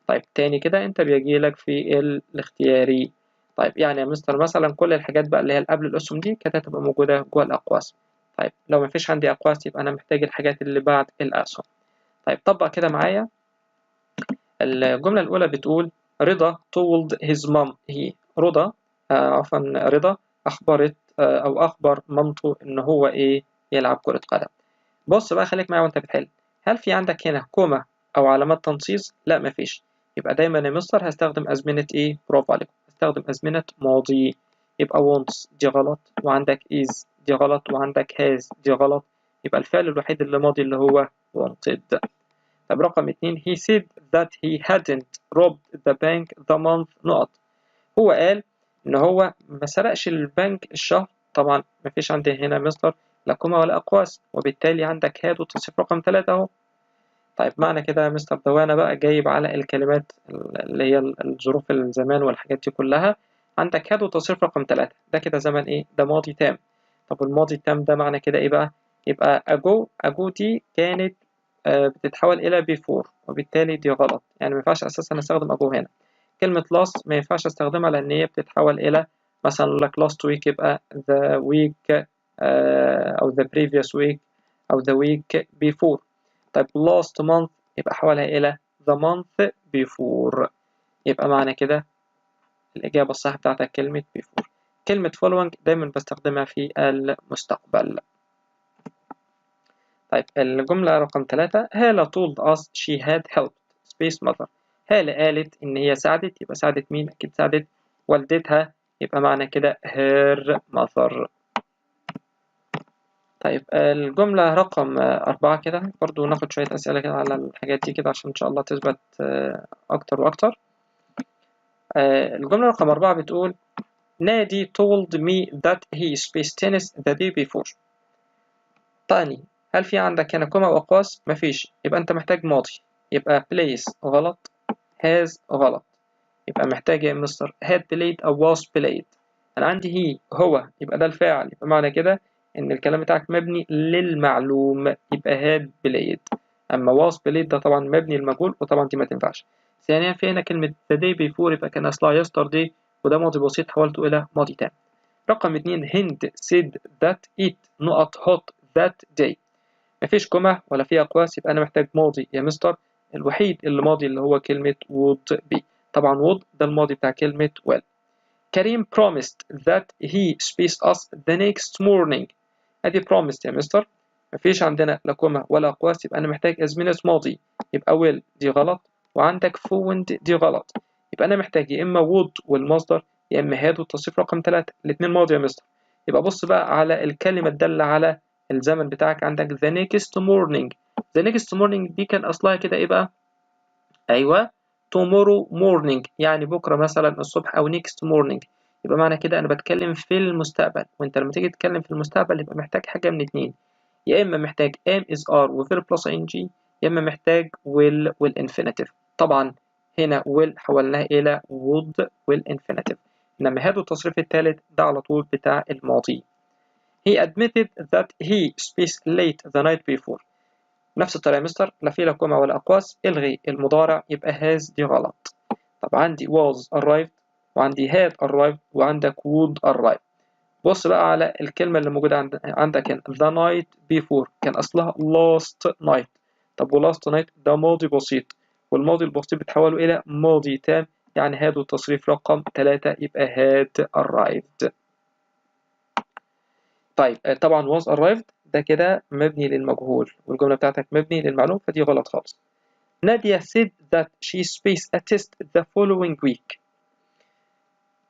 طيب تاني كده أنت بيجيلك في الاختياري. طيب يعني يا مستر مثلا كل الحاجات بقى اللي هي قبل الأسهم دي كانت هتبقى موجودة جوه الأقواس. طيب لو مفيش عندي أقواس يبقى أنا محتاج الحاجات اللي بعد الأسهم. طيب طبق كده معايا. الجملة الأولى بتقول رضا told his mom رضا أخبرت أو أخبر مامته إن هو إيه يلعب كرة قدم. بص بقى خليك معايا وأنت بتحل. هل في عندك هنا كوما أو علامات تنصيص؟ لا مفيش. يبقى دايما يا مستر هستخدم أزمنة إيه؟ برافو عليكم، هستخدم أزمنة ماضي. يبقى wants دي غلط، وعندك is دي غلط، وعندك has دي غلط. يبقى الفعل الوحيد اللي ماضي اللي هو wanted. طب رقم 2 he said that he hadn't robbed the bank the month نقط. هو قال إن هو ما سرقش البنك الشهر. طبعا مفيش عندي هنا مستر لا كوما ولا أقواس، وبالتالي عندك هاد وتصريف رقم 3 أهو. طيب معنى كده يا مستر ده أنا بقى جايب على الكلمات اللي هي الظروف الزمان والحاجات دي كلها. عندك هاد وتصريف رقم 3 ده كده زمن إيه؟ ده ماضي تام. طب الماضي التام ده معنى كده إيه بقى؟ يبقى أجو دي كانت بتتحول إلى before، وبالتالي دي غلط، يعني ما ينفعش أساسا أستخدم أجو هنا. كلمة last ما ينفعش أستخدمها لأن هي بتتحول إلى مثلا لك last week يبقى the week أو the previous week أو the week before. طيب last month يبقى حولها إلى the month before. يبقى معنى كده الإجابة الصح بتاعتك كلمة before. كلمة following دايما بستخدمها في المستقبل. طيب الجملة رقم 3 هالة told us she had helped space mother. هالة قالت إن هي ساعدت، يبقى ساعدت مين؟ أكيد ساعدت والدتها، يبقى معنى كده her mother. طيب الجملة رقم 4 كده برضو ناخد شوية أسئلة كده على الحاجات دي كده عشان إن شاء الله تثبت أكتر وأكتر. الجملة رقم 4 بتقول نادي told me that he spaced tennis the day before. تاني هل في عندك هنا كوما وأقواس؟ مفيش، يبقى أنت محتاج ماضي. يبقى place غلط، has غلط. يبقى محتاج يا مستر had played أو was played. أنا عندي هو يبقى ده الفاعل، يبقى معنى كده إن الكلام بتاعك مبني للمعلوم، يبقى had played. أما was played ده طبعا مبني للمجهول، وطبعا دي ما تنفعش. ثانيا في هنا كلمة the day before يبقى كان أصلها yesterday، وده ماضي بسيط حولته إلى ماضي تام. رقم 2 هند said that it not hot that day. مفيش كوما ولا في أقواس، يبقى أنا محتاج ماضي يا مستر. الوحيد اللي ماضي اللي هو كلمة would be. طبعا would ده الماضي بتاع كلمة well. كريم promised that he spaced us the next morning. أدي promised يا مستر، مفيش عندنا لا كوما ولا أقواس، يبقى أنا محتاج أزمنة ماضي. يبقى will دي غلط، وعندك found دي غلط. يبقى أنا محتاج يا إما would والمصدر، يا إما had والتصريف رقم 3. الاتنين ماضي يا مستر. يبقى بص بقى على الكلمة الدالة على الزمن بتاعك. عندك the next morning. the next morning دي كان أصلها كده إيه بقى؟ أيوه tomorrow morning، يعني بكرة مثلا الصبح أو next morning. يبقى معنى كده أنا بتكلم في المستقبل، وأنت لما تيجي تتكلم في المستقبل يبقى محتاج حاجة من اتنين، يا إما محتاج am is are و verb plus ing، يا إما محتاج will والinfinitive. طبعا هنا will حولناها إلى would والinfinitive، إنما هذا التصريف الثالث ده على طول بتاع الماضي. He admitted that he spaced late the night before. نفس الطريقة يا مستر، لا في لا كوما ولا أقواس. الغي المضارع يبقى has دي غلط. طب عندي was arrived، وعندي had arrived، وعندك would arrive. بص بقى على الكلمة اللي موجودة عندك هنا the night before كان أصلها last night. طب و last night ده ماضي بسيط، والماضي البسيط بتحوله إلى ماضي تام، يعني had والتصريف رقم 3 يبقى had arrived. طيب طبعا was arrived ده كده مبني للمجهول، والجملة بتاعتك مبني للمعلوم، فدي غلط خالص. نادية said that she spaced a test the following week.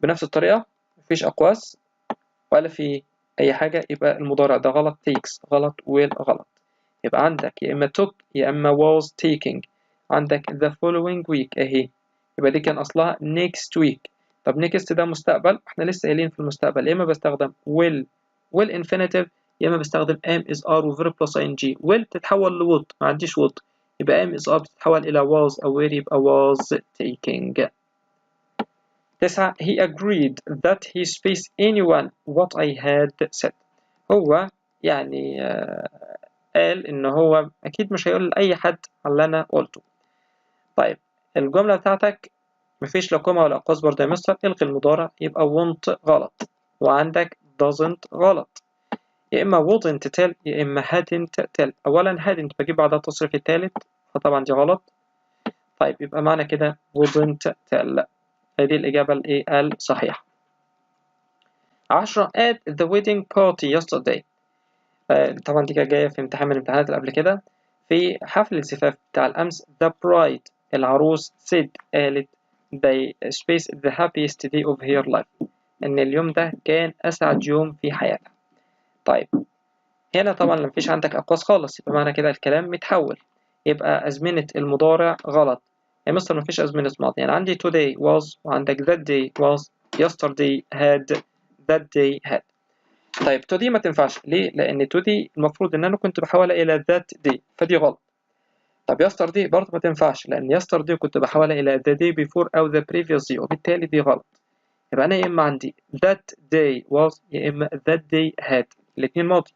بنفس الطريقة مفيش أقواس ولا في أي حاجة، يبقى المضارع ده غلط. takes غلط، will غلط. يبقى عندك يا إما took يا إما was taking. عندك the following week أهي، يبقى دي كان أصلها next week. طب next ده مستقبل، احنا لسه قايلين في المستقبل يا إما بستخدم will والinfinitive، يا إما بستخدم am is are و verb plus ing. will تتحول ل would، ما عنديش would، يبقى am is are بتتحول إلى was أو were، يبقى was taking. 9 he agreed that he spaced anyone what I had said. هو يعني قال إن هو أكيد مش هيقول لأي حد على اللي أنا قلته. طيب الجملة بتاعتك مفيش لا كوما ولا أقواس برضه يا مستر، الغي المضارع يبقى won't غلط، وعندك doesn't غلط، يا إما wouldn't tell يا إما hadn't tell. أولا hadn't بجيب بعدها التصريف التالت فطبعا دي غلط. طيب يبقى معنى كده wouldn't tell، هذه الإجابة الإيه الصحيحة. 10 at the wedding party yesterday. طبعا دي كانت جاية في امتحان من الامتحانات اللي قبل كده. في حفل الزفاف بتاع الأمس the bride العروس said قالت they spaced the happiest day of her life، إن اليوم ده كان أسعد يوم في حياتها. طيب هنا طبعا مفيش عندك أقواس خالص، يبقى معنى كده الكلام متحول، يبقى أزمنة المضارع غلط يا مستر، مفيش أزمنة ماضي. يعني عندي today was وعندك that day was yesterday had that day had. طيب to دي ما تنفعش ليه؟ لأن to دي المفروض إن أنا كنت بحول إلى that day فدي غلط. طب yesterday برضه ما تنفعش لأن yesterday كنت بحول إلى the day before أو the previous day وبالتالي دي غلط. يبقى أنا يا إما عندي that day was يا إما that day had، الاتنين ماضي.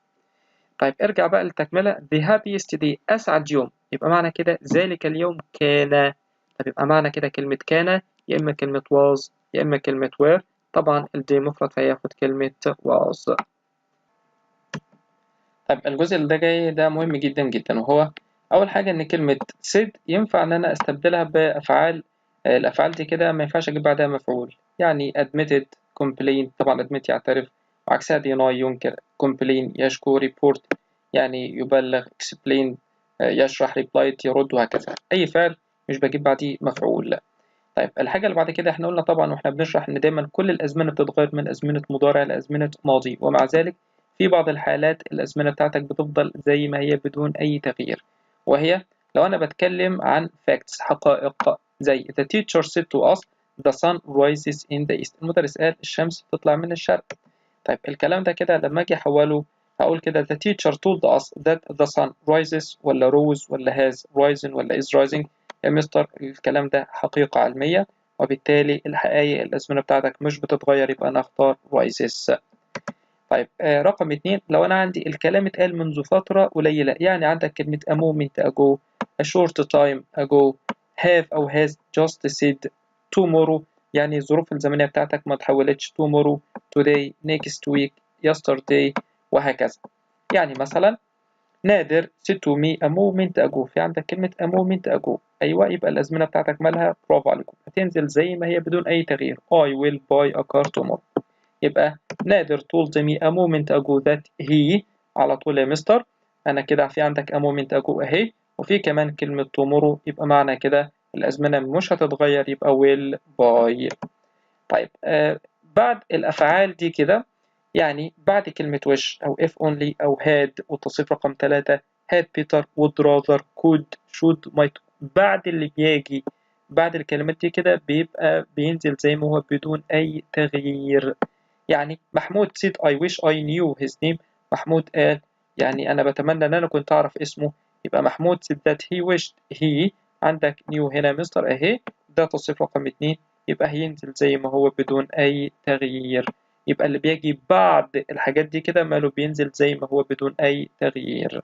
طيب ارجع بقى للتكملة the happiest day أسعد يوم، يبقى معنى كده ذلك اليوم كان. طب يبقى معنى كده كلمة كان يا إما كلمة was يا إما كلمة were، طبعا الدي مفرد فياخد كلمة was. طيب الجزء اللي ده جاي ده مهم جدا جدا، وهو أول حاجة إن كلمة said ينفع إن أنا أستبدلها بأفعال. الأفعال دي كده ما ينفعش أجيب بعدها مفعول، يعني admitted complain، طبعا admit يعترف، وعكسها deny ينكر، complain يشكو، report يعني يبلغ، explain يشرح، reply يرد، وهكذا. أي فعل مش بجيب بعديه مفعول. طيب الحاجة اللي بعد كده احنا قلنا طبعا واحنا بنشرح إن دايما كل الأزمنة بتتغير من أزمنة مضارع لأزمنة ماضي، ومع ذلك في بعض الحالات الأزمنة بتاعتك بتفضل زي ما هي بدون أي تغيير، وهي لو أنا بتكلم عن facts حقائق زي the teacher said to us the sun rises in the east، المدرس قال الشمس بتطلع من الشرق. طيب الكلام ده كده لما أجي أحوله هقول كده the teacher told us that the sun rises ولا rose ولا has risen ولا is rising. يا مستر الكلام ده حقيقة علمية، وبالتالي الحقائق الأزمنة بتاعتك مش بتتغير، يبقى أنا أختار rises. طيب رقم 2 لو أنا عندي الكلام اتقال منذ فترة قليلة، يعني عندك كلمة a moment ago a short time ago have أو has just said tomorrow، يعني الظروف الزمنية بتاعتك ما تحولتش tomorrow today next week yesterday وهكذا. يعني مثلا نادر said to me a moment ago، في عندك كلمة a moment ago، أيوة يبقى الأزمنة بتاعتك مالها؟ برافو عليكم، هتنزل زي ما هي بدون أي تغيير I will buy a car tomorrow. يبقى نادر told me a moment ago that he، على طول يا مستر أنا كده في عندك a moment ago أهي، وفي كمان كلمة tomorrow، يبقى معنى كده الأزمنة مش هتتغير، يبقى will buy. طيب بعد الأفعال دي كده يعني بعد كلمة wish أو if only أو had، والتصريف رقم 3 had better would rather could should might، بعد اللي بيجي بعد الكلمات دي كده بيبقى بينزل زي ما هو بدون أي تغيير. يعني محمود said I wish I knew his name، محمود قال يعني أنا بتمنى إن أنا كنت أعرف اسمه، يبقى محمود said that he wished he، عندك new هنا مستر أهي، ده تصريف رقم 2، يبقى هينزل زي ما هو بدون أي تغيير. يبقى اللي بيجي بعد الحاجات دي كده ماله بينزل زي ما هو بدون أي تغيير.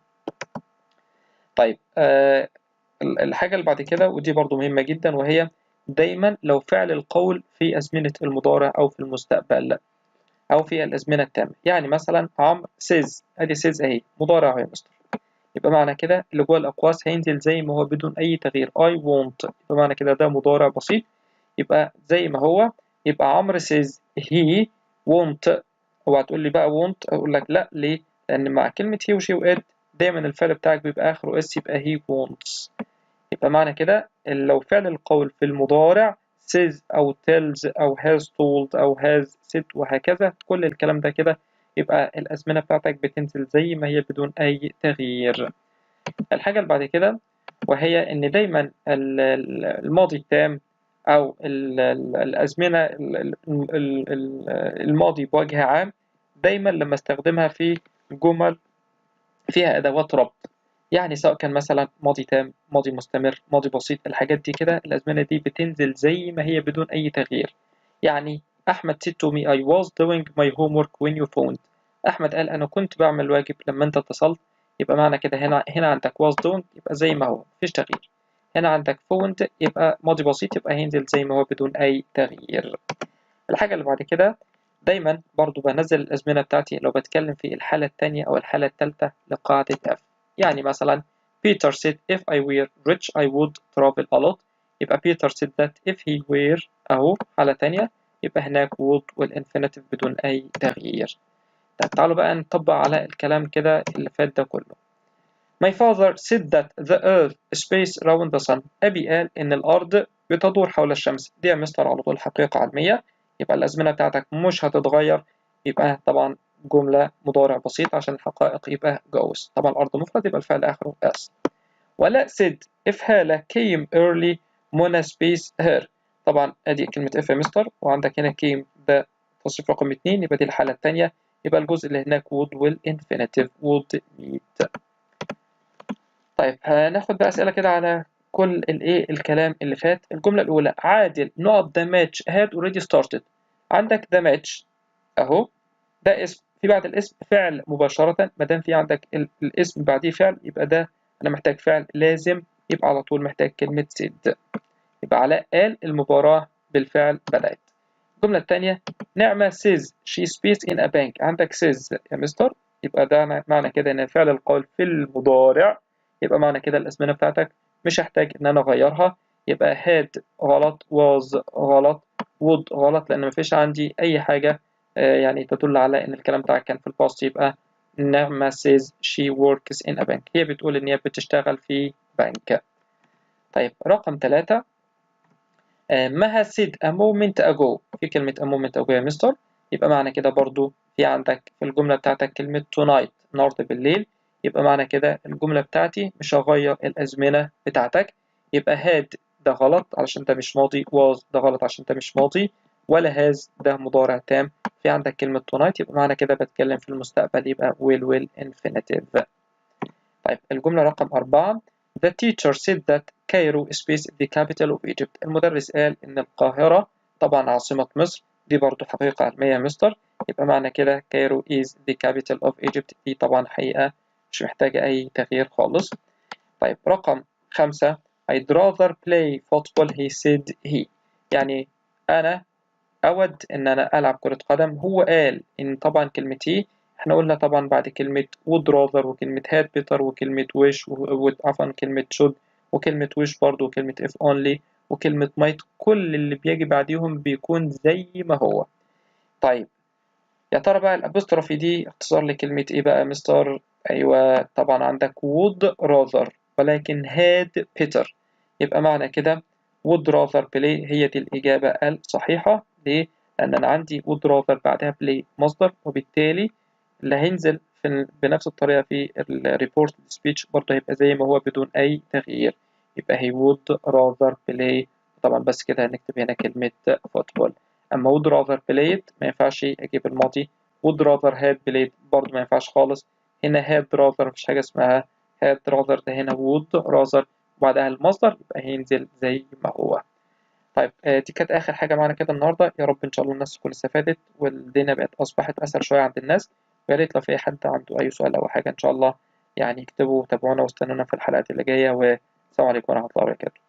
طيب الحاجة اللي بعد كده ودي برضو مهمة جدا، وهي دايما لو فعل القول في أزمنة المضارع أو في المستقبل أو في الأزمنة التامة، يعني مثلا عمرو says، أدي says أهي مضارع أهي مستر، يبقى معنى كده اللي جوه الأقواس هينزل زي ما هو بدون أي تغيير I won't، يبقى معنى كده ده مضارع بسيط، يبقى زي ما هو، يبقى عمرو says he won't. اوعى تقول لي بقى won't، أقول لك لأ، ليه؟ لأن مع كلمة he وشي وإد دايما الفعل بتاعك بيبقى آخره اس، يبقى he wants. يبقى معنى كده لو فعل القول في المضارع says أو tells أو has told أو has said وهكذا، كل الكلام ده كده يبقى الأزمنة بتاعتك بتنزل زي ما هي بدون أي تغيير. الحاجة اللي بعد كده وهي إن دايما الماضي التام أو الأزمنة الماضي بوجه عام دايما لما استخدمها في جمل فيها أدوات ربط، يعني سواء كان مثلا ماضي تام، ماضي مستمر، ماضي بسيط، الحاجات دي كده الأزمنة دي بتنزل زي ما هي بدون أي تغيير. يعني أحمد said to me I was doing my homework when you phoned. أحمد قال أنا كنت بعمل واجب لما أنت اتصلت. يبقى معنى كده هنا عندك was doing يبقى زي ما هو مفيش تغيير. هنا عندك phoned يبقى ماضي بسيط يبقى هينزل زي ما هو بدون أي تغيير. الحاجة اللي بعد كده دايما برضو بنزل الأزمنة بتاعتي لو بتكلم في الحالة التانية أو الحالة التالتة لقاعدة F. يعني مثلا Peter said if I were rich I would travel a lot. يبقى Peter said that if he were أهو حالة تانية يبقى هناك would والinfinitive بدون أي تغيير. طيب تعالوا بقى نطبق على الكلام كده اللي فات ده كله. My father said that the earth space around the sun. أبي قال إن الأرض بتدور حول الشمس. دي يا مستر على طول حقيقة علمية. يبقى الأزمنة بتاعتك مش هتتغير. يبقى طبعا جملة مضارع بسيط عشان الحقائق يبقى goes. طبعا الأرض مفرد يبقى الفعل آخره s. ولا said if هالة came early منى space her. طبعا أدي كلمة if يا مستر وعندك هنا came ده تصريف رقم 2 يبقى دي الحالة الثانية. يبقى الجزء اللي هناك would والinfinitive would meet. طيب هناخد بقى أسئلة كده على كل الكلام اللي فات. الجملة الأولى عادل نقط the match had already started. عندك the match أهو ده اسم في بعد الاسم فعل مباشرة. ما دام في عندك الاسم بعديه فعل يبقى ده أنا محتاج فعل لازم يبقى على طول محتاج كلمة said. يبقى علاء قال المباراة بالفعل بدأت. الجملة الثانية نعمة says she speaks in a bank. عندك says يا مستر يبقى ده معنى كده إن فعل القول في المضارع. يبقى معنى كده الأزمنة بتاعتك مش هحتاج إن أنا أغيرها. يبقى had غلط was غلط would غلط لأن مفيش عندي أي حاجة يعني تدل على إن الكلام بتاعك كان في الباست. يبقى نعمة says she works in a bank. هي بتقول إن هي بتشتغل في بنك. طيب رقم 3 مها said a moment ago. في كلمة a moment ago يا مستر يبقى معنى كده برضو في عندك في الجملة بتاعتك كلمة tonight النهاردة بالليل. يبقى معنى كده الجملة بتاعتي مش هغير الأزمنة بتاعتك. يبقى had ده غلط علشان ده مش ماضي was ده غلط عشان ده مش ماضي ولا has ده مضارع تام. في عندك كلمة tonight يبقى معنى كده بتكلم في المستقبل يبقى will infinitive. طيب الجملة رقم 4 The teacher said that Cairo is the capital of Egypt. المدرس قال إن القاهرة طبعا عاصمة مصر. دي برضو حقيقة علمية يا مستر. يبقى معنى كده Cairo is the capital of Egypt. دي طبعا حقيقة مش محتاجة أي تغيير خالص. طيب رقم 5 I'd rather play football he said he. يعني أنا أود إن أنا ألعب كرة قدم. هو قال إن طبعا كلمة he إحنا قلنا طبعا بعد كلمة would rather وكلمة had better وكلمة wish عفوا كلمة should وكلمة wish برضو وكلمة if only وكلمة might كل اللي بيجي بعديهم بيكون زي ما هو. طيب يا ترى بقى الأبوستروفي دي اختصار لكلمة إيه بقى مستر؟ أيوة طبعا عندك would rather ولكن had better. يبقى معنى كده would rather play هي دي الإجابة الصحيحة. ليه؟ لأن أنا عندي would rather بعدها play مصدر وبالتالي اللي هينزل بنفس الطريقة في الريبورت سبيتش برضه هيبقى زي ما هو بدون أي تغيير. يبقى he would rather play. طبعا بس كده هنكتب هنا كلمة football. أما would rather played ما ينفعش أجيب الماضي. would rather had played برضه ما ينفعش خالص. هنا had rather مفيش حاجة اسمها had rather ده هنا would rather وبعدها المصدر يبقى هينزل زي ما هو. طيب دي كانت آخر حاجة معانا كده النهاردة. يا رب إن شاء الله الناس تكون استفادت والدنيا بقت أصبحت أسهل شوية عند الناس. ويا ريت لو في حد عنده أي سؤال أو حاجة إن شاء الله يعني يكتبوا وتابعونا واستنونا في الحلقات اللي جاية. والسلام عليكم ورحمة الله وبركاته.